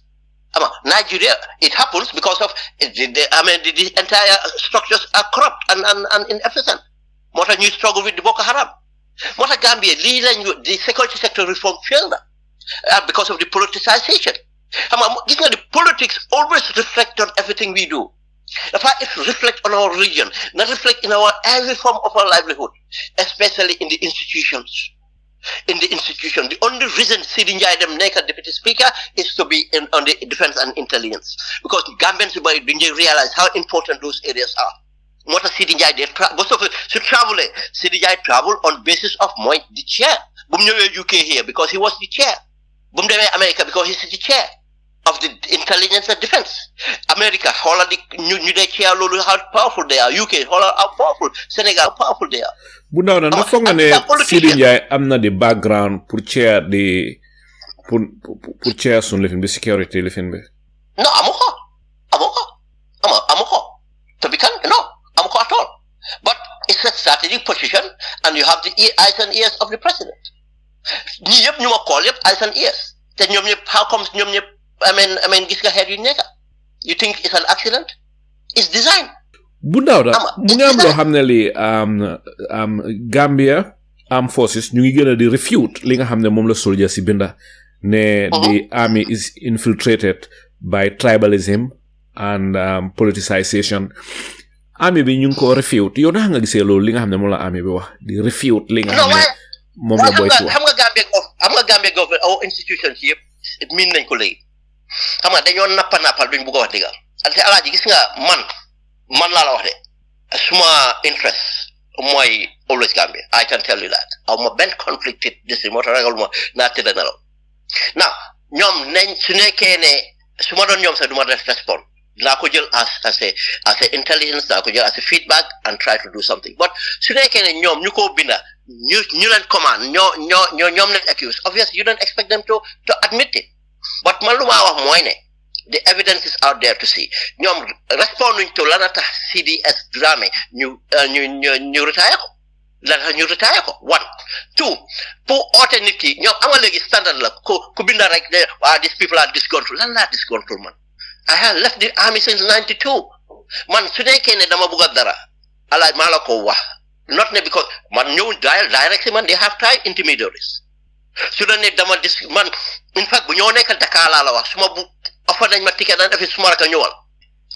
ama Nigeria it happens because of the entire structures are corrupt and inefficient mota you struggle with the Boko Haram. What Gambia, the security sector reform failed because of the politicization. The politics always reflect on everything we do. In fact, it reflects on our religion, not reflect in our every form of our livelihood, especially in the institutions. The only reason Salieu Njie dem nekk deputy speaker is to be on the defense and intelligence, because Gambians didn't realize how important those areas are. What a Salieu Njie most of it should travel. Salieu Njie travel on basis of the chair. Bum UK here because he was the chair. Bum America because he's the chair of the intelligence and defense. America, Holland, New chair, how powerful they are. UK, Holland, how powerful. Senegal, how powerful they are. Bunda na nafonga ne Salieu Njie amna the background pour chair the pour chair son living the security living be. No, amoko. To be no. At all. But it's a strategic position and you have the eyes and ears of the president. You call it eyes and ears. Then how comes I mean this guy you think it's an accident? It's design. Bundawda mungam lo xamne Gambia armed forces ñu ngi gëna di refute li nga xamne mom la soldier ci binda ne the army is infiltrated by tribalism and politicization. Army bi ñu ko refute yow da nga gisee loolu li nga xam ne moom la army bi wax di refute li nga xam ne moom la boy xam nga Gambia government au institutions yëpp min nañ ko léegi xam nga dañoo nappal duñ bëgg a wax dëgg ante alaaji gis nga man laa la wax de suma interest mooy always Gambia I can tell you that aw ma benn conflicted disi moo tax ragal ma naa tëdd nelaw now ñoom nañ su nekkee ne su ma doon ñoom sax du ma def respond dinaa ko jël as a intelligence dinaa ko jël as a feedback and try to do something but su nekkee ne ñoom ñu ko binda ñu leen command ñoom leen accuse obviously you don't expect them to admit it but man lu maa wax mooy ne The evidence is out there to see. ñoom responding to lanata CDS drame ñu retire ko lanata ñu retire ko 1 2 pour oote nit ki ñoom ama léegi standard la ku binda rek de these people are disgruntled lan laa disgruntled man I have left the army since 92 man su nekkee ne dama bugg dara ala maa la ko wax not ne because man ñëw directly man they have tried intermediaries su la ne dama man in fact bu ñoo nekk Dakar laa la wax suma bu offer nañ ma ticket daan defi suma raka ñëwal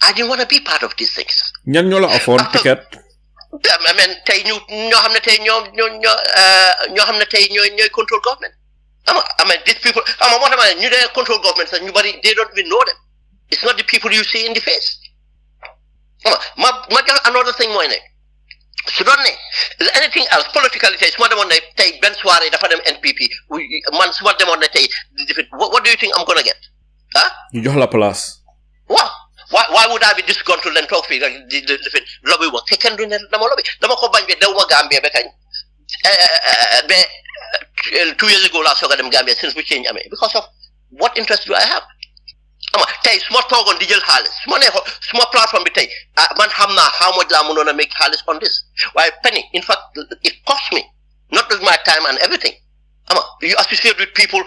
I didn't want to be part of these things. ñan ñoo la offer ticket I mean tey ñoo xam ne tey ñoo xam ne tey ñooy control government I mean these people moo tax ma ñu dee control government sax ñu bari they don't even know them. It's not the people you see in the face. ma jox another thing mooy ne su doon ne anything else politically tey su ma demoon ne tey Ben Suwareh dafa dem NPP man su ma demoon ne tey what do you think I'm gonna get ñu jox la place waaw why would I be disgruntled and talk fii rek di lobby work te kenn du ne dama ko bañ be dew ma Gambia ba kañ ba 2 years ago laa soog a dem Gambia since bu change amee because of what interest do I have tey su ma toogoon di jël xaalis su ma neexoon su ma plateforme bi tey man xam naa how much laa mënoon a make xaalis on this waaye penny in fact it cost me not just my time and everything you associate with people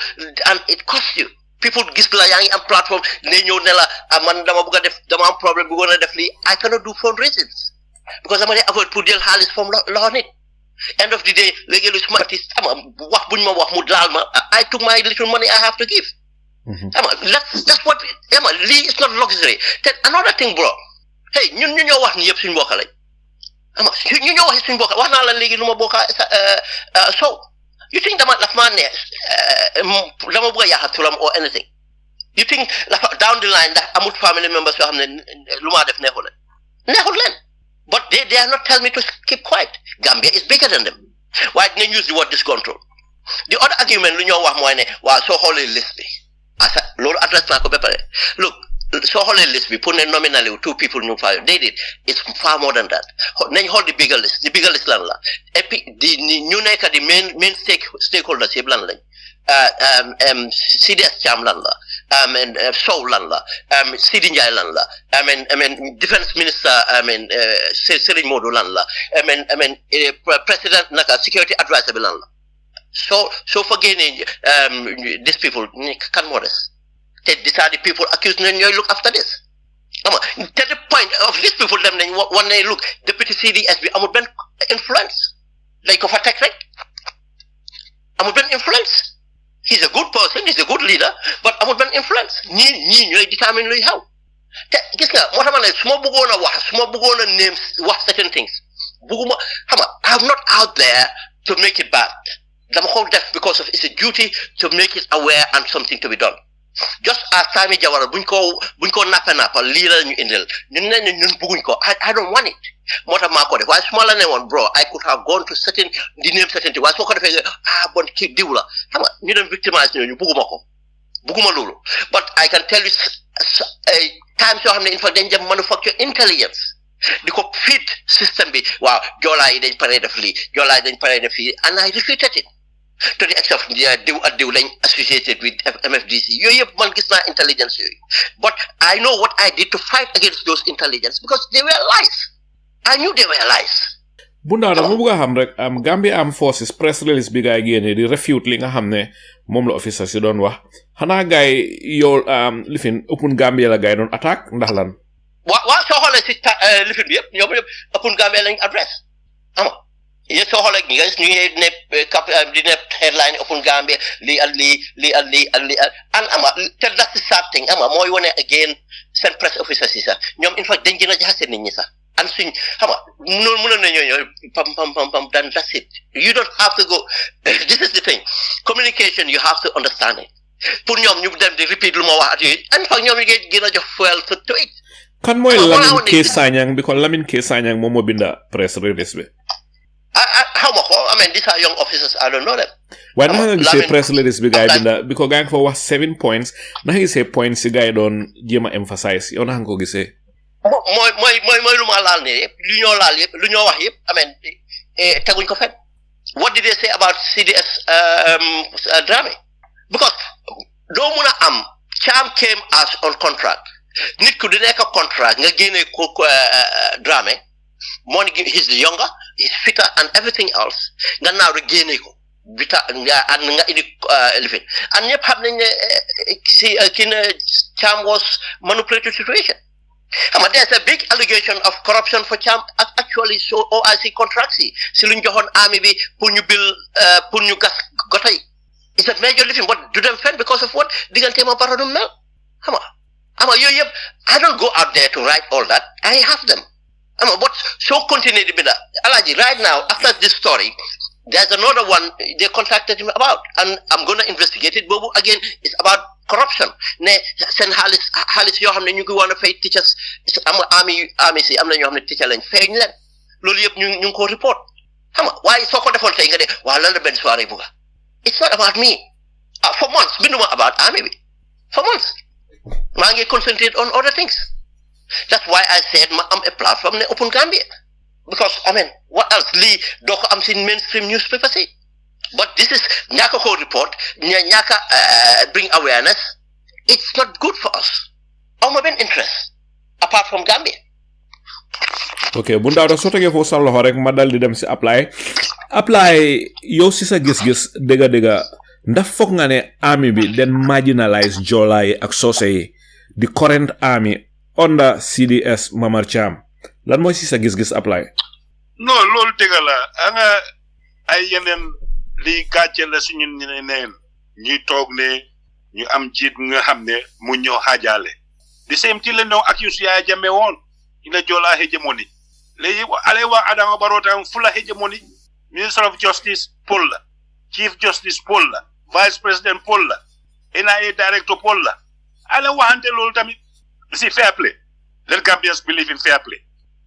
and it costs you people gis la yaa ngi am plateforme ne ñëw ne la man dama bëgg a def dama am problème bëggoon a def lii I cannot do fundraisings because dama dee avoid pour jël xaalis from loxo nit end of the day léegi lu suma artiste wax buñ ma wax mu laal ma I took my little money I have to give that's what lii is not luxury te another thing bro hey ñun ñu ñoo wax ni yëpp suñu bokk lañ ñu ñoo wax suñu bokk wax naa la léegi lu ma bokka so you think dama daf maa neex dama bëgg a yaaxa turam or anything you think down the line ndax amul family members yoo xam ne lu maa def neexul leen but they are not telling me to keep quiet Gambia is bigger than them waaye dinañ use the word discontrol the other argument lu ñoo wax mooy ne waaw soo xoolee list bi loolu adresse naa ko ba pare look soo xoolee list bi pour ne nominally 2 people ñu fa they did it's far more than that nañ xool the bigger list lan la et puis ñu nekk di main stakeholders yëpp lan lañ CDS Cham lan la Sow lan la Sidi Njie lan la I mean defense minister Serigne Modou lan la I mean president naka security advisor bi lan la so for gaining these people kan moo des these are the people accused nañ ñooy look after this to the point of these people dem nañ wan ne look deputy CDS bi amul benn influence dañ ko fa teg rek amul benn influence he's a good person he's a good leader but amul benn influence ñii ñooy determine luy xew te gis nga moo tax ma ne su ma bëggoon a name wax certain things bëgguma I'm not out there to make it bad dama ko def because of it's a duty to make it aware and something to be done just as Sami Jawara buñ ko nappa lii la ñu indil ñun ne ñun bëgguñ ko I don't want it moo tax maa ko def waaye su ma la ne woon bro I could have gone to certain di name certain waaye soo ko defee bon kii diw la ñu dem victimize ñooñu bëgguma loolu but I can tell you times yoo xam ne in fact dañ dem manufacture intelligence di ko feed système bi waaw joolaa yi dañ paree def lii joolaa yi dañ paree def lii and I refuted it to the extent diw ak diw lañ associated with MFDC yooyu yëpp man gis naa intelligence yooyu but I know what I did to fight against those intelligence because they were lies I knew they were lies Bunda dama bëgg a xam rek Gambia Armed Forces press release bi gaay génne di refute li nga xam ne moom la officer si doon wax xanaa gaay yow lifin Open Gambia la gaay doon attaque ndax lan waaw soo xoolee si lifin bi yëpp ñoom yëpp Open Gambia lañ adresse yéen soo xoolee ñu ngi di ne headline Open Gambia lii ak lii and te that's the sad thing mooy wane again seen press officers yi sax ñoom in fact dañ gën a jaxase nit ñi sax and suñ mënoon na ñooñu pam then that's it you don't have to go this is the thing communication you have to understand it pour ñoom ñu dem di repeat lu ma wax at yooyu in fact ñoom ñu ngi gën a jox fuel to it kan mooy Lamin K Sanyang because Lamin K Sanyang moom moo binda press release bi how ma ko I mean these are young officers I don't know them waaye naka nga gisee press release bi gaay binda because gaay nga fa wax 7 points naka gisee points si gaay doon jéem a emphasize yow naka nga ko gisee mooy lu ma laal ne yëpp lu ñoo laal yëpp lu ñoo wax yëpp I mean teguñ ko fenn what did they say about CDS Dramé because doo mun a am Cham came as on contract. Nit ku di nekk contract nga génne ko Dramé moo he's the younger, he's fitter and everything else. Nga now génne ko bita nga indi lifin. And ñëpp xam nañ ne si Cham was manipulated situation. There's a big allegation of corruption for Cham actually so OIC contracts si luñ joxoon army bi pour ñu bil pour ñu gas gotay. It's a major living, but do them fend because of what? Digante ma paradum mel. I don't go out there to write all that. I have them. But so continue to be that. Alaji, right now, after this story, there's another one they contacted him about, and I'm going to investigate it. Bobu again, it's about corruption. Ne send halis yo xamne ñu ko wona fay teachers am army si am na ñoo xamne teacher lañ fay ñu len. Lolu yep ñu ko report. Why soko defon tay nga de wa lan la Ben Suwareh buga. It's not about me. For months, binduma about army. For months. I concentrate on other things. That's why I said I'm a platform in Open Gambia. Because, what else? Lee, I'm seeing mainstream newspapers say. But this is Nyaka Ho report, Nyaka bring awareness. It's not good for us. I'm of interest, apart from Gambia. Okay, bunda da soto ge fo sallo rek ma dal di dem ci apply yow ci sa gis-gis dega ndax fokk nga ne army bi den marginalize jolay ak sosé the current army under CDS Mamar Cham lan moy ci sa gis-gis apply no lol dega la nga ay yenen li gatché la suñu neen ñi tok ne ñu am jitt nga xamné mu ñoo hajalé the same thing la no accuse ya Jammeh won ina jola hegemony legi alewa Adama Barrow tam fula hegemony Minister of Justice Polla Chief Justice Polla Vice President Polla NIA Director Polla ala waxante lolu tamit si fair play let Gambians believe in fair play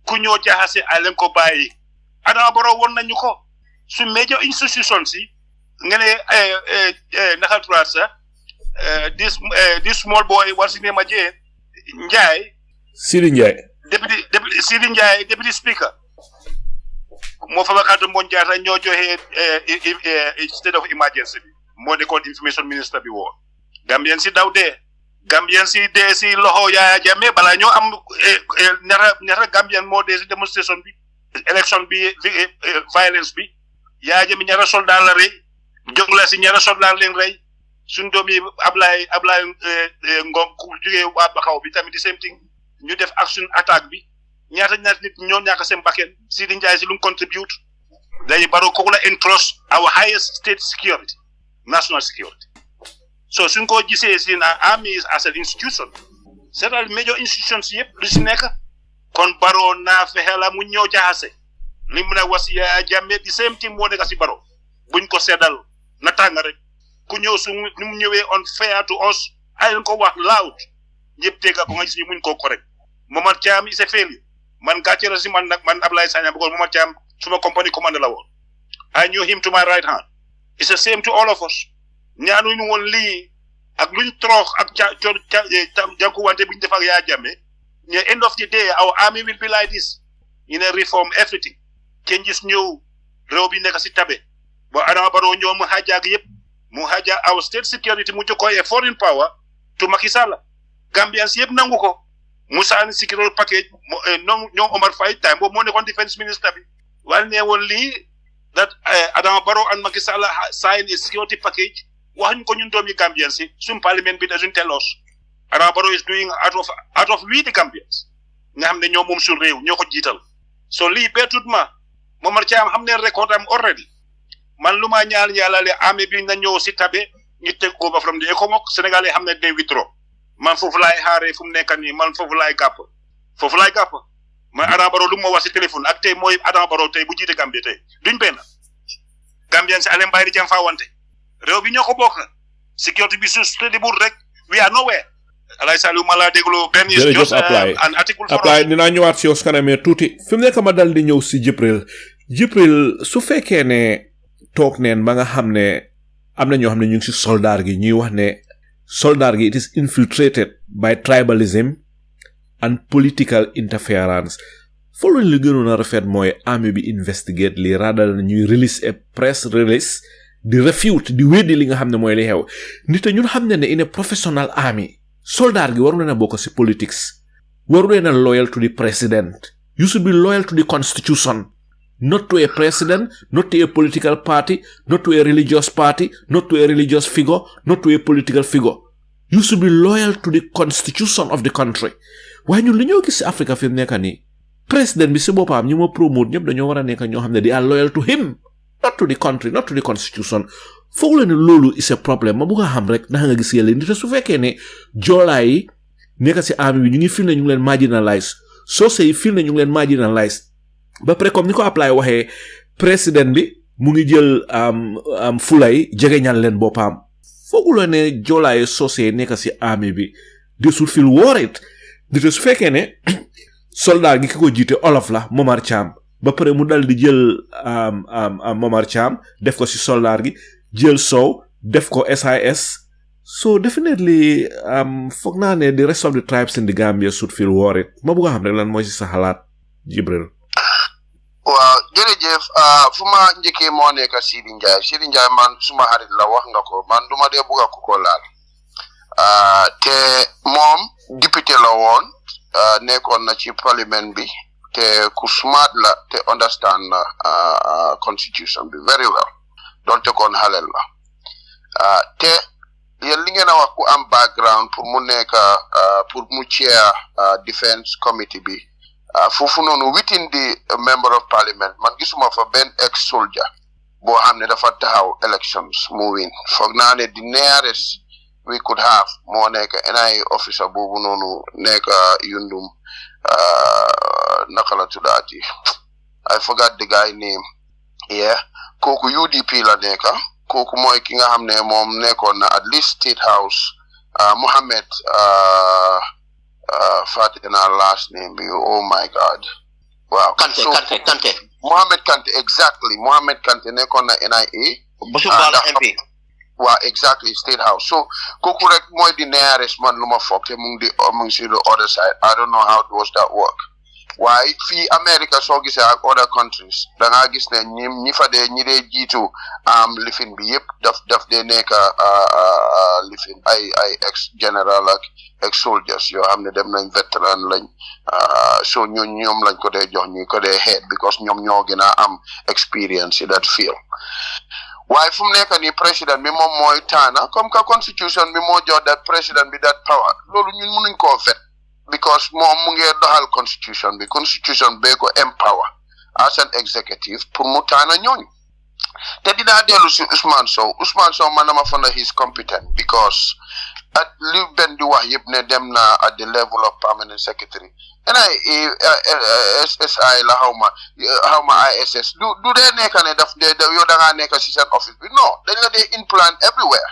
ku ñoo jaxase alen ko bayyi Adama Barrow won nañu ko su major institutions si ngene nakal trasa this small boy what's his name again Njie Salieu Njie Deputy Salieu Njie Deputy Speaker mo fa wakatu mo jaata ñoo joxe state of emergency mo de ko information minister bi wo Gambian si dawde Gambian si de si loxo ya Jammeh bala ñoo am ñara Gambian mo de demonstration bi election bi violence bi ya Jammeh ñara soldat la rey jongla si ñara soldat leen rey sun doomi Ablay ngom ku jóge wa Bakaw bi tamit the same thing ñu def action attaque bi ñaata nit ñoo ñaka seen bakken Salieu Njie si lu contribute day Barrow ko la entrust our highest state security national security so suñ ko gisee si na army as an institution several major institutions yep lu si nekk kon Barrow na fexela mu ñoo jaxase li mu na was ya Jammeh the same thing moo nekk si Barrow buñ ko seddal na tàng rek ku ñëw su ni mu ñëwee unfair to us ay ko wax loud ñëpp dégg ko nga gis ñu muñ ko correct Momar Cham is a failure man gàcce la si man nag man Ablaye Sagna because Momar Cham suma company commander la woon I knew him to my right hand it's the same to all of us ñaanuñu woon lii ak luñ trox ak jànkuwante buñ def ak yaa Jammeh ñe end of the day our army will be like this reform everything changes ñëw réew bi nekk si tabe ba Adama Barrow ñëw mu xaajaag yëpp mu xaaja our state security mu jokkoo a foreign power to Macky Sall Gambians yëpp nangu ko Musa security package ñoom Omar Faye time boobu moo nekkoon defense minister bi waaye ne woon lii that Adama Barrow and Macky Sall sign a security package waxuñ ko ñun doomi Gambians si suñ parliament bi doesn't tell us Adama Barrow is doing out of we the Gambians nga xam ne ñoo moom suñ réew ñoo ko jiital so lii beetut ma Momar Cham xam ne record am already man lu ma ñaan yàlla le armée bi na ñëw si tabe ñu take over from the ECOMOG Sénégalais xam ne day withdraw man foofu laay xaaree fu mu nekk nii man foofu laay gàpp man Adama Barrow lu ma wax si téléphone ak tey mooy Adama Barrow tey bu jiite Gambie tey duñ benn Gambien si Alem Baye di jam faa wante réew bi ñoo ko bokk sécurité bi su di bur rek we are nowhere alay Salieu ma laa déglu benn just an article apply dinaa ñëwaat si yow su kanamee tuuti fi mu nekk ma dal di ñëw si Jibril su fekkee ne toog neen ba nga xam ne am na ñoo xam ne ñu ngi si soldaar gi ñuy wax ne soldaar gi it is infiltrated by tribalism and political interference following li gënoon a rafet mooy army bi investigate li rather than ñuy release a press release di refute di weddi li nga xam ne mooy li xew nit ñun xam ne in a professional army soldat gi waru leen a bokk ci politics waru leen a loyal to the president. You should be loyal to the constitution, not to a president, not to a political party, not to a religious party, not to a religious figure, not to a political figure. You should be loyal to the constitution of the country. Waaye ñun li ñoo gis ci Africa fi nekk nii president bi ci boppam ñu ma promote ñëpp dañoo war a nekk ñoo xam ne they are loyal to him, not to the country, not to the constitution. Foog la ne loolu is a problème ma bëgg a xam rek ndax nga gis yàlla nit su fekkee ne joolaa yi nekk ci army bi ñu ngi fil ne ñu ngi leen marginalize soo say fil ne ñu ngi leen marginalize ba pare comme ni ko apply waxee président bi mu ngi jël fulay jegeñal leen boppam fooguloo ne joolaa yi soo say nekk ci army bi they should feel worried nit su fekkee ne soldat gi ki ko jiite olof la Momar Cham ba pare mu dal di jël Momar Cham def ko ci soldat gi jël Sow def ko SIS. So definitely foog naa ne the rest of the tribes in the Gambia should feel worried ma bëgg a xam rek lan mooy ci sa xalaat Jibril. waaw jërëjëf fu ma njëkkee moo nekk Sidi Njie man suma xarit la wax nga ko man duma dee bëgg ko laal te moom député la woon nekkoon na ci parlement bi te ku smart la te understand na constitution bi very well donte kon xalel la te yéen li ngeen a wax ku am background pour mu nekk pour mu chair defense committee bi foofu noonu within the member of parliament man gisuma fa benn ex soldier boo xam ne dafa taxaw elections mu win foog naa ne the nearest we could have moo nekk NIA officer boobu noonu nekk Yundum naka la tuddaati I forgot the guy name yeah kooku UDP la nekk kooku mooy ki nga xam ne moom nekkoon na at least State House Mohammed Fatih na last name bi oh my God wow Kante Mohammed Kante exactly Mohammed Kante nekkoon na NIA MP waaw exactly State House so kooku rek mooy di nearest man lu ma foog te mu ngi si the other side I don't know how does that work waaye fii America soo gisee ak other countries da ngaa gis ne ñi fa dee ñi dee jiitu lifin bi yëpp daf dee nekk lifin ay ex general ak ex soldiers yoo xam ne dem nañ veteran lañ so ñoom lañ ko dee jox ñu ko dee head because ñoom ñoo gën a am experience in that field waaye fu mu nekk nii président bi moom mooy taana comme que constitution bi moo jox that président bi that power loolu ñun mënuñ koo vet because moom mu ngi doxal constitution bee ko empower as an executive pour mu taana ñooñu te dinaa dellu si Ousmane Sow man dama foog ne he's competent because at li benn di wax yëpp ne dem na at the level of permanent secretary SSI la xaw ma ISS du dee nekk ne daf dee yow da ngaa nekk si seen office bi non dañ la dee implant everywhere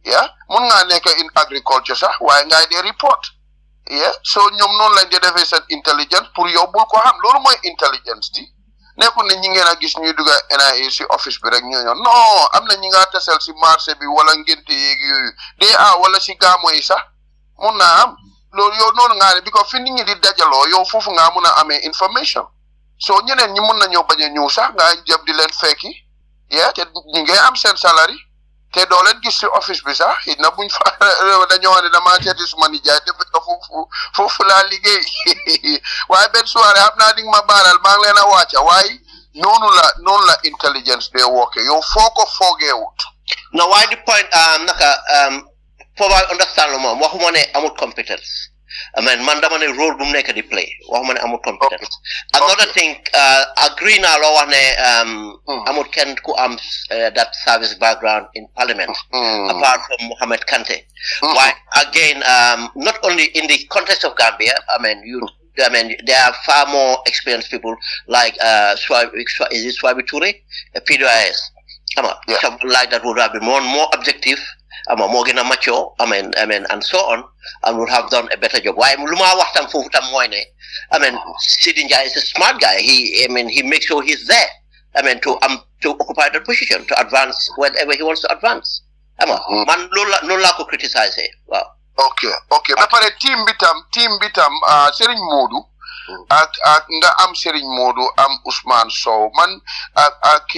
yeah mun ngaa nekk in agriculture sax waaye ngay dee report yeah so ñoom noonu lañ dee defee seen intelligence pour yow bul ko xam loolu mooy intelligence di nekkul ne ñi ngeen a gis ñuy dugga NIA si office bi rek ñooñu non am na ñi nga tasel si marché bi wala ngénte yeeg yooyu wala si gaamo yi sax mun naa am loolu yow noonu ngaa ne bi ko fi nit ñi di dajaloo yow foofu ngaa mun a amee information so ñeneen ñi mun nañoo bañ a ñëw sax ngaa jëm di leen fekki yeah te ñi ngay am seen salary te doo leen gis si office bi sax it na buñ fa dañoo ne damaa seeti suma nijaay depuis que foofu laa liggéey waaye benn soirée xam naa di ma baaral maa ngi leen a wàcca waaye noonu la intelligence day work yow foo ko foogeewut no why the point for I understand moom waxuma ne amul competence I mean man dama ne role bu mu nekk di play waxuma ne amul competence another thing agree naa loo wax ne amul kenn ku am that service background in parliament apart from Mohammed Kante why again not only in the context of Gambia I mean there are far more experienced people like Swabi Ture PDIS someone like that would have been more objective more gonna mature and so on and would have done a better job why luma waxtam fofu tam moy ne Sidi Njie is a smart guy he makes sure he's there to occupy that position to advance wherever he wants to advance man non la ko criticize wow okay ba pare team bitam Serigne Modou ak nga am Serigne Modou am Ousmane Sow man ak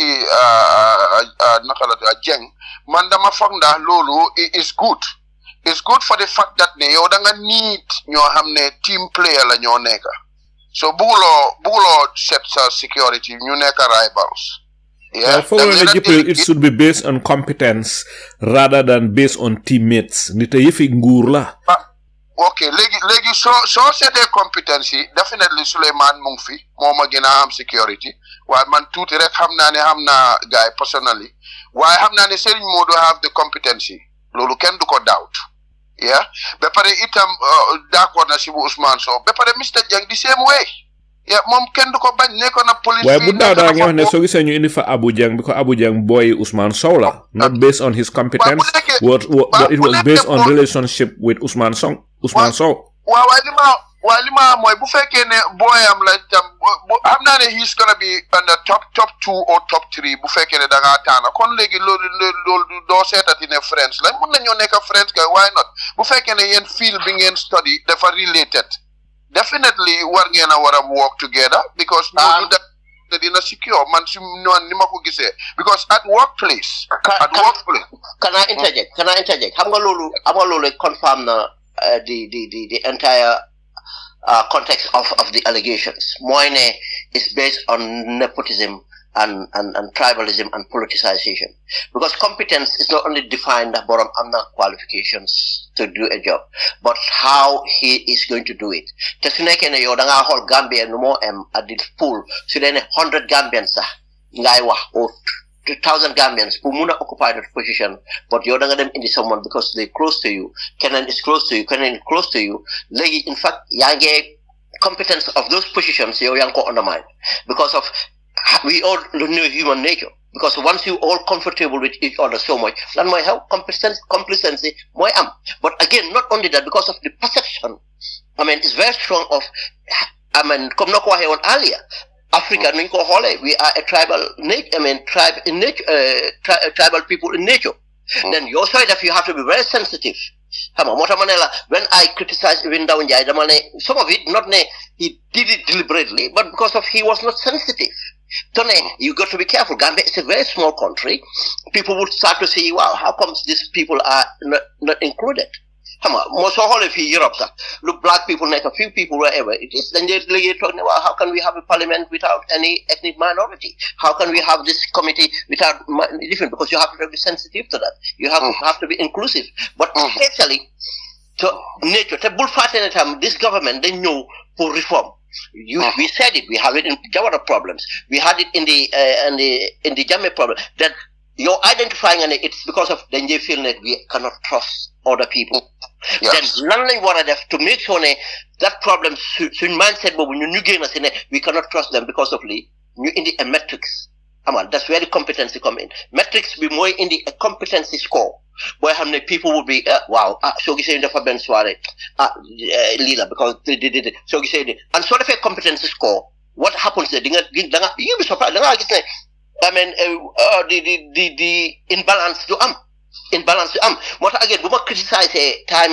naka la Jeng man dama foog ndax loolu is good it's good for the fact that ne yow da nga need ñoo xam ne team player la ñoo nekk so bugulo set sa security ñu nekk rivals. Yeah, it should be based on competence rather than based on teammates. Nita yefi nguur la. Okay, legi so setee competence yi definitely Sulayman mu ngi fi moma gëna am security waaye man tuuti rek xam naa guy personally waaye xam naa ne Serigne Modou have the competency loolu kenn du ko doubt. Yeah, ba pare itam d'accord na si bu Ousmane Sow ba pare Mr Jang the same way. Yeah, mom kenn du ko bañ nekkoon na police. Waaye bu daaw nga wax ne soo gisee ñu indi fa Abu Jang because Abu Jang boy Ousmane Sow la, not based on his competence, but it was based on relationship with Ousmane Sow. Waaw li ma mooy bu fekkee ne boyam la tam xam naa ne he's gonna be on the top 2 or top 3 bu fekkee ne da ngaa taana kon léegi loolu doo seetati ne friends la mun nañoo nekk friends kay why not bu fekkee ne yéen field bi ngeen study dafa related definitely war ngeen a war a work together because ñooñu da dina secure man si noonu ni ma ko gisee because at workplace. Can I interject xam nga loolu confirm na the entire context of the allegations. Moine is based on nepotism and tribalism and politicization. Because competence is not only defined by qualifications to do a job, but how he is going to do it. Tesuneke ne yo danga hol Gambia no more at the pool. So then 100 Gambians or 2,000 Gambians who muna occupy that position, but you're not them into someone because they're close to you. Kenan is close to you. Kenan is close to you. In fact, yange competence of those positions you yanko undermine because of we all know human nature. Because once you all comfortable with each other so much, then my help complacency, my am. But again, not only that, because of the perception. I mean, it's very strong of. I mean, come no kwa on earlier. Africa, we are a tribal tribal people in nature. Then your side of you have to be very sensitive. When I criticize even down some of it not he did it deliberately, but because of he was not sensitive. You got to be careful. Gambia is a very small country. People would start to say, wow, how comes these people are not included? Most of all, if Europe, look, black people, like a few people, wherever it is, then they're talking about how can we have a parliament without any ethnic minority? How can we have this committee without different? Because you have to be sensitive to that. You have to be inclusive. But especially to nature, this government, they know for reform. We said it. We have it in Jawara problems. We had it in the Jammeh problem. That you're identifying and it's because of then they feel that we cannot trust other people. Yes. Then none what I to make sure that problem so in mindset but when you gain us in we cannot trust them because of new in the metrics. That's where the competency come in. Metrics be more in the competency score. Where how many people would be wow, so you say the Ben Suwareh leader because they did it. So you say and sort of a competency score. What happens there? You be surprised. I mean the imbalance to imbalance to what again we must criticize time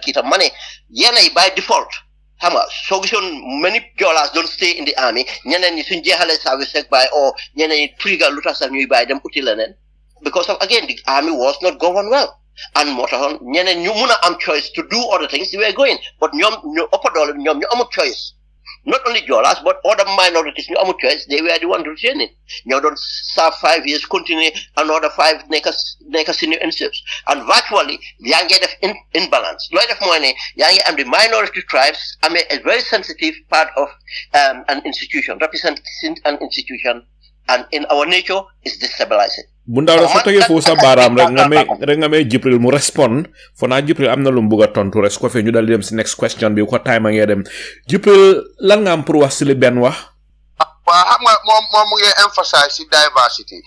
kita money by default. So many dollars don't stay in the army. Nyana ni sunjehale service by or nyana ni trigger lutas and by them utilanen. Because of again the army was not governed well. And motorhon nyana nyumuna am choice to do other things we were going. But nyom upper dollar nyom choice. Not only dollars but other minorities nyom choice, they were the one retaining. You don't serve 5 years, continue another 5 nekas senior inserts. And virtually the young get of imbalance. Lot of money, young and the minority tribes are a very sensitive part of an institution, representing an institution, and in our nature is destabilizing. Bunda la soto ye fo sa baram rek nga me Jibril mu respond fo na Jibril amna lu mbuga tontu res ko fe ñu dal dem ci next question bi ko time nga dem Jibril lan nga am pour wax ci li ben wax wa xam nga mom mu ngi emphasize diversity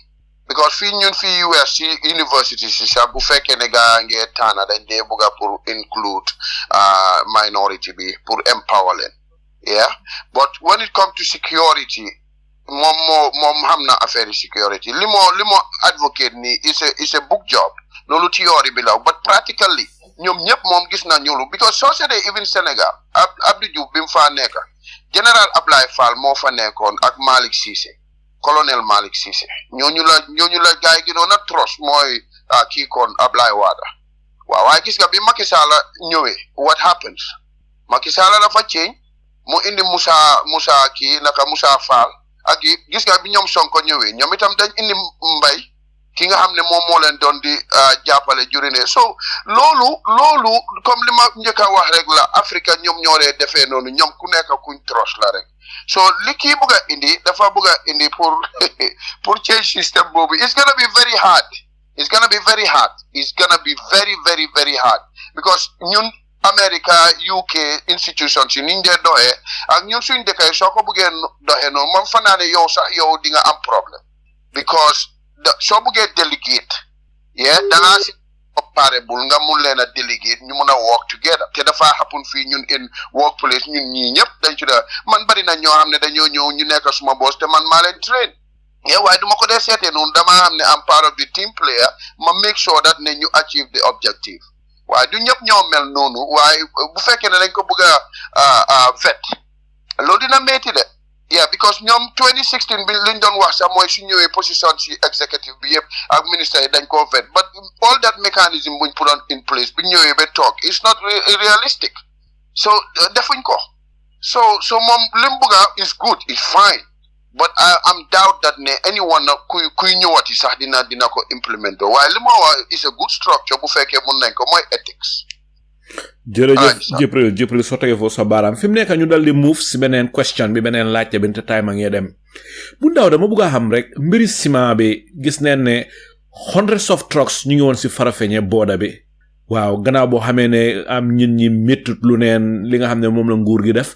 because fi ñun fi US university ci sa bu fekke ne ga nge tana dañ dé buga pour include minority bi pour empower them. Yeah, but when it comes to security mom hamna affaire security limo advocate ni is a book job lolu theory bi law but practically ñom ñep mom gis na ñulu because society even Senegal Abdou Diouf bim fa nekk General Ablaye Fall mo fa nekkon ak Malik Cissé Colonel Malik Cissé ñoñu la gaay gi no na trust moy ki kon Ablaye Wada waaw waaye gis nga bi Macky Sall ñëwee what happens Macky Sall dafa change mu indi Moussa kii naka Moussa Fall ak gis nga bi ñoom Sonko ñëwee ñoom itam dañ indi Mbay ki nga xam ne moom moo leen doon di jàppale jurine so loolu comme li ma njëkk a wax rek la Afrique ñoom ñoo dee defee noonu ñoom ku nekk kuñ trust la rek so li kii bëgg a indi dafa bëgg a indi pour change system boobu it's gonna be very hard it's gonna be very hard it's gonna be very very very hard because ñun America UK institutions yi niñ dee doxee ak ñun suñ dëkkay soo ko bëggee doxee noonu moom fa naa ne yow sax yow di nga am problème because soo bëggee delegate da ngaa si comparable nga mun leen a delegate ñu mun a work together te dafa happen fii ñun in workplace ñun ñii ñëpp dañ ci da man bari na ñoo xam ne dañoo ñëw ñu nekk suma boss te man maa leen train waaye duma ko dee seetee noonu dama xam ne am part of the team player ma make sure that ne ñu achieve the objective waaye du ñëpp ñoo mel noonu waaye bu fekkee ne dañ ko bëgg a vet loolu dina metti de because ñoom 2016 bi liñ doon wax sax mooy su ñëwee position ci executive bi yëpp ak ministère yi dañ koo vet but all that mechanism buñ put on in place bi ñëwee ba toog it's not realistic so defuñ ko so moom lim bëgga is good is fine but I'm doubt that ne anyone kuy ñëwati sax dina ko implement waaye li ma wax is a good structure bu fekkee mun nañ ko mooy ethics. jërëjëf Jibril soo tegee foofu sa baaraam fi mu nekk ñu dal di move si beneen question bi beneen laajte bi te time a ngee dem bu ndaw dama bëgg a xam rek mbiri ciment bi gis neen ne hundreds of trucks ñu ngi woon si Farafenni booda bi waaw gannaaw boo xamee ne am ñit ñi méttut lu neen li nga xam ne moom la nguur gi def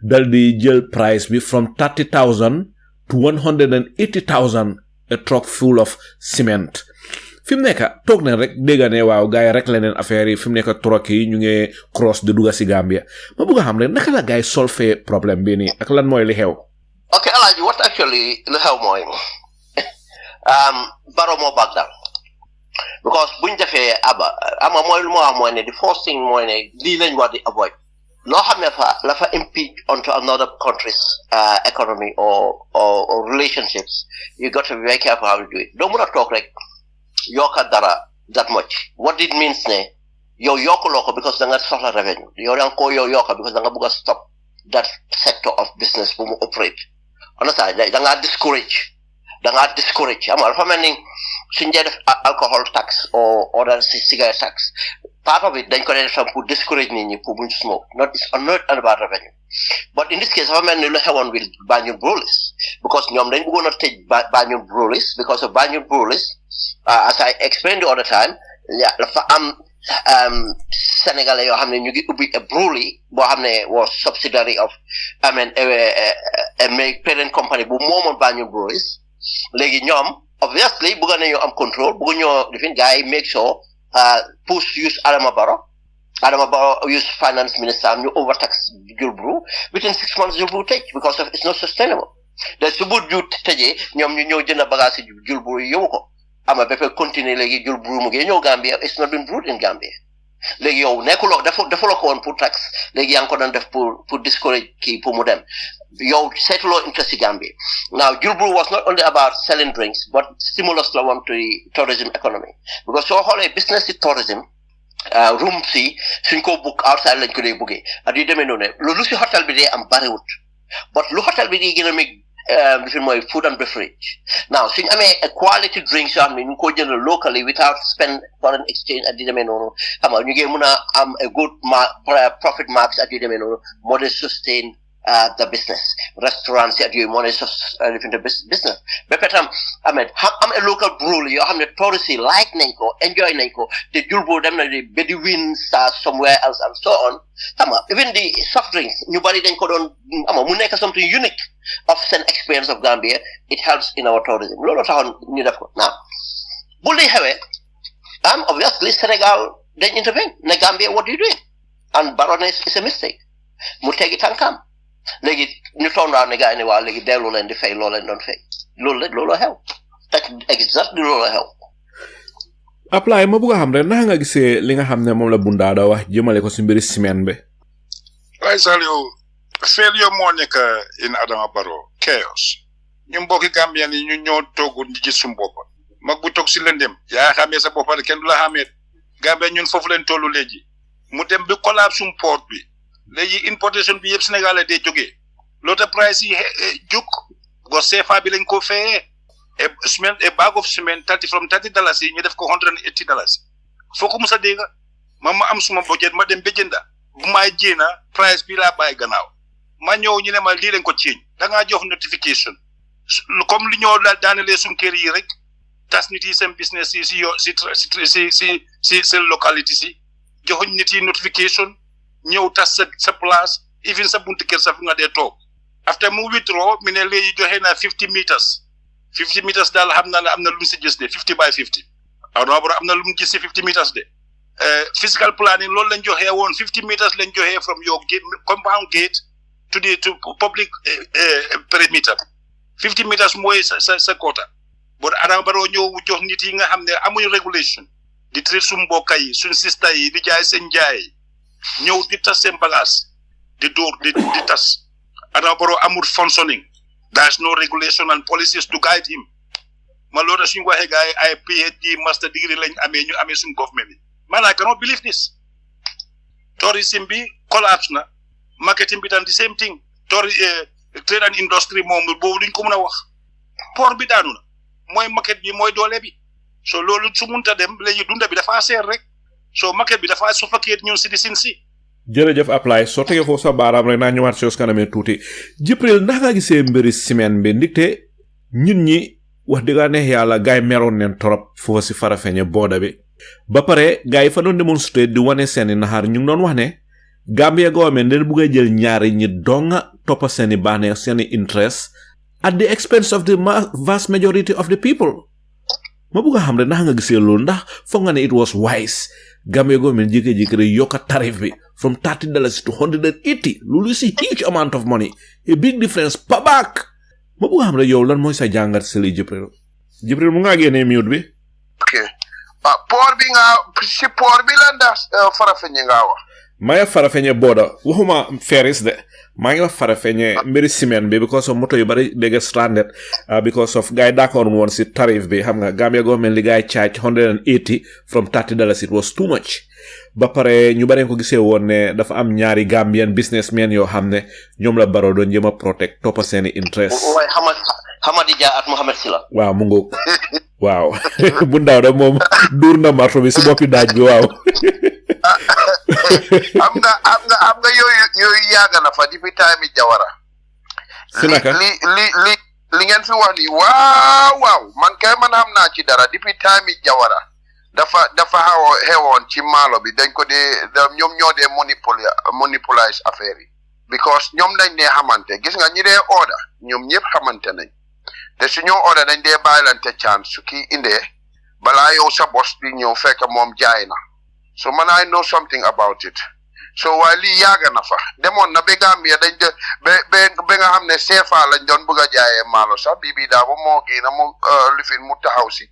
dal di jël price bi from 30,000 to 180,000 a truck full of cement fi mu nekk toog nañ rek dégg ne waaw gars yi rek leneen affaire yi fi mu nekk truck yi ñu ngi cross di dugga si Gambia ma bëgg a xam rek naka la gars yi solve problème bi nii ak lan mooy li xew. ok Alaaji what actually li xew mooy Barrow moo back down because buñ defee ama mooy lu ma wax mooy ne the first thing mooy ne lii lañ war di avoid loo xam ne la fa impede onto another country's economy or relationships you got to be very careful how you do it doo mun a toog rek yokka dara that much what it means ne yow yokkuloo ko because da nga soxla revenue yow da nga ko yokka because da nga bëgg a stop that sector of business bu mu operate understand da nga discourage xam nga dafa mel ni suñ dee def alcohol tax or other cigarette tax part of it dañ ko dee def pour discourage nit ñi pour buñ smoke not about revenue but in this case dafa mel ni lu xewoon with Banjul Breweries because ñoom dañ bëggoon a tëj Banjul Breweries because of Banjul Breweries as I explained the other time dafa am Sénégalais yoo xam ne ñu ngi ubbi a brewery boo xam ne was subsidiary of a parent company bu moomoon Banjul Breweries léegi ñoom obviously bëgg nañu am control bëgg ñoo defin gars yi make sure push use Adama Barrow use finance minister am ñu overtax Julbru within 6 months Julbru tëj because of it's not sustainable da su bu ju tëjee ñoom ñu ñëw jënd bagage yi Julbru yi yóbbu ko ama ba pare continuer léegi Julbru mu ngi ñëw Gambia it's not been brewed in Gambia léegi yow nekkuloo defuloo ko woon pour tax léegi yaa ngi ko doon def pour discourage kii pour mu dem yow seetuloo interest in Gambia now Julbru was not only about selling drinks but stimulus la woon to the tourism economy because soo xoolee business in tourism room si suñ ko book outside lañ ko dee buggee at yu demee noonu lu si hotel bi dee am bariwut but lu hotel bi di gën a mig lifin mooy food and beverage now suñ amee quality drinks yoo xam ne ñu ko jënd locally without spend foreign exchange at yu demee noonu xam nga ñu ngi mun a am a good profit marks at yu demee noonu moo dee sustain the business restaurants at yooyu moo ne lifin the business ba petam am a local brewery yoo xam ne tourist yi like nañ ko enjoy nañ ko te Julbru dem na di ba di win somewhere else and so on xam nga even the soft drinks ñu bari dañ ko doon ama mu nekk something unique of seen experience of Gambia it helps in our tourism loolu taxoon ñu def ko now bu li xewee obviously Sénégal dañ intervene ne Gambia what are you doing and Baroness is a mistake mu tegi tànkam léegi ñu toonraa ne gars yi ne waa léegi dellu leen di fay loo leen doon fay loolu xew exactly loolu xew apply ma bëgg a xam rek naka nga gisee li nga xam ne moom la Bundaada wax jëmale ko si mbiri ciment bi waaye Salieu failure moo nekk in Adama Barrow chaos ñu mbokki Gambien yi ñu ñoo toogu ñu gis suñu bopp mag bu toog si lëndëm yaa xamee sa bopp kenn du la xamee Gambia ñun foofu leen tollu léegi mu dem bi collapse sum port bi léegi importation bi yëpp Sénégal la dee jógee loota price yi jóg go CFA bi lañ ko fayee a bag of cement from $30 ñu def ko $180 foo ko mos a dégg ma am suma budget ma dem ba jënda bu may jéena price bi laa bàyyi gannaaw ma ñëw ñu ne ma lii lañ ko ceeñ da ngaa jox notification comme li ñoo daanelee suñ kër yi rek tas nit yi seen business yi si seen localité si joxuñ nit yi notification ñëw tas sa place even sa buntu kër sa fu nga dee toog after mu withdraw mi ne léegi joxe na 50 meters daal xam naa ne am na lu mu si gis de 50 by 50 am na lu mu gis si 50 meters de physical planning loolu lañ joxee woon 50 meters lañ joxee from your gate compound gate to public perimeter 50 meters mooy sa quota bon Adama Barrow ñëw jox nit yi nga xam ne amuñu regulation di traite suñu mbokk yi suñu sista yi di jaay seen jaay ñëw di tas seen bagage di dóor di tas Adama Barrow amul functioning there's no regulation and policies to guide him ma loolu suñu waxee gars yi ay PhD master degree lañ amee ñu amee suñu government bi man I cannot believe this tourism bi collapse na marketing bi tam the same thing trade and industry moom boobu duñ ko mën a wax port bi daanu na mooy market bi mooy doole bi so loolu su munta dem léegi dunda bi dafa seer rek so market bi dafa suffocate ñun citizen si jërëjëf apply soo tegee foofu sa baaraam rek naa ñëwaat si kanamee tuuti Jibril ndax nga gisee mbiri ciment bi ndigte ñun ñi wax dëgg neex yàlla gaay meroon neen trop foofu si Farafenni booda bi ba pare gaay fa doon démonstrer di wane seeni naxaar ñu ngi doon wax ne Gambia government den bugg a jël ñaari ñi donga toppa seeni baaneex seeni interest at the expense of the vast majority of the people ma bugg a xam rek ndax nga gisee loolu ndax foog nga ne it was wise Gambia government jékki-jékki rek yokka tarif bi from $30 to $180 loolu is a huge amount of money a big difference per back ma bugg a xam rek yow lan mooy sa jàngat si li Jibril mu ngaa génnee mute bi ok port bi nga si port bi la ndax Farafenni nga wax maya Farafenni booda waxuma ferries de maa ngi wax Farafenni mbiri ciment bi because of moto yu bari dégg stranded because of guy d'accord woon si tarif bi xam nga Gambia government li guy charge $180 from $30 it was too much ba pare ñu bari ko gisee woon ne dafa am ñaari Gambian businessmen yoo xam ne ñoom la Barrow doon jéem a protect toppa seeni interest waaye Hamadi Dia ak Mohamed Silla waaw mu ngoog waaw bu ndaw da moom duur na marto bi si boppi daaj bi waaw am nga yooyu yàgg na fa depuis time Jawara si naka li ngeen fi wax ni waaw man xam naa ci dara depuis time Jawara dafa xewoon ci maalo bi dañ ko ñoom ñoo dee monopolise affaire yi because ñoom dañ dee xamante gis nga ñi dee order ñoom ñëpp xamante nañ te su ñoo order dañ dee bàyyilante chance su kii indee balaa yow sa boss bi ñëw fekk moom jaay na so man I know something about it so waaye lii yàgg na fa demoon na ba Gambia dañ de ba nga xam ne CFA lañ doon bëgg a jaayee maalo sax bii daa ba moo gii na mu lifin mu taxaw si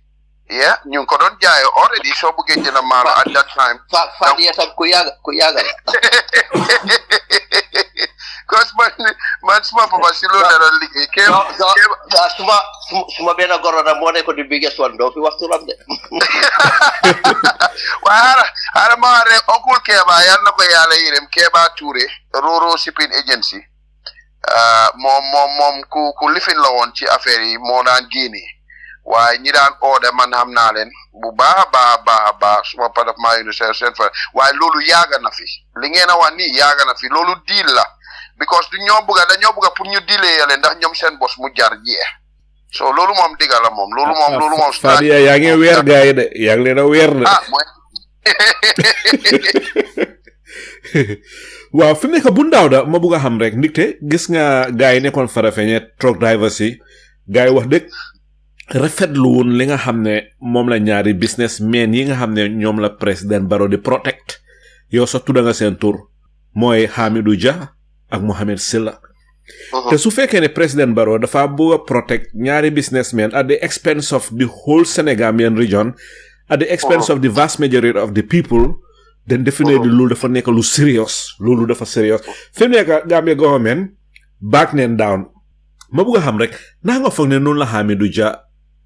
ñu ngi ko doon jaayee already soo bëggee jënd maalo at that time Fadi tam ku yàgg la cause man suma papa si loolu la doon liggéey suma benn goro na moo nekk di biggest one doo fi waxtu ram de waaye xaaral ma wax rek oncle Keba yal na ko yàlla yërëm Keba Touré Roro Shipping Agency moom ku lifin la woon ci affaire yi moo daan génne waaye ñi daan order man xam naa leen bu baax a baax suma padaf maa yu seen fa waaye loolu yàgg na fi li ngeen a wax nii yàgg na fi loolu deal la because dañoo bëgg pour ñu dilee yàlla ndax ñoom seen bos mu jar jeex so loolu moom digga la moom loolu moom Fadia yaa ngi weer gaa yi de yaa ngi leen a weer de waaw fi mu nekk bu ndaw da ma bëgg a xam rek ndigte gis nga gaa yi nekkoon Farafenni truck drivers yi gaa yi wax dëgg rafetlu woon li nga xam ne moom la ñaari businessmen yi nga xam ne ñoom la président Barrow di protect yow sax tudda nga seen tur mooy Hamidou Dia ak Mohamed Silla te su fekkee ne président Barrow dafa bëgg a protect ñaari businessmen at the expense of the whole Senegambian region at the expense of the vast majority of the people then definitely loolu dafa nekk lu serious loolu dafa serious fi mu nekk Gambia government back neen down ma bëgg a xam rek naa nga foog ne noonu la Hamidou Dia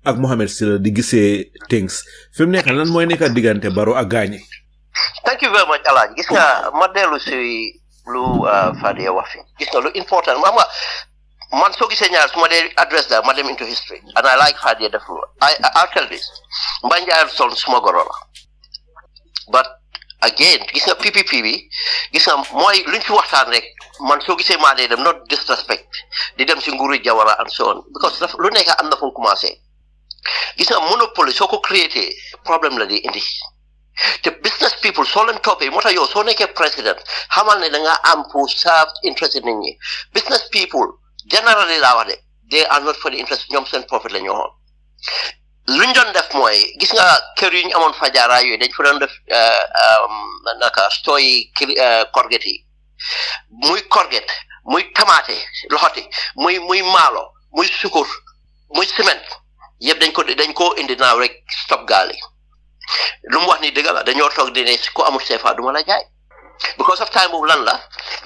ak Mohamed Silla di gisee things fi mu nekk lan mooy nekk diggante Barrow ak gaañi. Thank you very much Alaaji gis nga ma dellu si lu Fadia wax fi gis nga lu important ma man soo gisee ñaar su ma dee address da ma dem into history and I like Fadia def I'll tell this Mbanjaay Son suma goro la but again gis nga PPP bi gis nga mooy luñ fi waxtaan rek man soo gisee maa dee dem not disrespect di dem si nguuru Jawara and so on because lu nekk am na fu mu commencé gis nga monopoly soo ko créé problème la di indi te business people soo leen toppee moo tax yow soo nekkee président xamal ne da nga am pour serve interest nit ñi business people generally laa wax de they are not for the interest ñoom seen profit la ñu xool luñ doon def mooy gis nga kër yu ñu amoon Fajara yooyu dañ fa doon def naka stooy corget yi muy corget muy tamaate loxoti muy maalo muy sukur muy ciment yëpp dañ ko indi naaw rek stop gaal yi lu mu wax ni dëgg la dañoo toog di ne ku amul CFA duma la jaay because of time boobu lan la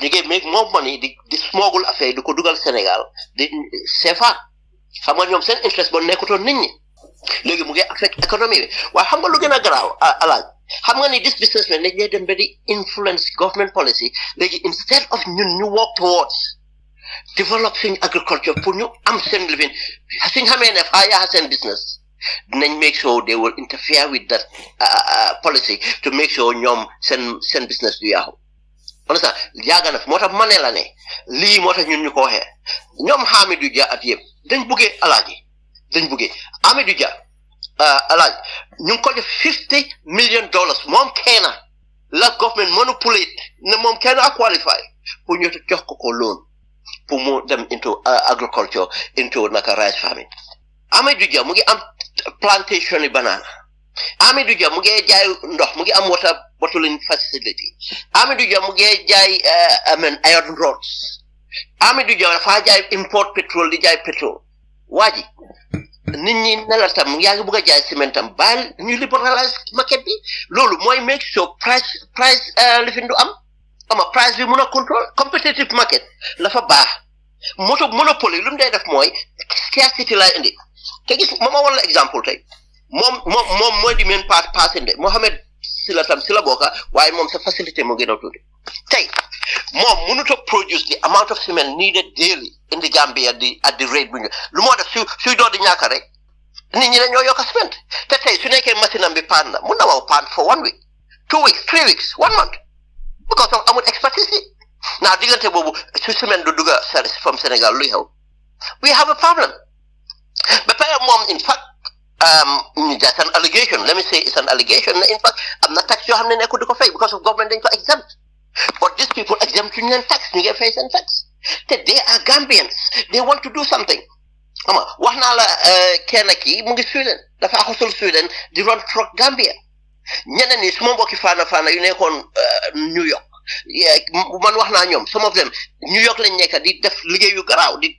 ñu ngi make more money di smuggle affaire di ko dugal Sénégal di CFA xam nga ñoom seen interest ba nekkutoon nit ñi léegi mu ngi affect économie bi waaye xam nga lu gën a garaaw alaaj xam nga ni this businessman dañ lay dem ba di influence government policy léegi instead of ñun ñu work towards developing agriculture pour ñu am seen living suñ xamee ne faa yaa seen business dinañ make sure they will interfere with that policy to make sure ñoom seen business du yaaxu on ça yaaga na moo tax ma ne la ne lii moo tax ñun ñu ko waxee ñoom Hamidou Dia at yëpp dañ buggee alaaji dañ buggee Hamidou Dia alaaji ñu ngi ko jox $50 million moom kenn la government manipulate ne moom kenn a qualify pour ñu jox ko loan pour mu dem into agriculture into naka rice farming Hamidou Dia mu ngi am plantation yi banana Hamidou Dia mu ngi jaay ndox mu ngi am water bottling facility Hamidou Dia mu ngi jaay iron rods Hamidou Dia dafa jaay import petrol di jaay petrol waa ji nit ñi ne la tam yaa ngi bëgg a jaay ciment tam baal ñu liberalize market bi loolu mooy make sure price lifin du am ama price bi mun a control competitive market la fa baax monopoly lu mu day def mooy scarcity lay indi te gis ma wala exemple tey moom mooy di main passende Mohamed Silla tam Silla bokka waaye moom sa facilité mu gën a tuuti tey moom mënut a produce the amount of cement needed daily in the Gambia at the rate bu ñu lu moo def suy doon di ñàkk rek nit ñi dañoo yokk cement te tey su nekkee machine am bi paan na mun na waaw paan for 1 week 2 weeks 3 weeks 1 month because of amul expertise yi naa diggante boobu su cement du dugga from Sénégal luy xew we have a problem ba pare moom in fact that's an allegation let me say it's an allegation in fact am na tax yoo xam ne nekkul di ko fay because of government dañ ko exempt but these people exempt ñu leen tax ñu ngi fay seen tax te they are Gambians they want to do something ama wax naa la kenn kii mu ngi Sweden dafa xosul Sweden di run truck Gambia ñeneen ñi suma mbokki faana yu nekkoon New York man wax naa ñoom some of them New York lañ nekk di def liggéey yu garaaw di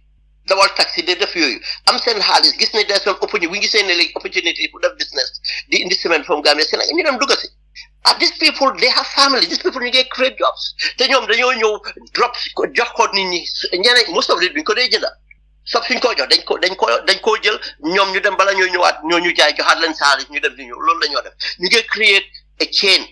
dawal taxi di def yooyu am seen xaalis gis ne des opportunité wi ngi seen ne léegi opportunity pour def business di indi cement from Gambia Sénégal ñu dem dugg si these people they have family these people ñu ngi create jobs te ñoom dañoo ñëw drop jox ko nit ñi ñeneen most of it duñ ko dee jënda sob suñ ko jox dañ koo jël ñoom ñu dem bala ñoo ñëwaat ñoo ñu jaay joxaat leen xaalis ñu dem di ñëw loolu lañoo def ñu ngi create a chain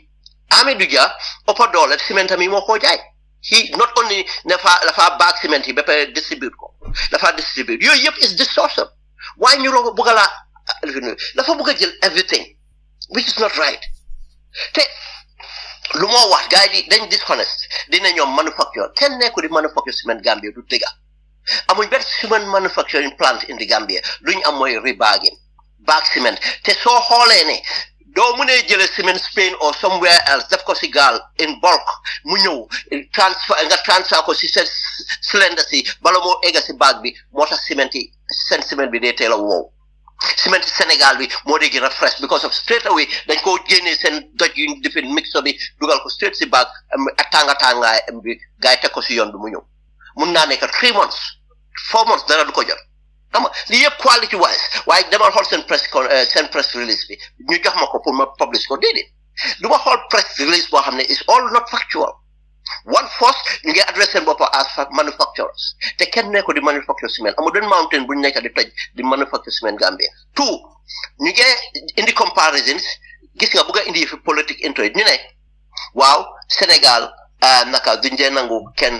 Hamidou Dia ëppa doole ciment mi moo koo jaay he not only dafa baag ciment yi ba pare distribute ko dafa distribute yooyu yëpp is distortion waaye ñu roo bëgg laa dafa bëgg a jël everything which is not right te lu moo wax gars yi dañ dishonest dina ñoom manufacture kenn nekku di manufacture cement Gambia du dëgga amuñ benn cement manufacturing plant in the Gambia luñ am mooy rebagging bag cement te soo xoolee ne doo mënee jëlee cement Spain or somewhere else def ko si gaal in bulk mu ñëw transfer ko si seen cylinder si bala moo egga si bag bi moo tax ciment bi dee teel a wow ciment Sénégal bi moo dee gën a fresh because of straight away dañ koo génnee seen doj yu defin mixo bi dugal ko straight si bag tàngaay bi gars yi teg ko si yoon bi mu ñëw mun naa nekk 3 months 4 months dara du ko jot xam nga lii yëpp quality wise waaye dama xool seen press release bi ñu jox ma ko pour ma publish ko déedéet du ma xool press release boo xam ne is all not factual 1/4 ñu ngi address seen bopp as manufacturers te kenn nekko di manufacture cement amu doon mountain bu ñu nekk di toj di manufacture cement Gambia 2 ñu ngi indi comparisons gis nga bëgg a indi fi politique into it ñu ne waaw Sénégal naka duñ dee nangu kenn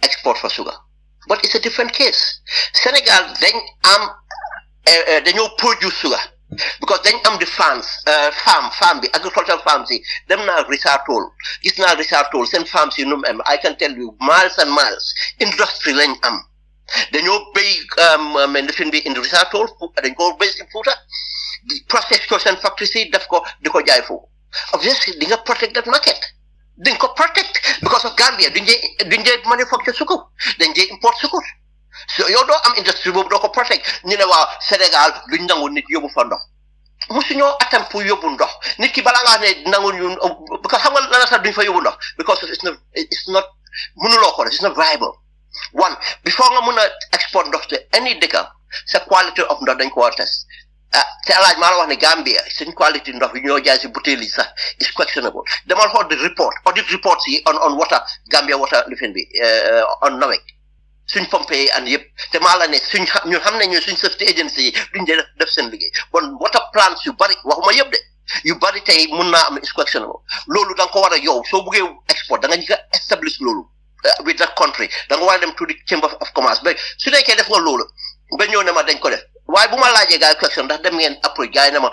export fa sugar but it's a different case Sénégal dañoo produce sugar because dañ am the farm bi agricultural farms yi dem naa Richard Toll gis naa Richard Toll seen farms yi nu am I can tell you miles and miles industry lañ am dañoo béy lifin bi in Richard Toll dañ ko béy si Fuuta process ko seen factories yi def ko di ko jaay foofu obviously di nga protect that market di nga ko protect because of Gambia duñ dee manufacture sukur dañ dee import sukur so yow doo am industrie boobu doo ko protect ñu ne waaw Sénégal duñ nangu nit yóbbu fa ndox musuñoo attempt pour yóbbu ndox nit ki balaa ngaa ne nangu ñu because xam nga lan la tax duñ fa yóbbu ndox because it's not mënuloo ko def it's not viable one before nga mën a export ndox te any dëkka sa quality of ndox dañ ko war a test te alaaj maa la wax ne Gambia suñ quality ndox yi ñoo jaay si butéel yi sax is questionable demal xool audit reports yi on water Gambia water lifin bi on NAWEC suñ pompe yi and yëpp te maa la ne ñun xam nañu suñ safety agency yi duñ def seen liggéey bon water plants yu bari waxuma yëpp de yu bari tey mun naa am is questionable loolu da nga ko war a yow soo buggee export da nga njëkk a establish loolu with that country da nga war a dem to the chamber of commerce ba su nekkee def nga loolu ba ñëw ne ma dañ ko def waaye bu ma laajee gars yi question ndax dem ngeen approche gars yi ne ma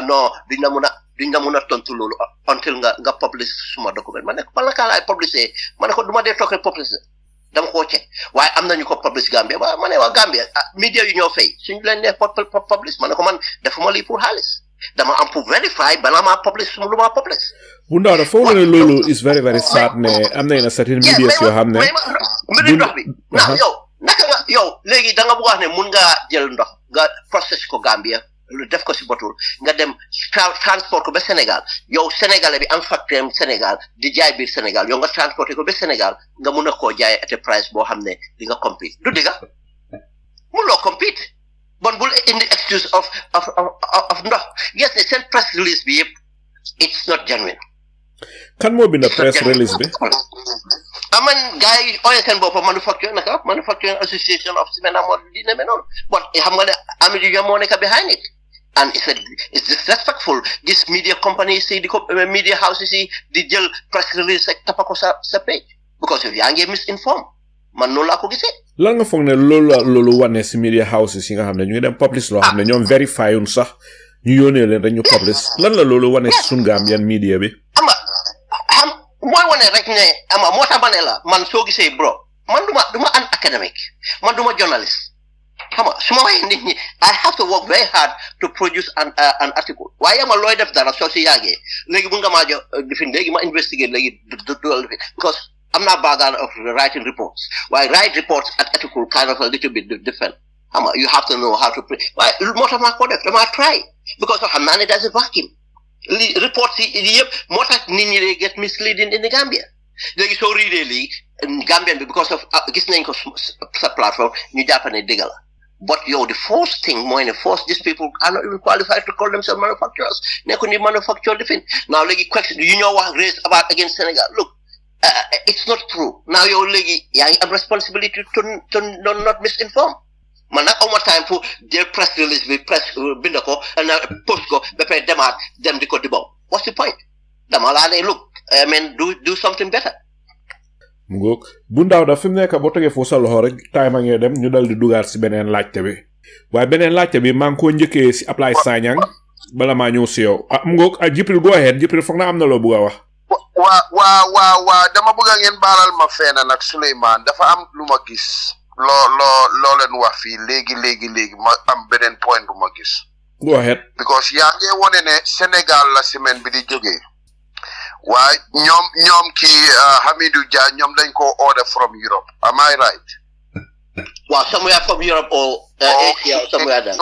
non duñ la mun a tontu loolu until nga publish suma document ma ne ko bala kaa laay publisher ma ne ko du ma dee toog publisher dama koo check waaye am nañu ko publish Gambia waaye ma ne waa Gambia media yu ñoo fay suñu leen ne publish ma ne ko man defuma lii pour xaalis dama am pour verify balaa maa publish lu ma publish. bu ndaw dafa foog ne loolu is very very sad ne am na certain media yoo xam ne. mbiri ndox bi ndax yow naka nga yow léegi da nga bëgg a wax ne mun ngaa jël ndox nga process ko Gambia def ko si botul nga dem transport ko ba Sénégal yow sénégalais bi am facture Sénégal di jaay biir Sénégal yow nga transporté ko ba Sénégal nga mun a koo jaay at a price boo xam ne di nga compete du dëgga mun loo compete bon bul indi excuse of ndox yes ne seen press release bi yëpp it's not genuine. kan moo bind press release bi. aman gars yi ooyee seen bopp manufacturing association of cement amoo di demee noonu bon xam nga ne Amady Dia moo nekk behind it and it's disrespectful this media companies yi di ko media houses yi di jël press release rek tappa ko sa page because yaa ngi misinform man noonu laa ko gisee. lan nga foog ne loolu wane si media houses yi nga xam ne ñu ngi dem publish loo xam ne ñoom verify wuñ sax ñu yónnee leen rek ñu publish lan la loolu wane si suñu Gambian media bi. mooy wane rek ne moo tax ma ne la man soo gisee bro man duma an academic man duma journalist xam nga su ma waxee nit ñi I have to work very hard to produce an article waaye ma looy def dara soo si yàggee léegi bu nga maa jox lifin léegi ma investigate léegi dugal lifin because am naa background of writing reports waaye write reports and article kind of a little bit different xam nga you have to know how to print waaye moo tax maa ko def damaa try because xam naa ne there's a vacuum reports yi yëpp moo tax nit ñi day get misleading in the Gambia léegi soo riidee lii Gambian bi because of gis nañ ko sa plateforme ñu jàpp ne dëgg la but yow the first thing mooy ne first these people are not even qualified to call themselves manufacturers nekku ni manufacture the thing now léegi question yu ñoo wax raise about against Senegal look it's not true now yow léegi yaa ngi am responsibility to not misinform man nag awma time pour jël press release bi bind ko na post ko ba pare demaat dem di ko dibaw what's the point dama laa ne look I mean do something better. mu ngoog bu ndaw da fi mu nekk boo tegee foofu sa loxo rek time a ngee dem ñu dal di dugaat si beneen laajte bi waaye beneen laajte bi maa ngi koo njëkkee si Apply Sanyang bala maa ñëw si yow mu ngoog Jibril go ahead Jibril foog naa am na loo bëgg a wax. waa dama bëgg a ngeen baalal ma feena nag Sulayman dafa am lu ma gis. loo leen wax fii léegi ma am beneen point bu ma gis. go ahead. because yaa ngi wone ne Sénégal la semaine bi di jógee waaye ñoom kii Hamidou Dia ñoom dañ ko order from Europe am I right. waaw somewhere from Europe or Asia or somewhere there.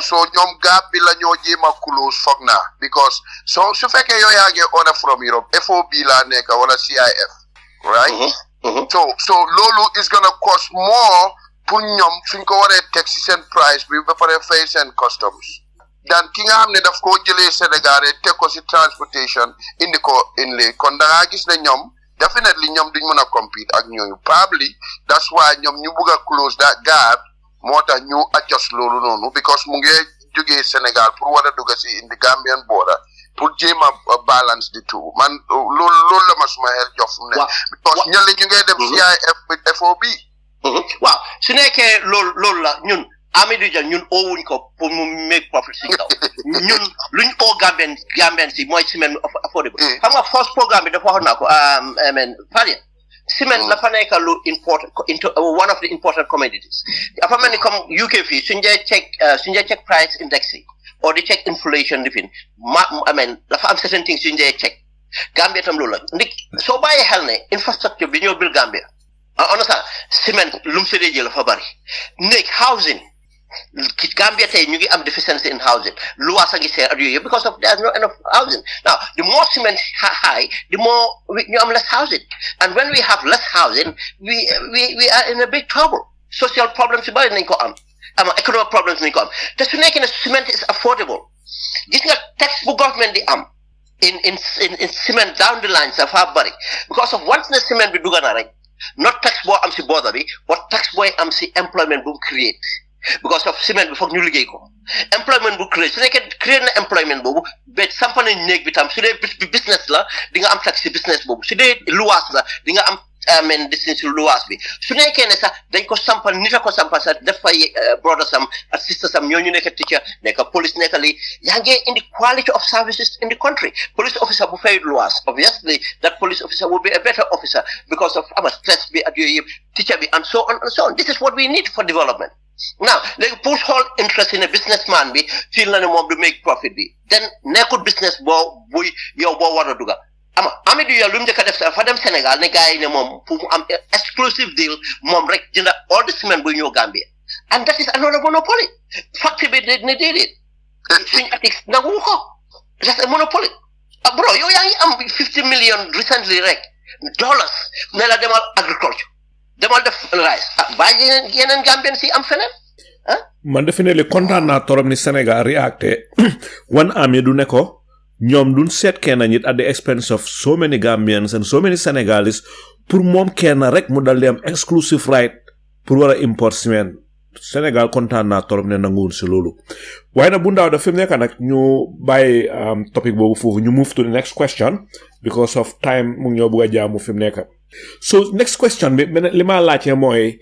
so ñoom gap bi la ñoo jéem a close foog naa because su fekkee yow yaa ngi order from Europe FOB la nekk wala CIF right. So loolu is gonna cost more pour ñoom suñ ko waree teg ci seen price bi ba pare fay seen customs dan ki nga xam ne daf koo jëlee Sénégal teg ko ci transportation indi ko kon da ngaa gis ne ñoom definitely ñom duñ mëna compete ak ñooñu. Probably that's why ñom ñu bëgg close that gap motax ñu adjust lolu nonu because mu ngi joggé Sénégal pour wara dugg ci in the Gambian border pour jéma balance the two. Man lolu la ma suma xel jox fu ne because ñale ñu ngay dem CIF with FOB. Waaw su nekké lolu la ñun Amidou Dia ñun owuñ ko pour mu make profit ci kaw ñun luñ o Gambian ci moy ciment affordable xam nga first programme bi dafa wax na ko Fadia cement la fa nekk lu important one of the important commodities dafa mel ni comme UK fii suñ dee check price index yi or di check inflation lifin dafa am certain things suñ dee check Gambia tam loolu la ndik soo bàyyi xel ne infrastructure bi ñoo bil Gambia on sa cement lum si dee jël fa bari nekk housing Gambia tay ñu ngi am deficiency in housing luwas ngi seer at yooyu because of there's not enough housing. Now the more cement high the more ñu am less housing, and when we have less housing we are in a big trouble. Social problems bari nañ ko am economic problems nañ ko am te su nekkee ne cement is affordable gis nga tax bu government di am in cement down the line dafa bari because of once the cement bi dugga na rek not tax boo am si border bi but tax booy am si employment bu create because of cement bi foog ñu liggéey ko employment bu create su nekkee create na employment boobu ba sampa nañ néeg bi tam su dee business la di nga am tax si business boobu su dee luwaas la di nga am distance luwaas bi su nekkee ne sax dañ ko sampal nit a ko sampal sax def fay brother sam ak sister sam ñooñu nekk teacher nekk police nekk li yaa ngi indi quality of services in the country. Police officer bu fay luwaas obviously that police officer will be a better officer because of stress bi ak yooyu yëpp teacher bi and so on and so on. This is what we need for development. Now they push whole interest in a businessman bi feel na ne moom du make profit bi then nekkul business boo buy yow boo war a duga Amidou Dia lu mu njëkk a def fa dem Sénégal ne gars yi ne moom pour mu am exclusive deal moom rek jënda all the cement buy ñëw Gambia and that is another monopoly. Factory bi ne déedéet suñu artiste nangu ko that's a monopoly. Bro yow yaa ngi am 50 million recently rek dollars ne la demal agriculture demal def rice bàyyi yeneen Gambien si am feneen man definitely kontaan naa torop ni Sénégal reacté wan Amidou ne ko ñoom duñ seet kenn nit at the expense of so many Gambians and so many Senegalese pour moom kenn rek mu dal di am exclusive right pour war a import ciment. Sénégal kontaan naa torop ne nanguwul si loolu waaye nag bu ndaw daf fi mu nekk nag ñu bàyyi topic boobu foofu ñu move to the next question because of time mu ngi ñoo bëgg a jaamu fi mu nekk. So next question bi li ma laajte mooy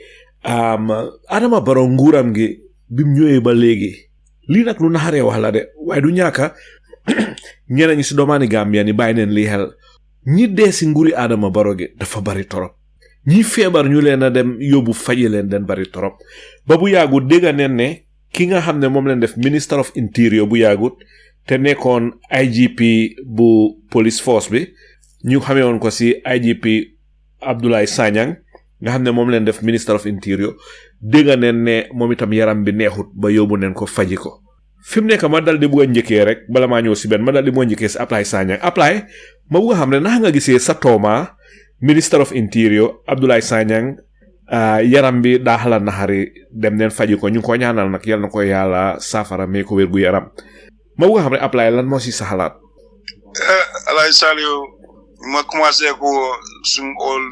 Adama Barrow nguuram gi bi mu ñëwee ba léegi lii nag lu naxaree wax la de waaye du ñàkka ñeneen ñi si doomaani Gambia ni bàyyi neen lii xel ñi dee si nguuri Adama Barrow gi dafa bari torop ñi feebar ñu leen a dem yóbbu faji leen den bari torop ba bu yàggut dégga neen ne ki nga xam ne moom leen def Minister of Interior bu yàggut te nekkoon IGP bu police force bi ñu xamee woon ko si IGP Abdoulaye Sanyang nga xam ne moom leen def Minister of Interior dégga neen ne moom itam yaram bi neexut ba yóbbu neen ko faji ko fi mu nekk ma dal di bugg a njëkkee rek bala maa ñëw si benn ma dal di moo njëkkee si Abdoulaye Sanyang Abdoulaye ma bugg a xam ne nax nga gisee sa tooma Minister of Interior Abdoulaye Sanyang yaram bi daa xala naxari dem neen faji ko ñu ngi ko ñaanal nag yal na ko yàlla saafara mee ko wér gu yaram ma bugg a xam ne Abdoulaye lan moo si sa xalaat. Alay Salieu ma commencé ko suñ all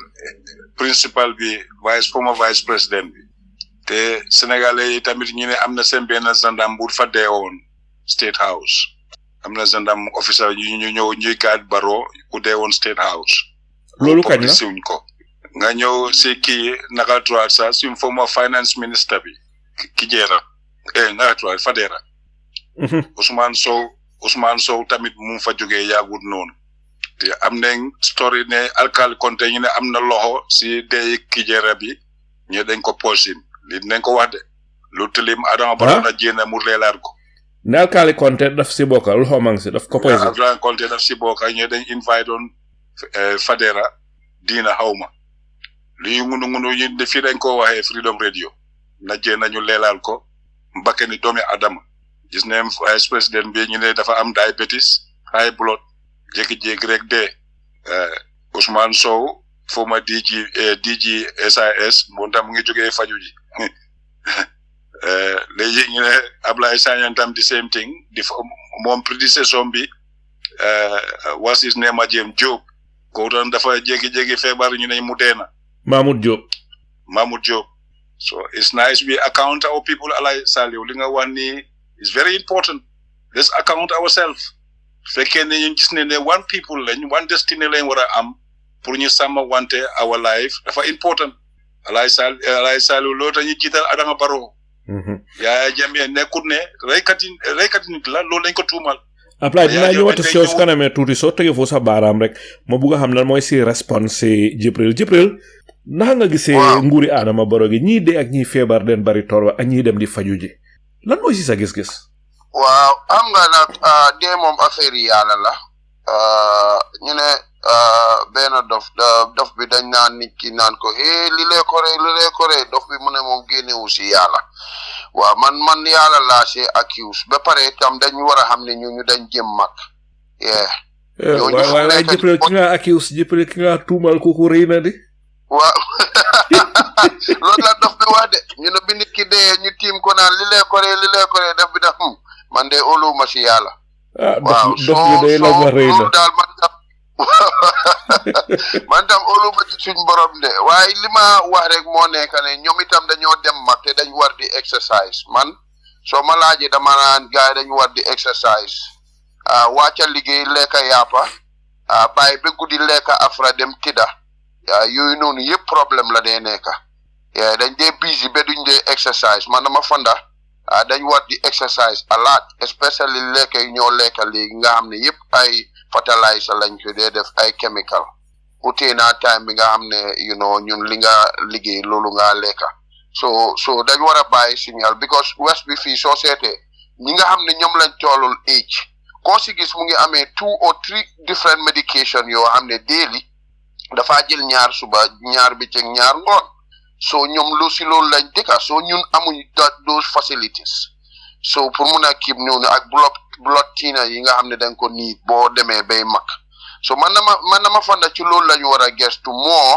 principal bi former vice président bi te Sénégalais yi tamit ñu ne am na seen benn gendarme bu fa dee woon State House am na gendarme officer ñu ñëw ñuy garde Barrow ku dee woon State House. loolu kañ la siwuñ ko nga ñëw si kii naka tuwaat sa suñ former finance minister bi ki jeera naka tuwaat Fadera Ousmane Sow tamit mu fa jógee yaagut noonu te am nañ story ne alkali Konte ñu ne am na loxo si dee ki jeera bi ñu dañ ko posim li nañ ko wax de lu tilim Adama Barrow na jéena mu leelaar ko ne alkali Konte daf si bokka loxo mang si daf ko posim alkali Konte daf si bokka ñu dañ invite on Fadera diina xawma li ngunu yi fii dañ ko waxee Freedom Radio na jéena ñu leelaal ko mbakke ni doomi Adama gis ne vice président bi ñu ne dafa am diabetes high blood jékki-jékki rek de Ousmane Sow former DG SIS moom tam mu ngi jógee faju ji léegi ñu ne Ablaye Sanyang tam the same thing moom prédécesseur bi was his name Ajim Job ko tan dafa jégi feebar ñu ne mu deena Mahmoud Diop. So it's nice we account our people alay Salieu li nga wax ni is very important. Let's account ourselves. Fekkee ne ñu gis ne one people lañ one destiny lañ war a am pour ñu sàmm wante our life dafa important. alay Salieu loo tax ñu jiital Adama Barrow. Yaya Jammeh nekkut ne reykat nit la loolu lañ ko tuumal. Apply dinaa ñëwaat si yow su kanamee tuuti soo tegee foofu sa baaraam rek ma bugg a xam lan mooy si response Jibril naka nga gisee nguuri Adama Barrow gi ñii dee ak ñii feebar den bari torba ak ñii dem di faju ji lan mooy si sa gis-gis. waaw am nga nag dee moom affaire yi yàlla la ñu ne benn dof bi dañ naan nit ki naan ko li lee koree dof bi mu ne moom génnewu si yàlla waaw man yàlla laa see accuse ba pare tam dañ war a xam ne ñu dañ jëm mag waaye Jibril ki nga accuse Jibril ki nga tuumal kooku rëy na di waaw loolu la dof bi wax de ñu ne bi nit ki dee ñu tiim ko naan li lee koree def bi def man de óoluwuma si yàlla waaw dof bi day la wax rëy na daal man tam óoluwuma ci suñ borom de waaye li ma wax rek moo nekk ne ñoom itam dañoo dem mag te dañ war di exercise man soo ma laajee dama naan gars yi dañ war di exercise wàcca liggéey lekka yàppa bàyyi ba guddi lekka afra dem tidda yooyu noonu yëpp problème la dee nekka dañ dee busy ba duñ dee exercise man dama fanda dañ war di exercise a lot especially lekka yi ñoo lekka léegi nga xam ne yëpp ay fertilizer lañ ko dee def ay chemical utee naa time bi nga xam ne ñun li nga liggéey loolu nga lekka so dañ war a bàyyi signal because west bi fii soo seetee ñi nga xam ne ñoom lañ tollul age koo si gis mu ngi amee 2 or 3 different medication yoo xam ne daily dafa jël ñaar suba ñaar bëccëg ñaar ngoon so ñoom lu si loolu lañ dëkka so ñun amuñ those facilities so pour mun a keep noonu ak blood thinner yi nga xam ne dañ ko niit boo demee bay mag so man na ma fanda ci loolu lañu war a gestu moo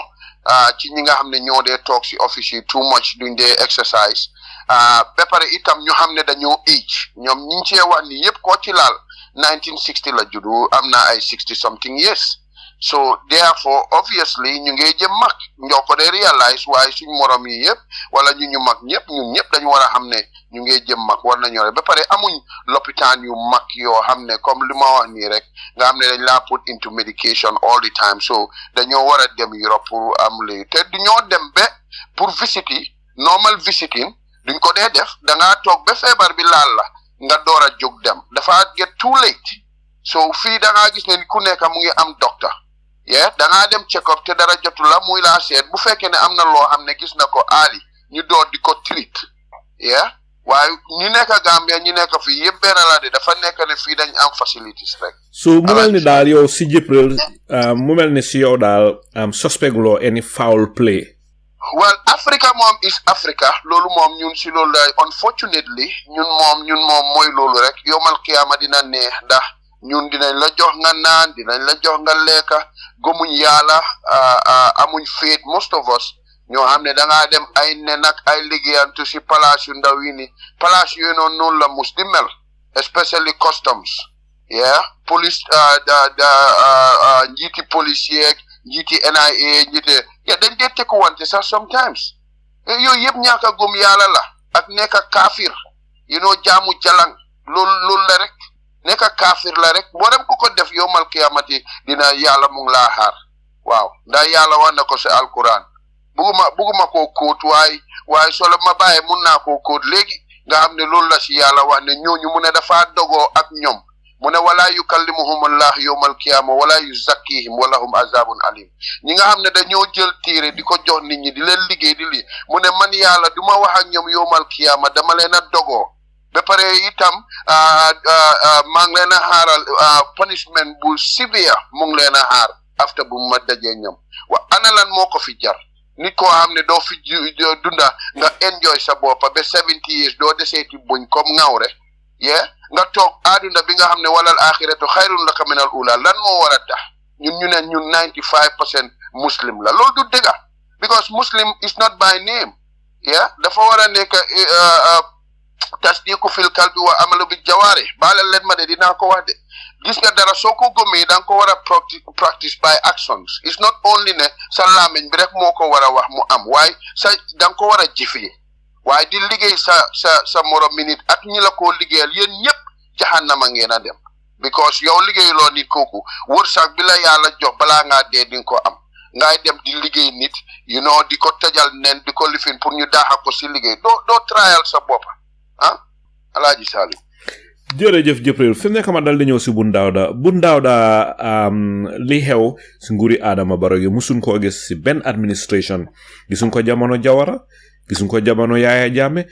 ci ñi nga xam ne ñoo dee toog si office yi too much duñ dee exercise ba pare itam ñu xam ne dañoo age ñoom ñi cee wax ni yëpp koo ci laal 1960 la juddu am na ay 60 something years so therefore obviously ñu ngi jëm mag ñoo ko dee realize waaye suñ morom yi yëpp wala ñu mag ñëpp ñun ñëpp dañu war a xam ne ñu ngi jëm mag war nañoo rek ba pare amuñ lopitaan yu mag yoo xam ne comme li ma wax nii rek nga xam ne dañ laa put into medication all the time so dañoo war a dem Europe pour am léegi te du ñoo dem ba pour visiter normal visiting duñ ko dee def da ngaa toog ba feebar bi laal la nga door a jóg dem dafa get too late so fii da ngaa gis ne ku nekk mu ngi am docteur da ngaa dem check up te dara jotu la muy laa seet bu fekkee ne am na loo xam ne gis na ko aali ñu door di ko treat waaye ñu nekk Gambia ñu nekk fii yëpp benn la de dafa nekk ne fii dañ am facilities rek. so mu mel ni daal yow si Jibril mu mel ni si yow daal suspect loo any foul play. well Africa moom is Africa loolu moom ñun si loolu la unfortunately ñun moom mooy loolu rek yomal kiyaama dina neex ndax ñun dinañ la jox nga naan dinañ la jox nga lekka gëmuñ yàlla amuñ faith most of us ñoo xam ne da ngaa dem ay nen ak ay liggéeyantu si palace yu ndaw yi ni palace yooyu noonu la mus di mel especially customs police njiiti police yeeg njiiti NIA njiiti dañ dee tekkuwante sax sometimes yooyu yëpp ñàkk a gëm yàlla la ak nekk a kaafir jaamu jalang loolu la rek nekk a kaafir la rek boo dem ku ko def yowmal kiyamati dina yàlla mu ngi laa xaar waaw ndax yàlla wax na ko si alquran buguma koo kóot waaye soo la ma bàyyee mun naa koo kóot léegi nga xam ne loolu la si yàlla wax ne ñooñu mu ne dafa dogoo ak ñoom mu ne wala yukallimuhum allah yawmal qiyama wala yuzakkihim wa lahum azabun alim ñi nga xam ne dañoo jël téere di ko jox nit ñi di leen liggéey di lii mu ne man yàlla duma wax ak ñoom yawmal qiyama dama leen a dogoo ba pare itam maa ngi leen a xaaral punishment bu severe mu ngi leen a xaar after bu ma dajee ñoom wa ana lan moo ko fi jar nit koo xam ne doo fi dunda nga enjoy sa boppa ba 70 years doo deseeti buñ comme ngawre nga toog aaduna bi nga xam ne walal axiratu xayrun laka minal ula lan moo war a tax ñun ñu ne ñun 95% muslim la loolu du dëgga because muslim is not by name dafa war a nekk tasdiqu fil qalbi wa amalu bil jawari balal len ma de dina ko wax de gis nga dara soko gomé dang ko wara practice by actions. It's not only ne sa lamagne bi rek moko wara wax mu am way sa dang ko wara jëfé way di liggéey sa morom minute ak ñi la ko liggéeyal yeen ñep jahannama ngeena dem because yow liggéey lo nit koku wërsak bi la yalla jox bala nga dé di ko am ngay dem di liggéey nit di ko tajal nen di ko lifin pour ñu daaxa ko ci liggéey do trial sa bop Alaaji Saliou jërëjëf Jibril fi nekk ma dal di ñëw si Bundawda li xew si nguuri Adama Barrow gi musuñ koo gis si benn administration gisuñ ko jamono Jawara gisuñ ko jamono Yaya Jammeh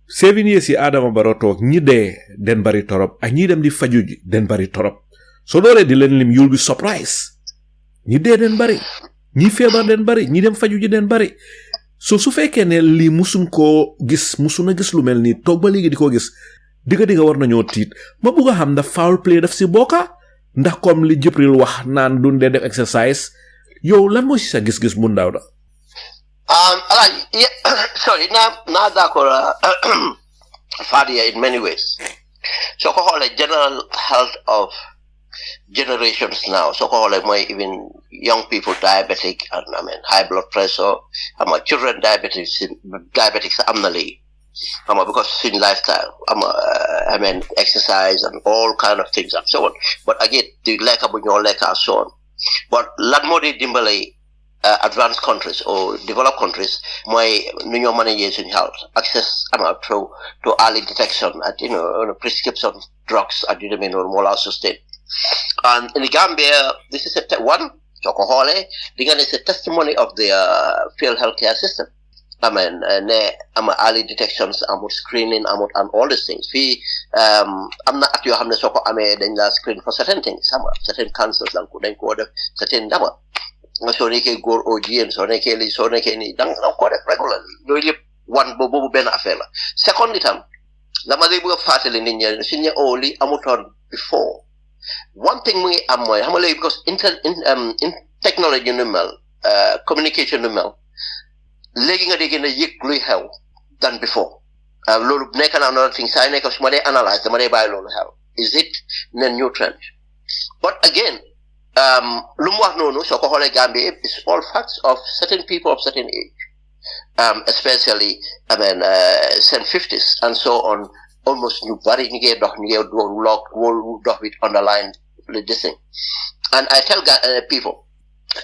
7 years si Adama Barrow toog ñi dee den bari torop ak ñi dem di faju ji den bari torop so doole di leen lim you'll be surprised ñi dee den bari ñi feebar den bari ñi dem faju ji den bari so su fekkee ne lii musuñ koo gis musuna gis lu mel nii toog ba léegi di ko gis diga war nañoo tiit ma bëgg a xam ndax foul play daf si bokka ndax comme li Jibril wax naan duñ dee def exercise yow lan moo si sa gis-gis Bundawda sorry naa d'accord Fadia in many ways so ko xoolee general health of generations now so ko xoolee mooy even young people diabetic and high blood pressure children diabetics am na léegi because in lifestyle exercise and all kind of things and so on but again the lekka bu ñoo lekka and so on but lan moo di dimbale advanced countries or developed countries mooy nu ñoo manage suñu health access to early detection at prescription drugs at moo la sustain and in the Gambia this is one so ko xoolee di nga ne c'est testimony of the failed healthcare system early detections, screening, and all these things. I'm not at your hand, so dañ la screen for certain things, certain cancers, and certain number. So they can go OGM, so they can ni dang ko def regularly. Loolu one bobu ben affaire la. Secondly tam, dama day bëgg fatali nit ñi suñu oli amuton before. One thing we am moy xamalay because in technology numel, communication numel. Léegi nga dégg na yëg luy xew than before loolu nekk na another thing saa nekk su ma dee analyse dama dee bàyyi loolu xew is it a new trend but again lu mu wax noonu soo ko xoolee Gambia it's all facts of certain people of certain age especially seen 50s and so on almost ñu bari ñu ngi dox with underlined this thing and I tell people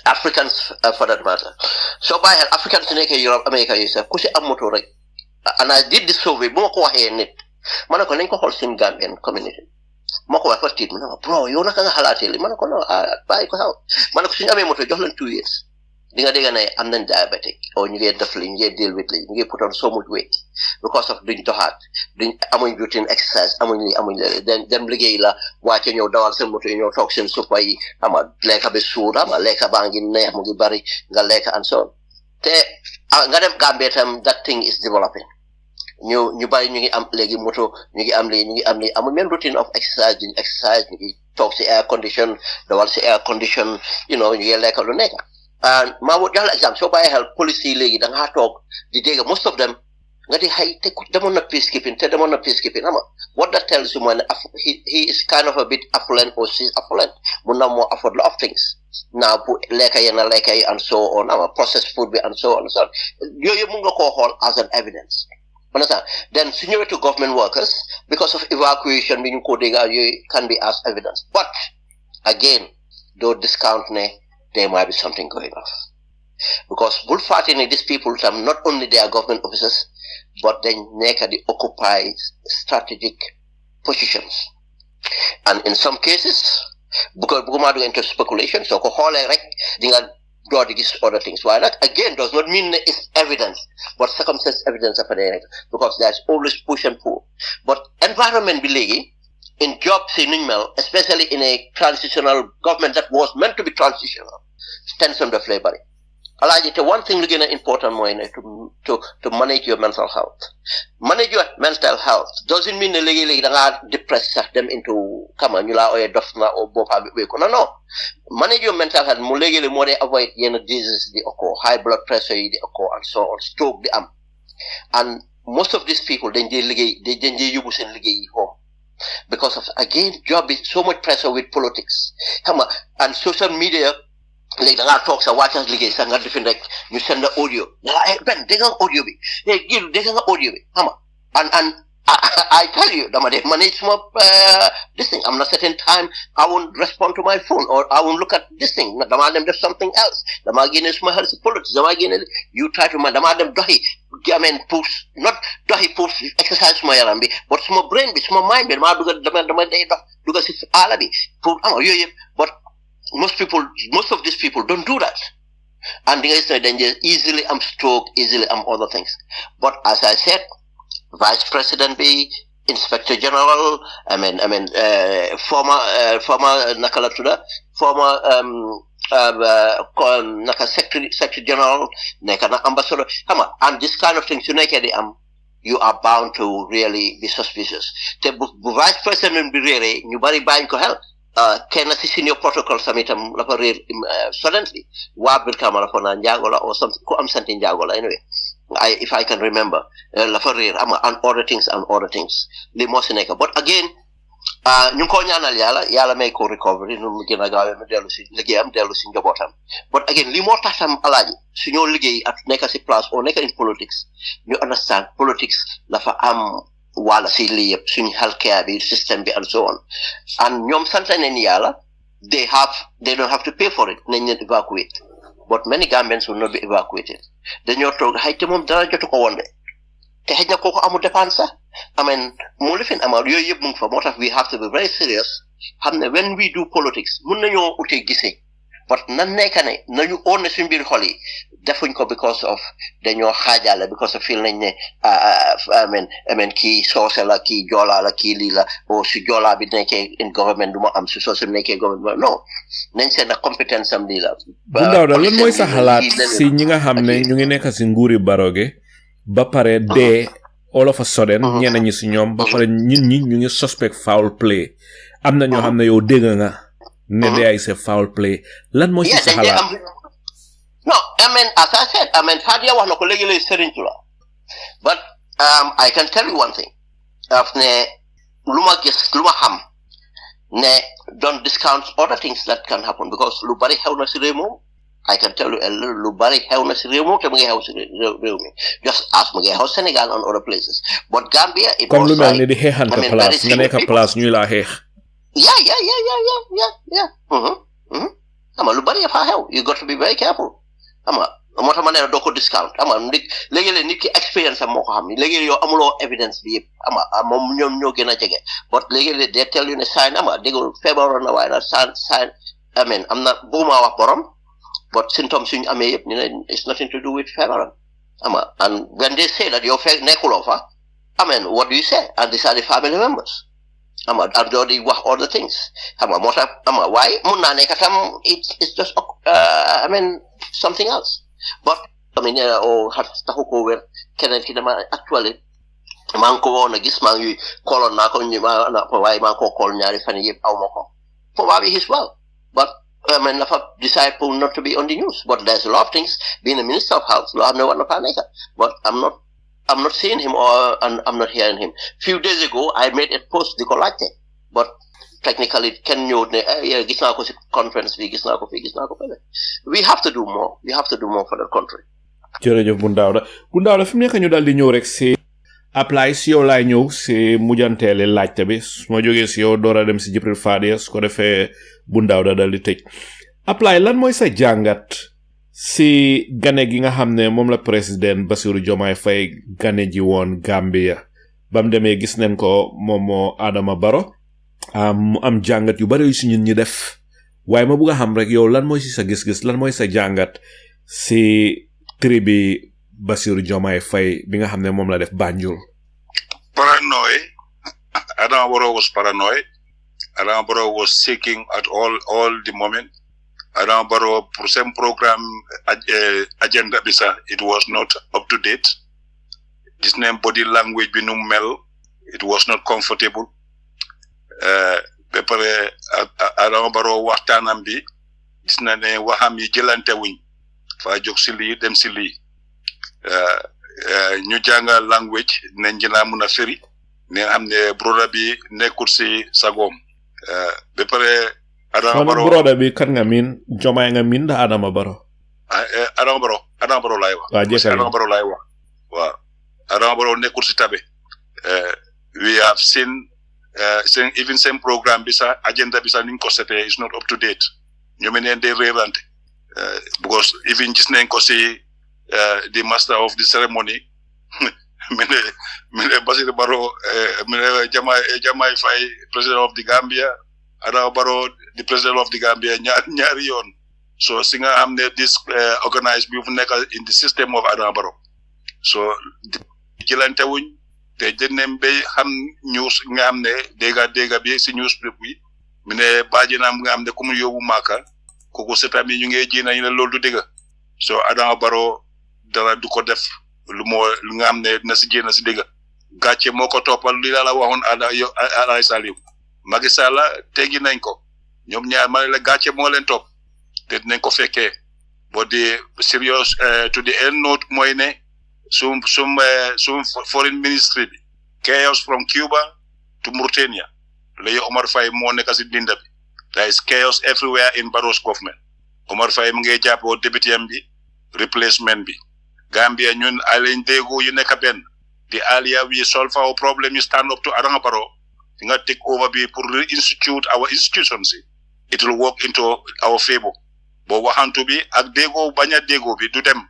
Africans for that matter. So by Africans in Europe, America, you say, Kusi Amoto, and I did this survey, Moko Hanet, Manako Nenko Holcim Gambian community. Moko first did, bro, you're not going to halati, Manako, buy out. Manako Sinamoto, just 2 years. I'm then diabetic, or you get the fling, you deal with it, you put on so much weight because of doing to heart, doing gluten exercise, then Brigala, watching your dogs and in your toxins, so why I'm a leka besura, I'm a leka bangin, Mugibari, Galeka, and so on. Gambia, that thing is developing. You buy new legi moto, new amli, I'm a main routine of exercise, talks the air condition, the one's air condition, you get like a neck. And ma would just exam so by help policy legi dang ha talk the day most of them ngati hay te them on peacekeeping te them on peacekeeping what that tells you when he is kind of a bit affluent or she's affluent muna more afford a lot of things now leka and so on processed food and so on and so on you mungo ko hol as an evidence understand then senior to government workers because of evacuation meaning codega you can be as evidence but again don't discount there might be something going off. Because bullfighting these people, not only they are government officers, but they occupy strategic positions. And in some cases, because we go into speculation, so draw these other things. Why not? Again, does not mean it's evidence, but circumstance evidence of an because there's always push and pull. But environment belay in jobs in especially in a transitional government that was meant to be transitional, tension of labor. One thing again important to manage your mental health. Manage your mental health doesn't mean legally depress them into Kamanyula or a Dofna or Bopa. No. Manage your mental health legally more avoid diseases the occur, high blood pressure the occur and so on, stroke the arm. And most of these people then they use in home because of again job is so much pressure with politics. And social media like the talks are watching ligay sa nga defin rek you send the audio ben they can audio bi they can audio bi and I tell you, manage this thing. I'm not certain time. I won't respond to my phone or I won't look at this thing. There's something else. You try to dohi. I mean, push not dohi push exercise my arambi, but small brain, small mind. But most of these people don't do that. And then easily I'm stroke, easily I'm other things. But as I said, Vice President be Inspector General, former Nakalatuda, former Secretary General, Ambassador, and this kind of things you are bound to really be suspicious. The Vice President be really nobody buying ko help. Can I see your protocol summitum suddenly? Wabil Kamala Njagola or something I'm sending Jagola anyway. If I can remember, and other things. But again, yala may ko recovery, but again, limotatam alaji, sinyo ligay at neka si plus or neka in politics. You understand politics lafa wala si liyep, suny healthcare bi, system bi, and so on. And nyom santan en yala, they don't have to pay for it, they evacuate. But many Gambians will not be evacuated. Then you're told, "Hey, Timum, dara jotu ko wonde." Te hejna koko amu depansa. I mean, mulifin amal yo yebung for what we have to be very serious. When we do politics, mun nañu uté gisé. But nan nekane nañu on suñ bir xol yi defuñ ko because of dañoo xaajale because of feel nañ ne kii soose la kii jola la kii lii la o si jola bi nekkee in government du ma am si soose nekkee government non nañ seen compétence am lii la Bundaaw lan mooy sa xalaat si ñi nga xam ne ñu ngi nekk si nguuri Baroge ba pare dee all of a sudden ñenn ñi si ñoom ba pare ñun ñi ñu ngi suspect foul play am na ñoo xam ne yow dégg nga ne dee ay foul play lan mooy si sa xalaat No, as I said, Fadia was not legally serintula. But I can tell you one thing. Afne luma ham ne don't discount other things that can happen because lubari hewna si remo. I can tell you a little lubari hewna si remo ke mga house just ask mga house Senegal and other places. But Gambia it was like di hehan ka place nga nekk place ñu la hex. Yeah. Lubari fa hew. You got to be very careful. Mota manena doko discount legele nit ki experience am moko xamni legele yo amulo evidence bi yep mom ñom ñoo gëna jégé but legele they tell you ne sign degul febar na way na sign amna buma wax borom but symptoms suñ amé yep ni it's nothing to do with febar and when they say that you fake nekulo fa what do you say and these are the family members and do wax all the things mota why mun na nek tam it's just something else. But have tahuko where kenen ki dama actually man ko wona gis man yu kolon na ko nyima na ko way man ko kol ñaari fan yeb aw mako probably his well but lafa decide not to be on the news but there's a lot of things being a minister of health lo am no one panika but I'm not seeing him and I'm not hearing him. Few days ago I made a post dikolate but technically can you gis na ko ci conference bi gis na ko we have to do more for the country. Jërëjëf Bundaaw fi mu nekk ñu daal di ñëw rek si apply si yow laay ñëw si mujjanteele laajte bi su ma jógee si yow door a dem si Jibril Fadia su ko defee Bundaaw daal di tëj apply lan mooy sa jàngat si gane gi nga xam ne moom la président Bassirou Diomaye Faye gane ji woon Gambia bam demee gis nañ ko moom moo Adama Barrow am jàngat yu bari yu si ñun ñi def waaye ma bëgg a xam rek yow lan mooy si sa gis-gis lan mooy sa jàngat si tribi Bassirou Diomaye Faye bi nga xam ne moom la def Banjul. Paranoid. Adama Barrow was paranoid. Adama Barrow was seeking at all the moment. Adama Barrow pour same program agenda bisa it was not up to date. This name body language bi nu mel it was not comfortable. Be pare Adama Barrow waxtaanam bi gis na ne waxam yi jëlante wuñ fa jóg si lii dem si lii ñu jàngal language nañ gën a mun a firi ne nga xam ne broda bi nekkul si sagoom ba pare Adama Barrow broda bi kan nga miin Jomaay nga miin da Adama Barrow Adama Barrow laay wax Adama Barrow laay wax waaw Adama Barrow nekkul si tabe we have seen even same programme bi sax agenda bi sax ni ñu ko setee is not up to date ñoom neen day réerante because even gis nañ ko si the master of the ceremony mine Basir Barrow mine Jamai Faye president of the Gambia Adama Barrow the president of the Gambia ñaari yoon so si nga xam ne this organized bi fu nekk in the system of Adama Barrow so jëlante wuñ te jënnem bay xam news nga xam ne dégga bi si news bi mine bajinaam nga xam ne ku mu yóbbu Màkka kooku setami ñu ngi ji nañu ne loolu du dégg so Adama Barrow dara du ko def lu nga xam ne na si jéem a si dégg gàcce moo ko toppal li la waxoon Alaay Saliou Macky Sall teggi nañ ko ñoom ñaar ma ne la gàcce moo leen topp te dinañ ko fekkee boo di serious to the end note mooy ne sum foreign ministry bi chaos from Cuba to Mauritania lay Omar Faye moo nekk si dinda bi there is chaos everywhere in Barrow's government Omar Faye mu ngi jàppoo député am bi replacement bi Gambia ñun alañ déggoo yu nekk benn the earlier we solve our problem you stand up to Adama Barrow nga take over bi pour reinstitute our institutions it will work into our favor bo waxantu bi ak déggoo baña déggoo bi du dem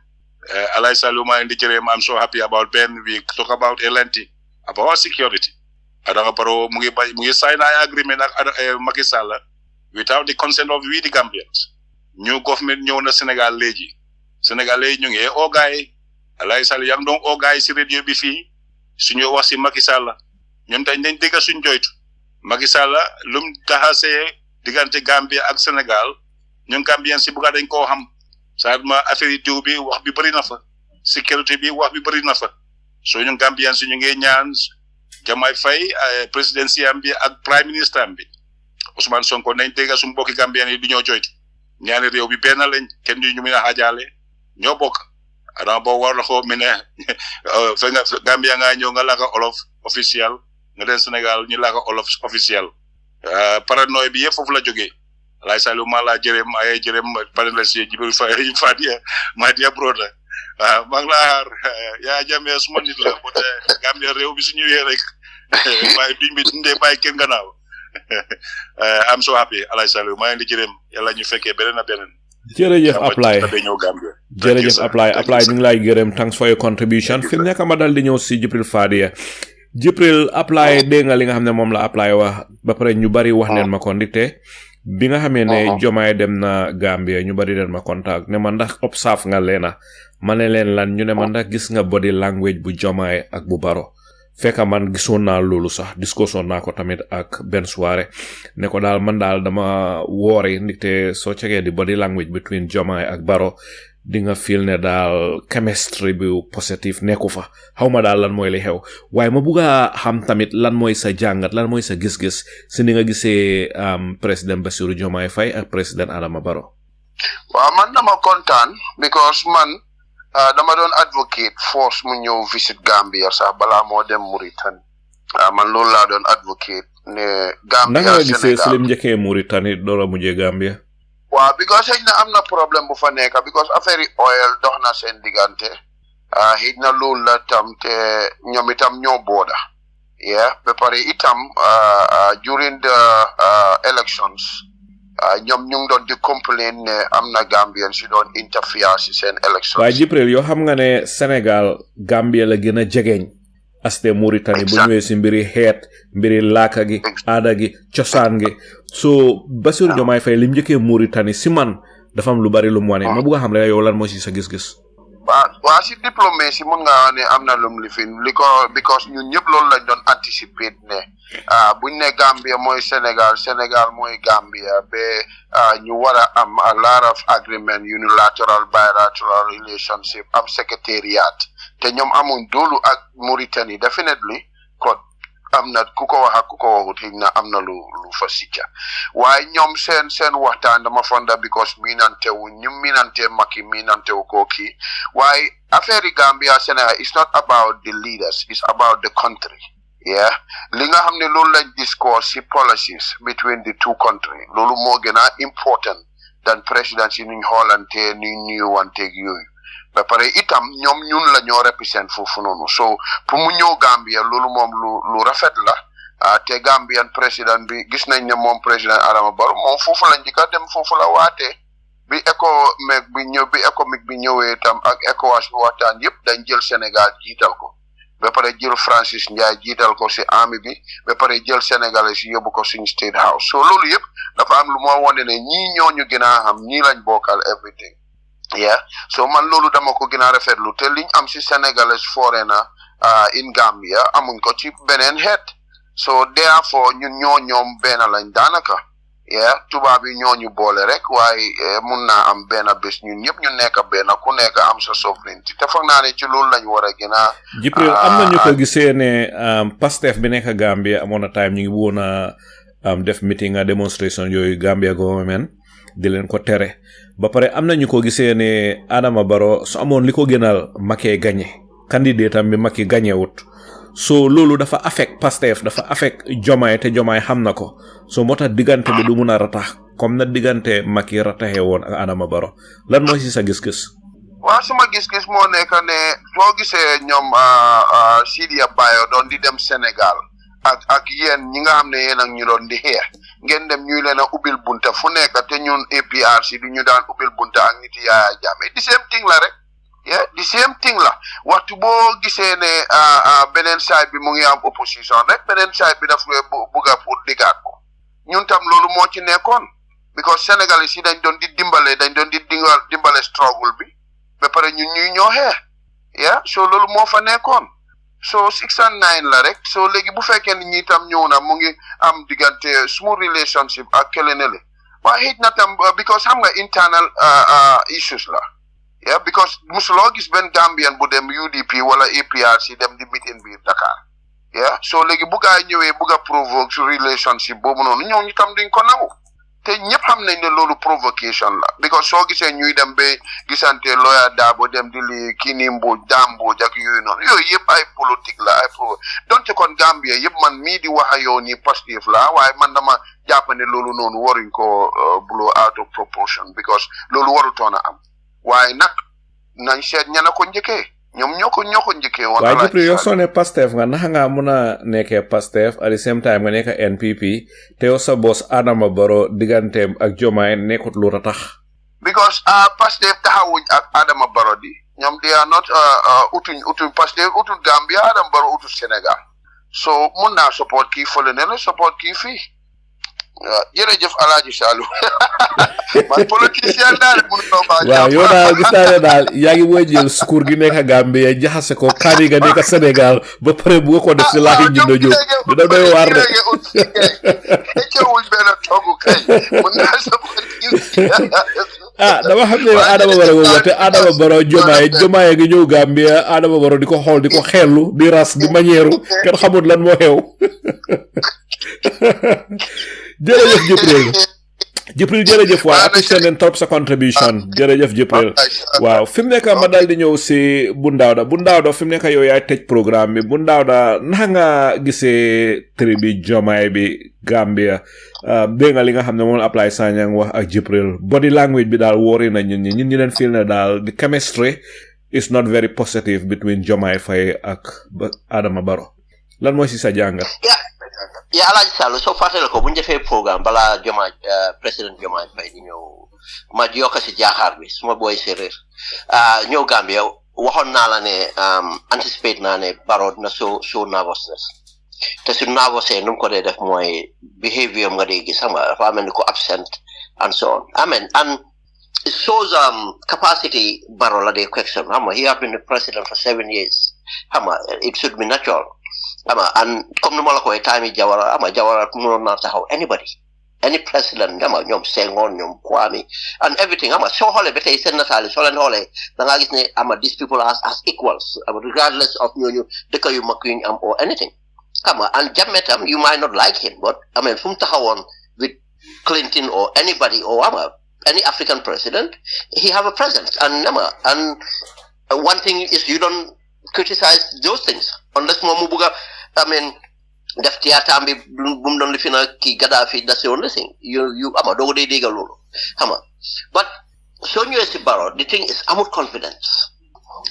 Alaay Saliou maa ngi jërëm I'm so happy about Ben we talk about L&T about security Adama Barrow mu ngi sign an agreement ak Macky Sall without the consent of we the Gambians new government ñëw na Sénégal léegi Sénégalais ñu ngi oo gaay Alaay Saliou yang doon oo gaay si radio bi fii suñu wax si Macky Sall ñun dañ dégg suñu joytu Macky Sall lum taxasee diggante Gambia ak Sénégal ñun Gambien si buga dañ koo xam sadma affaire yi diw bi wax bi bëri na fa sécurité bi wax bi bëri na fa so ñun Gambien si ñu ngi ñaan Jamay Faye présidentiel bi ak prime ministre bi Ousmane Sonko nañ dégg suñu mbokki Gambien yi du ñoo joytu ñaari réew bi benn lañ kenn ñu mën a xaajaale ñoo bokk Adama boo war la ko mi ne fe nga Gambia nga ñëw nga laaka olof officiel nga den Sénégal ñu laaka olof officiel paranoïa bi yëpp foofu la jógee Alaay Saliou maa laa jërëm ay jërëm paneliste yi Jibril Fadia maa dia broda maa ngi laa xaar yaa jamee suma nit la bo te Gambia réew bi su ñëwee rek waaye duñ bi dundee bàyyi kenn gannaaw I'm so happy Alaay Saliou maa ngi di jërëm yàlla ñu fekkee beneen jërëjëf Apply jërëjëf Apply ñu ngi lay gërëm thanks for your contribution fi nekk ma dal di ñëw si Jibril Fadia Jibril Apply dégg nga li nga xam ne moom la Apply wax ba pare ñu bari wax neen ma ko ndikte bi nga xamee ne Jomaay dem na Gambia ñu bari den ma contact ne ma ndax observe nga leena ma ne leen lan ñu ne ma ndax gis nga body language bu Jomaay ak bu Barrow fekka man gisoon naa loolu sax discussion naa ko tamit ak Ben Suwareh ne ko daal man daal dama woori ndikte soo cegee di body language between Jomaay ak Barrow di nga feel ne daal chemistry bu positive nekku fa xaw ma daal lan mooy li xew waaye ma bugg a xam tamit lan mooy sa jàngat lan mooy sa gis-gis si ni nga gisee président Bassirou Diomaye Faye ak président Adama Barrow. waaw man dama kontaan because man dama doon advocate force mu ñëw visit Gambia sax balaa moo dem Mauritanie man loolu laa doon advocate ne Gambia Sénégal naka nga gisee si lim njëkkee Mauritanie door a mujjee Gambia. waaw because xëy na am na problème bu fa nekk because affaire yi oil dox na seen diggante xëy na loolu la tam te ñoom itam ñoo booda ba pare itam during the elections ñoom ñu ngi doon di complain ne am na Gambien si doon interfere si seen elections. waaye Jibril yoo xam nga ne Sénégal Gambia la gën a jegeñ aste Mauritanie bu ñëwee si mbiri xeet mbiri laaka gi aada gi cosaan gi so Bassirou Diomaye Faye lim njëkkee Mauritanie si man dafa am lu bari lu mu wane ma bëgg a xam rek yow lan moo si sa gis-gis. waa si diplomatie mun nga ne am na lum lifin li ko because ñun ñëpp loolu lañ doon anticiper ne buñ ne Gambia mooy Sénégal mooy Gambia ba ñu war a am a lot of agreement unilateral bilateral relationship am secretariat te ñoom amuñ doolu ak Mauritanie definitely kon am na ku ko wax ak ku ko waxut xëy na am na lu fa sicca waaye ñoom seen waxtaan dama fonda because miinante wu ñu miinante Macky miinante wu koo kii waaye affaire yi Gambia Sénégal it's not about the leaders it's about the country yeah li nga xam ne loolu lañ discuss ci policies between the two countries loolu moo gën a important than presidency nuñ xoolante nuñ nuyuwanteeg yooyu ba pare itam ñoom ñun la ñoo represent foofu noonu so pour mu ñëw Gambia loolu moom lu rafet la te Gambian président bi gis nañ ne moom président Adama Barrow moom foofu la njëkk a dem foofu la waatee bi économique bi ñëwee itam ak ECOWAS bi waxtaan yëpp dañ jël Sénégal jiital ko ba pare jël Francis Njie jiital ko si army bi ba pare jël Sénégalais si yóbbu ko suñu State House so loolu yëpp dafa am lu moo wone ne ñii ñooñu gën a xam ñii lañ bokkal everything yeah so man loolu dama ko gën a rafetlu te liñ am si Sénégalais foreigner in Gambia amuñ ko ci beneen xeet so therefore ñun ñoom benn lañ daanaka yeah tubaab yi ñooñu boole rek waaye mun naa am benn bés ñun ñëpp ñu nekk benn ku nekk am sa sovereignty te foog naa ne ci loolu lañ war a gën a Jibril am na ñu ko gisee ne Pastef bi nekk Gambia amoon na time ñu ngi woon a def meeting a demonstration yooyu Gambia government di leen ko tere ba pare am na ñu ko gisee ne Adama Barrow su amoon li ko gënal Macky gagné candidat am bi Macky gagné wut so loolu dafa affect Pastef dafa affect Jomaay te Jomaay xam na ko so moo tax diggante bi du mun a ratax comme na diggante Macky rataxee woon ak Adama Barrow lan mooy si sa gis-gis waaw suma gis-gis moo nekk ne soo gisee ñoom Sidia Bayo doon di dem Sénégal ak yéen ñi nga xam ne yéen ak ñu doon di xeex ngeen dem ñuy leen a ubbil bunta fu nekk te ñun APRC du ñu daan ubbil bunta ak nit Yaya Jammeh the same thing la rek yeah the same thing la waxtu boo gisee ne beneen side bi mu ngi am opposition rek beneen side bi daf bugg a pour diggaat ko ñun tam loolu moo ci nekkoon because Sénégalais yi dañ doon di dimbale struggle bi ba pare ñun ñuy ñoo xeex yeah so loolu moo fa nekkoon so 6 and 9 la rek so léegi bu fekkee ni ñi tam ñëw na mu ngi am diggante smooth relationship ak kelenele waaye xëj na tam because xam nga internal issues la yeah because musuloo gis benn Gambian bu dem UDP wala APRC dem di meeting biir Dakar yeah so léegi bu gaa ñëwee bugg a provoque su relationship boobu noonu ñëw ñu tam duñ ko nangu te ñëpp xam nañ ne loolu provocation la because soo gisee ñuy dem ba gisante lawyer Darboe dem di li kii nii Mbooj ak yooyu noonu yooyu yëpp ay politique la ay donte kon Gambia yëpp man mii di wax ak yow nii positif la waaye man dama jàpp ne loolu noonu waruñ ko blow out of proportion because loolu warutoon a am waaye nag nañ seet ñana ko njëkkee ñoom ñoo ko njëkkee woon. waaye Jibril yow soo ne Pastef nga naka nga mun a nekkee Pastef at the same time nga nekk NPP te yow sa boss Adama Barrow digganteem ak Jomaay nekkut lu ratax. because Pastef taxawuñ ak Adama Barrow di ñoom they are not utuñ Pastef utut Gambia Adama Barrow utut Sénégal so mun naa support kii fële ne la support kii fii. jërëjëf Alaaji Saliou man politicien daal mun noo baa waaw yow daal gis naa ne daal yaa ngi booy jël sukur gi nekk Gambie jaxase ko kaani nga nekk Sénégal ba pare bu ko def si laaxi jindo jóg dina doy waar de wuñ benn toogu kay mun naa dama xam ne Adama Barrow boobu te Adama Barrow Jomaay ngi ñëw Gambia Adama Barrow di ko xool di ko xeelu di ras di manière kenn xamul lan moo xew jërëjëf Jibril jërëjëf waaw apprécié nañ trop sa contribution jërëjëf Jibril waaw fi mu nekk ma daal di ñëw si Bu Ndawda fi mu nekk yow yaay tëj programme bi Bu Ndawda naka nga gisee tri bi Jomaay bi Gambia dégg nga li nga xam ne moom Ablaye Sanyang wax ak Jibril body language bi daal wóori na ñun ñi leen feel ne daal the chemistry is not very positive between Jomaay Faye ak Adama Barrow lan mooy si sa jàngat yaa Alaaji Saliou soo fàttale ko bu ñu defee programme balaa Jomaay président Jomaay Faye di ñëw ma yokk si jaaxaar bi suma booy séeréer ñëw Gambia waxoon naa la ne anticipate naa ne Barrow na show nervousness te su nervousé nu mu ko dee def mooy behavior nga dee gis xam nga dafa mel ni ko absent and so on and it shows capacity Barrow la dee question xam nga he has been the president for 7 years xam nga it should be natural and comme ni ma la ko waxee time yi Jawara mënoon naa taxaw any president ñoom Senghor ñoom Kwame and everything soo xoolee ba tey seen nataali soo leen xoolee da ngaa gis ne these people as equals regardless of ñooñu dëkk yu mag yu ñu am or anything Come on, and Jametam, you might not like him, but I mean, from Tahawan with Clinton or anybody or any African president, he have a presence. And one thing is you don't criticize those things unless Momubuga, I mean, def theater ambi bum don lifina ki Gaddafi, that's the only thing. You dogo de diga lolo. But so you si Barrow, the thing is amut confidence.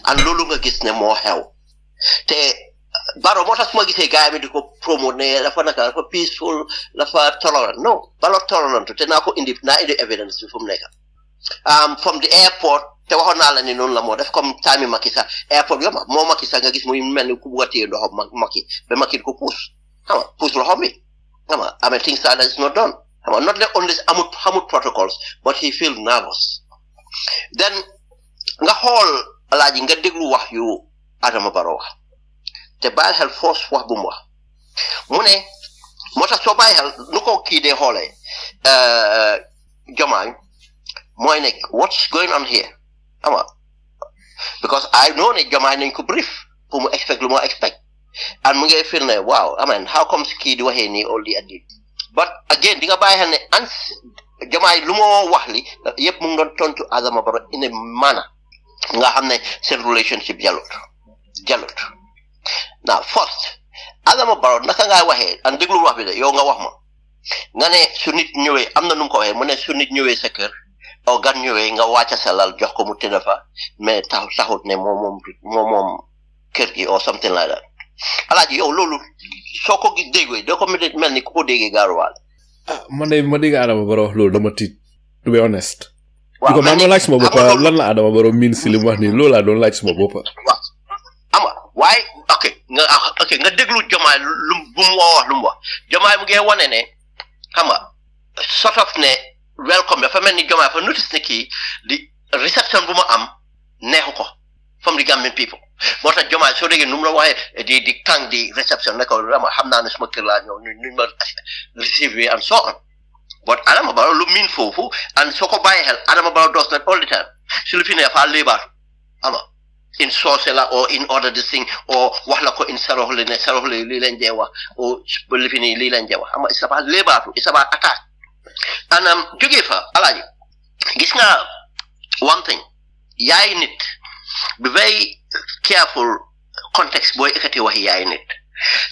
And lolo nga gis ne more help. Te Barrow motas mo gisee gaay mi diko promote ne dafa naka dafa peaceful, dafa tolerant. No, Barrow tolerant te na indi evidence bi fum nekk. From the airport te waxoon naa la ni noonu la moo def comme time Macky Sall airport bi moo Macky Sall nga gis muy mel ni ku bugg a téye ndoxam Macky ba Macky ko puus puus loxo bi I mean things like that is not done not only amut protocols but he feel nervous. Then nga xool alaaji nga déglu wax yu Adama Barrow wax te bàyyi xel force wax bu mu wax mu ne moo tax soo bàyyi xel nu ko kii dee xoolee Jomaay mooy nekk what's going on here because I know ne Jomaay nañ ko brief pour mu expect lu moo expect and mu ngay feel ne wow I mean how comes kii di waxee nii all the addi but again di nga bàyyi xel ne ans Jomaay lu moo wax li yëpp mu ngi doon tontu Adama Barrow in a manner nga xam ne seen relationship jalut now first Adama Barrow naka ngay waxee and déglu wax bi de yow nga wax ma nga ne su nit ñëwee am na nu mu ko waxee mu ne su nit ñëwee sa kër o gan ñëwee nga wàcca sa lal jox ko mu tëdd fa mais taxut ne moom kër gi or something like that alaaji yow loolu soo ko gis déggee doo ko mel ni ku ko déggee gaaruwaale man de ma dégg Adama Barrow loolu dama tiit to be honest waaw man ma laaj suma boppa lan la Adama Barrow miin si li mu wax nii loolu laa doon laaj suma boppa waaw waaye nga déglu Jomaay bu mu wax lu mu wax Jomaay mu ngi wane ne xam nga sort of ne welcome dafa mel ni Jomaay fa notice ne kii di reception bu ma am neexu ko from the Gambian people moo tax Jomaay soo déggee nu mu la waxee di tànk di reception ne ko dama xam naa ne suma kër laa ñëw ñu ma receive and so on but Adama Barrow lu miin foofu and soo ko bàyyi xel Adama Barrow does that all the time su lu fi ne fa léebaatu in source la or in order this thing or wax la ko in saroxle ne saroxle lii leen jee wax or lu fi ne lii leen jee wax it's about léebaatu it's about attack and jógee fa alaaji gis nga one thing yaay nit be very careful context booy ekkati waxi yaay nit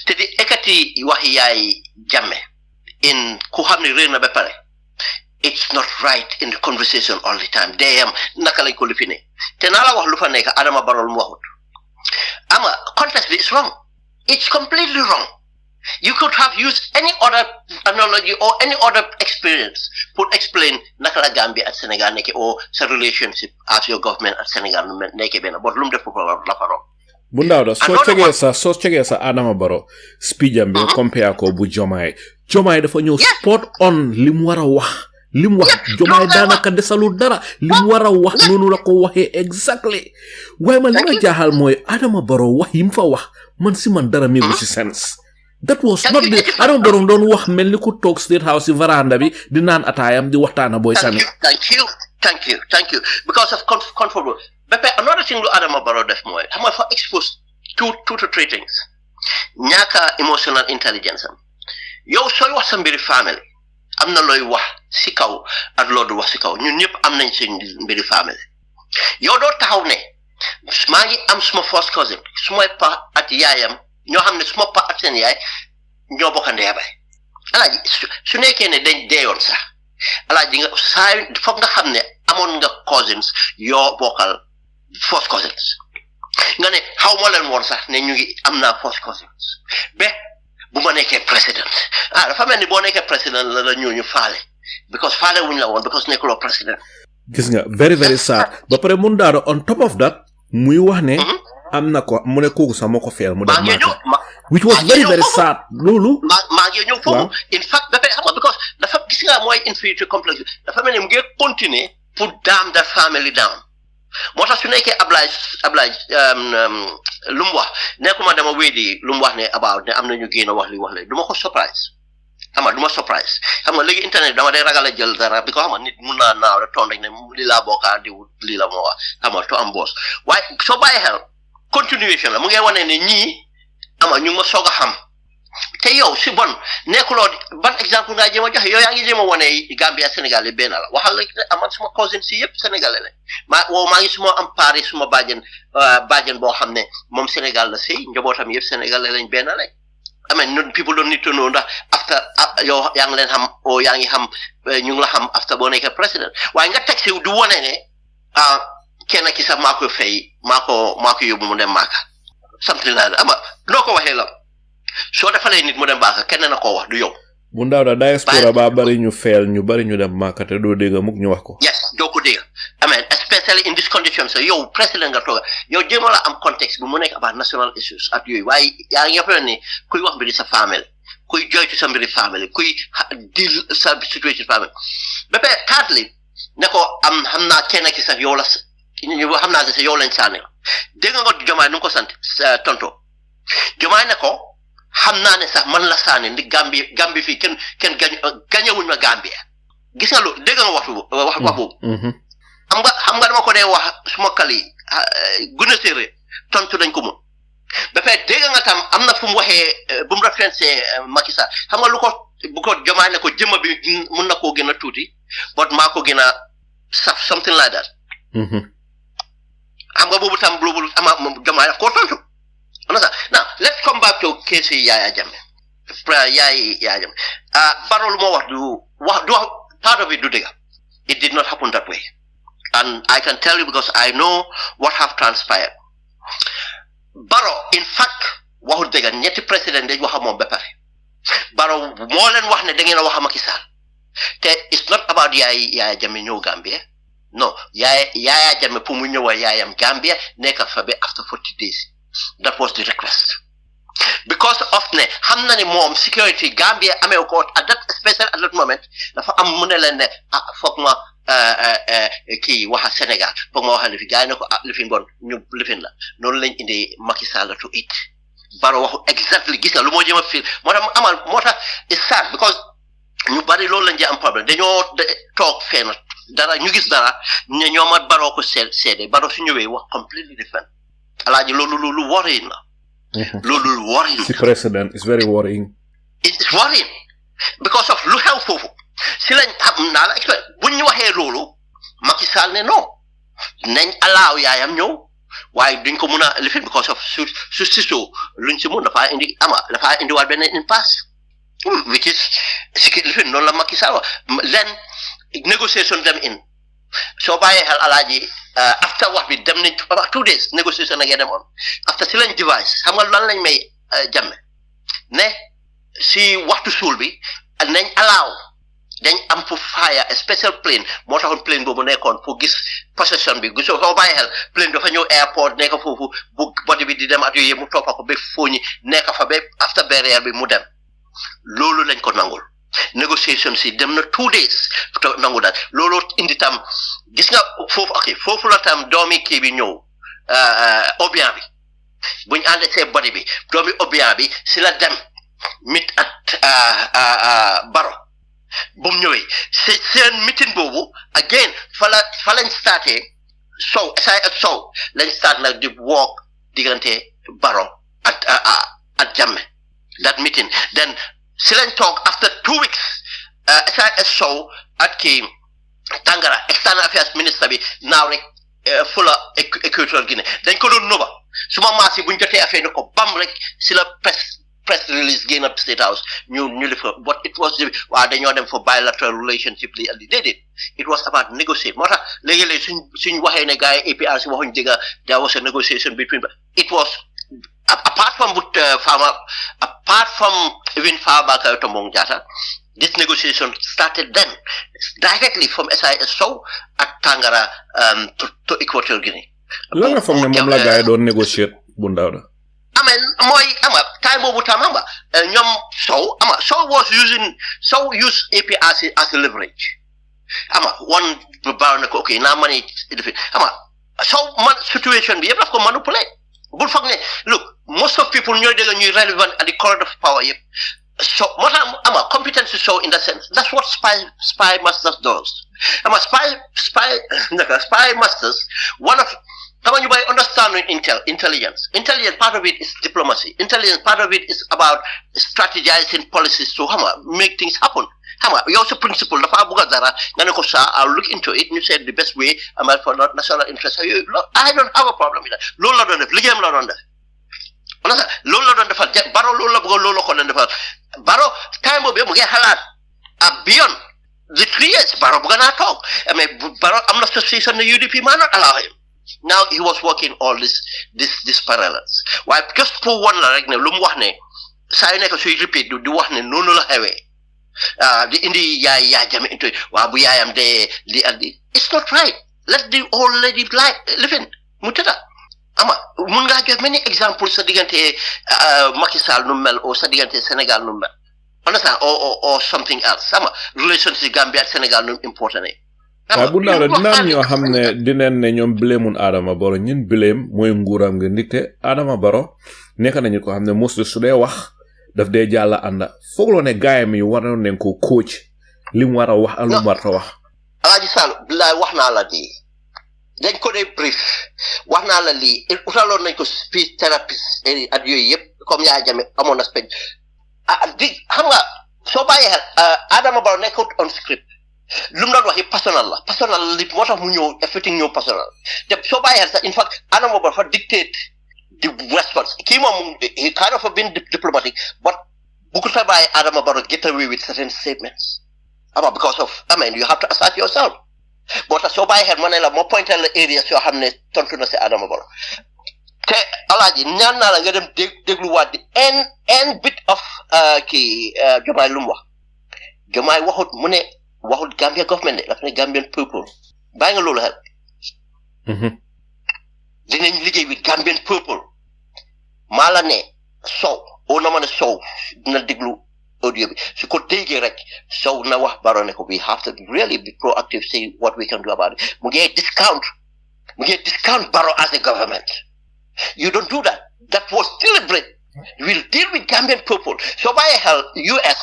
te di ekkati waxi yaay Jammeh in ku xam ne réer na ba pare it's not right in the conversation all the time deyam naka lañ ko lu fi ne te naa la wax lu fa nekk Adama Barrow mu waxut context bi is wrong it's completely wrong. You could have used any other analogy or any other experience to explain nakala Gambia at Senegal neke or sa relationship as your government at Senegal neke bena but lum def ko la faro bundawda so chege sa Adama Barrow speech am be compare ko bu Jomaay dafa ñew spot on lim wara wax Jomaay danaka desalu dara lim wara wax nonu la ko waxe exactly way man li ma jaaxal moy Adama Barrow wax yim fa wax man si man dara mi ci sense. That was not the Adama Barrow don't wax melni ku tok State House veranda bi di nan atayam di waxtana boy sami. Thank you because of comfortable. But another thing lu Adama Barrow def moy xam nga fa expose two to three things. Ñaka emotional intelligence am. Yow soy wax sa mbiri family amna loy wax ci kaw ak lo du wax ci kaw ñun ñep am nañ seen mbiri family. Yow do taxaw ne maa ngi am suma first cousin suma pa at yaayam ñoo xam ne suma pa at seen yaay ñoo bokk ndey bay alaaji su nekkee ne dañ deeyoon sax alaaji nga saa foog nga xam ne amoon nga cousins yoo bokkal first cousins nga ne xaw ma leen woon sax ne ñu ngi am naa first cousins ba bu ma nekkee président dafa mel ni boo nekkee président la ñooñu faale because faale wuñ la woon because nekkuloo président gis nga very very sad ba pare mun daado on top of that muy wax ne am na ko mu ne kooku sax moo ko feel mu dem which was very very sad loolu maa ngi ñëw foofu in fact dafa xam nga because dafa gis nga mooy inferiority complex dafa mel ni mu ngi continuer pour damn that family down moo tax su nekkee Ablaye lu mu wax nekkuma dama wéedi lu mu wax ne about ne am na ñu génn wax li du ma ko surprise xam nga du ma surprise xam nga léegi internet dama day ragal a jël dara bi ko xam nga nit mun naa naaw rek toon rek ne li laa bokkaa di lii la moo wax xam nga to am boos waaye soo bàyyi xel continuation la mu ngi wane ne ñii ama ñu ma soog a xam te yow si bon nekkuloo ban exemple nga jéem a joxe yow yaa ngi jéem a wane Gambia Sénégal yi benn la waxal la aman suma cousin si yëpp sénégalais la maa ngi suma am paari suma bàjjen boo xam ne moom Sénégal la si njabootam yëpp sénégalais lañ benn lañ I mean people don't need to know ndax after yow yaa ngi leen xam o yaa ngi xam ñu ngi la xam after boo nekkee président waaye nga teg si du wane ne kenn ki sax maa ko fay maa ko yóbbu mu dem Maaka something like that ama noo ko waxee la soo defalee nit mu dem Maaka kenn na koo wax du yow. bu ndaw da diaspora ba bari ñu feel ñu bari ñu dem Maaka te doo dégg mukk ñu wax ko. Yes doo ko dégg I mean especially in this condition so yow président nga tooga yow jéem a la am contexte bi mu nekk about national issues ak yooyu waaye yaa ngi yëpp ni kuy wax mbiri sa famille kuy joytu sa mbiri famille kuy deal sa situation famille ba pare thirdly ne ko xam naa kenn ki sax yow la xam naa sax yow lañ sànni dégg nga Jomaay nu ko sant tonto Jomaay ne ko xam naa ne sax man la sànni ndi Gambie fii kenn gañewuñ ma Gambia gis nga lu dégg nga wax boobu xam nga dama ko dee wax suma kali gune séeréer tontu dañ ko mun ba pare dégg nga tam am na fu mu waxee bu mu référencé Macky Sall xam nga lu ko bu ko Jomaay ne ko jëmma bi mun na koo gën a tuuti but maa ko gën a saf something like that xam nga boobu tam loolu ama Jomaay daf koo tontu now let's come back to case Yaya Jammeh Yaya Jammeh Barrow lu ma wax du part of it du dëgg it did not happen that way and I can tell you because I know what have transpired Barrow in fact waxul dëgg ñetti président dañ wax moom ba pare Barrow moo leen wax ne da ngeen a wax Macky Sall te it's not about Yaya Jammeh ñëw Gambia no Yaya Jammeh pour mu ñëw yaayam Gambia nekk fa ba after 40 days that was the request because of ne xam na ne moom security Gambia amee ko at that moment dafa am mu ne leen ne foog ma kii waxa Sénégal foog ma waxa li fi gars yi ne ko lifin bon ñu lifin la noonu lañ indi Macky Sall to it Barrow waxu exactly gis nga lu moo jëm a fii moo tax it's sad because ñu bari loolu lañ ci am problème dañoo toog fenn dara ñu gis dara ne ñoom ak Barrow ko seede Barrow su ñëwee wax completely different alaaji loolu lu worrying la loolu lu worrying si president is very worrying it's worrying because of lu xew foofu si lañ xam naa la expect bu ñu waxee loolu Macky Sall ne non nañ alaaw yaayam ñëw waaye duñ ko mun a lifin because of su sisoo luñ si mun dafaa indi waat benn impasse which is si lifin noonu la Macky Sall len négociation dem in soo bàyyee xel alaaji after wax bi dem nañ about 2 days négociation a ngee dem on after si lañ device xam nga lan lañ may Jammeh ne si waxtu suul bi nañ alaaw dañ am pour fire a special plane moo taxoon plane boobu nekkoon pour gis possession bi gisoo soo bàyyi xel plane dafa ñëw airport nekk foofu bu body bi di dem at yooyu mu toppa ko ba fooñi nekk fa ba after barrière bi mu dem loolu lañ ko nangul négociation si dem na 2 days to nangu daal loolu indi tam gis nga foofu la tam doomi kii bi ñëw Obiang bi buñ àndee see body bi doomi Obiang bi si la dem mit at Barrow bu mu ñëwee seen meeting boobu again fa lañ starté sow lañ start nag di walk diggante Barrow at Jammeh that meeting then si lañ toog after 2 weeks sow at kii Tangara external affairs minister bi naaw rek fula Equatorial Guinée dañ ko doon nuba suma maas yi buñ jotee affaire ne ko bam rek si la press release génn up State House ñu li fa but it was waaw dañoo dem for bilateral relationship li andi déedéet it was about negotiate moo tax léegi-léegi suñ waxee ne gars yi APRC waxuñ dëgga there was a negotiation between it was apart from even Fabakary Tombong Jatta this negotiation started then directly from SISO at Tangara to Equatorial Guinea. Lan nga foog ne moom la gars yi doon négocier bu ndaw da mooy time boobu tam ñoom Sow used APRC as a leverage one baaw ne ko ok naa mën a defi Sow man situation bi yëpp daf ko manipuler bul foog ne look most of people ñooy dégg ñuy relevant at the corridor of power yëpp so moo tax competence to show in that sense that's what spy masters does spy masters one of Come on, you might understand intelligence. Intelligence, part of it is diplomacy. Intelligence, part of it is about strategizing policies to make things happen. You also principle, I'll look into it, and you said the best way for national interest. I don't have a problem with that. Lola don't have, Ligam la don't have. Lola don't have, Baro Lola go Lolo Conan the Baro, time will be halat. Beyond the 3 years, Baro Bugana talk. Baro, I'm not association the UDP man not allow him. Now he was working all this parallels. Why just for one like ne lum wax ne say nek suy repeat du wax ne nonu la xewé di indi yaay jame into wa bu yaayam de li andi it's not right. Let the old lady live in mutada ama mun nga jox many examples sa digante Macky Sall nu mel o sa digante Sénégal nu mel understand or something else sama relationship Gambia ak Sénégal nu important bu ndaara dina ñoo xamne dineen ne ñoom blameun Adama Barrow ñin blame moy nguuram nga ndikte Adama Barrow nekk nañu ko xamne most su dee wax daf dee jàlla ànda fooglo ne gaayam yi waroon nañ ko coach lim wara wax ak lu warta wax Alaaji Sall billahi wax naa la di dañ ko dee brief wax naa la lii utaloon nañ ko speech therapist at yooyu yëpp comme yaa jame amoon na speech di xam nga soo bàyyi xel Adama Barrow nekkut on script lu mu doon wax yi personnel li moo tax mu ñëw everything ñëw personnel te soo bàyyi xel sax in fact Adama Barrow fa dictate the response kii moom he kind of been diplomatic but bu ko sa bàyyi Adama Barrow get away with certain statements because of you have to assert yourself moo tax soo bàyyi xel ma ne la moo pointé la areas yoo xam ne tontu na si Adama Barrow te Alaaji ñaan naa la nga dem dégluwaat di end bit of Jomaay lu mu wax Jomaay waxut mu ne waxul Gambia government de dafa ne Gambian people bàyyi nga loolu xel dinañ liggéey with Gambian people maa la ne Sow oo na ma ne Sow dina déglu audio bi su ko déggee rek Sow na wax Barrow ne ko we have to really be proactive see what we can do about it mu ngi discount Barrow as a government you don't do that was deliberate we'll deal with Gambian people so bàyyi xel US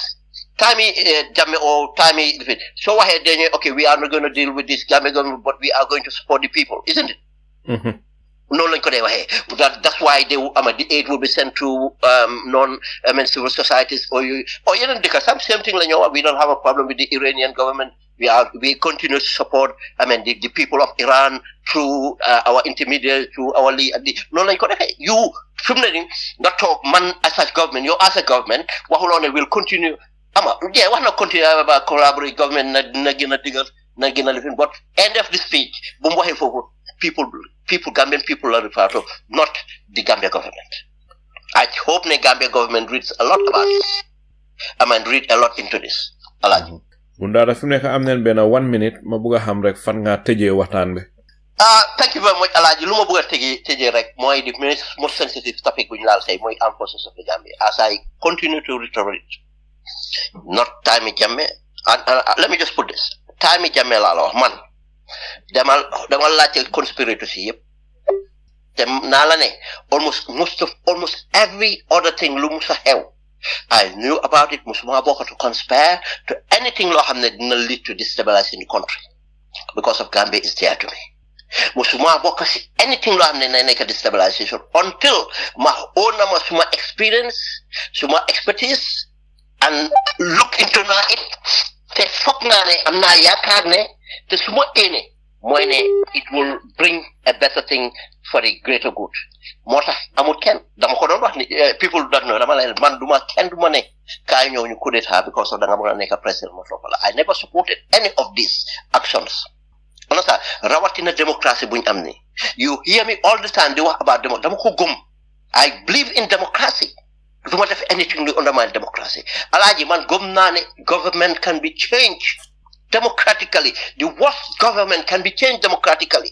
Timey Jammeh or Timey so ahead then okay we are not going to deal with this Gambia government but we are going to support the people isn't it no lañ ko dee waxee that's why the aid will be sent to civil societies or yeneen dëkk same thing la ñoo wax we don't have a problem with the Iranian government we continue to support the people of Iran through our intermediaries through our noonu lañ ko defee you fi mu ne nii nga toog man as a government yow as a government waxuloo ne will continue wax na continue about collaborate government na gën a digal na gën a lifin but end of the speech bu mu waxee foofu people Gambian people are referred to not the Gambia government I hope the Gambia government reads a lot about this read a lot into this Alaaji bu ndaara fi nekk am nañ benn 1 minute ma bëgg a xam rek fan nga tëjee waxtaan bi thank you very much Alaaji lu ma bëgg a tëjee rek mooy the most sensitive topic bu ñu laal say mooy armed forces of the Gambia as I continue to reiterate not Timey Jammeh and let me just put this Timey Jammeh laa la wax man dama laajte conspirators yi yëpp te naa la ne almost every other thing lu mu sa xew I knew about it musuma bokk to conspire to anything loo xam ne dina lead to destabilizing the country because of Gambia is there to me musuma bokk si anything loo xam ne na nekk destabilization until ma own na ma suma experience suma expertise and look into it te foog naa ne am naa yaakaar ne te suma ene mooy ne it will bring a better thing for the greater good moo tax amul kenn dama ko doon wax ni people don't know dama lay man duma ne kaay ñëw ñu coup d'état because of da nga bëgg a nekk président mo topp la I never supported any of these actions understand rawatina démocratie buñ am ni you hear me all the time di wax about dama ko gëm I believe in democracy duma def anything to undermine democracy Alaaji man gëm naa ne government can be changed democratically the worst government can be changed democratically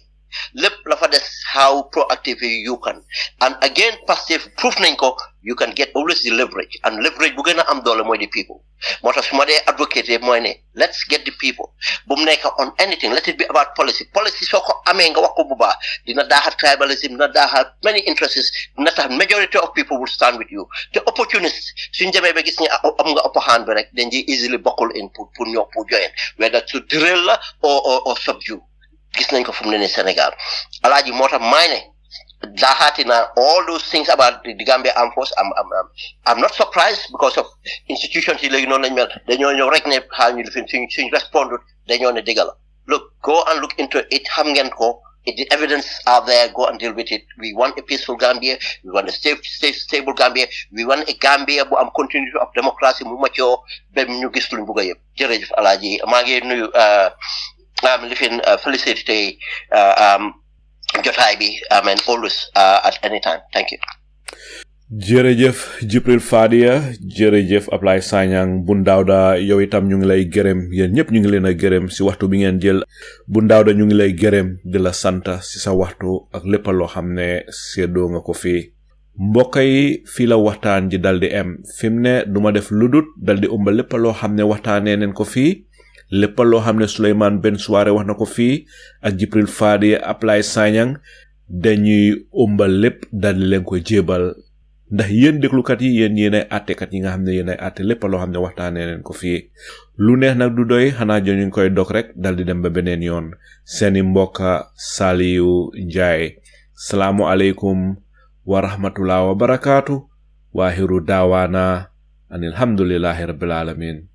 lépp la fa des how proactively you can and again passive proof nañ ko you can get always the leverage and leverage bu gën a am doole mooy the people moo tax su ma dee advocate mooy ne let's get the people bu mu nekk on anything let it be about policy soo ko amee nga wax ko bu baax dina daaxal tribalism dina daaxal many interests dina tax majority of people will stand with you te opportunists suñ demee ba gis nga am nga upper hand bi rek dañ ji easily bokkul in pour join whether to drill la or subdue gis nañ ko fu mu ne nii Sénégal alaaji moo tax may ne Dahatina, all those things about the Gambia Armed Force, I'm not surprised because of institutions. They responded. Look, go and look into it. The evidence are there. Go and deal with it. We want a peaceful Gambia. We want a stable Gambia. We want a Gambia bu am continuity of democracy mu mature ba ñu gis luñ bëgg yëpp. Jërëjëf Alaaji maa ngi nuyu lifin félicité jotaay bi and always at any time. Thank you. Jërëjëf Jibril Fadia, jërëjëf Ablaye Sanyang, Bundawda yow itam ñu ngi lay gërëm, yeen ñëpp ñu ngi leen a gërëm ci waxtu bi ngeen jël. Bundawda ñu ngi lay gërëm di la santa ci sa waxtu ak lépp loo xam ne séddoo nga ko fii. Mbokk yi fii la waxtaan ji daldi em fimne duma def ludut daldi umbal lépp loo xam ne waxtaanee neen ko fii. Lépp loo xam ne Sulayman Ben Suwareh wax na ko fii ak Jibril Fadia Ablaye Sanyang dañuy umbal lépp daldi leen ko jébal. Ndax yeen déglukat yi yeen yéenay àttekat yi nga xam ne yéenay àtte lépp loo xam ne waxtaanee leen ko fii lu neex nag du doy xanaa joñu ngi koy dog rek daldi dem ba beneen yoon seeni mbokka Salieu Njie salaamu aleykum wa rahmatullahi wa barakaatu waahiru daawaana anil hamdulillahi rabbil alamin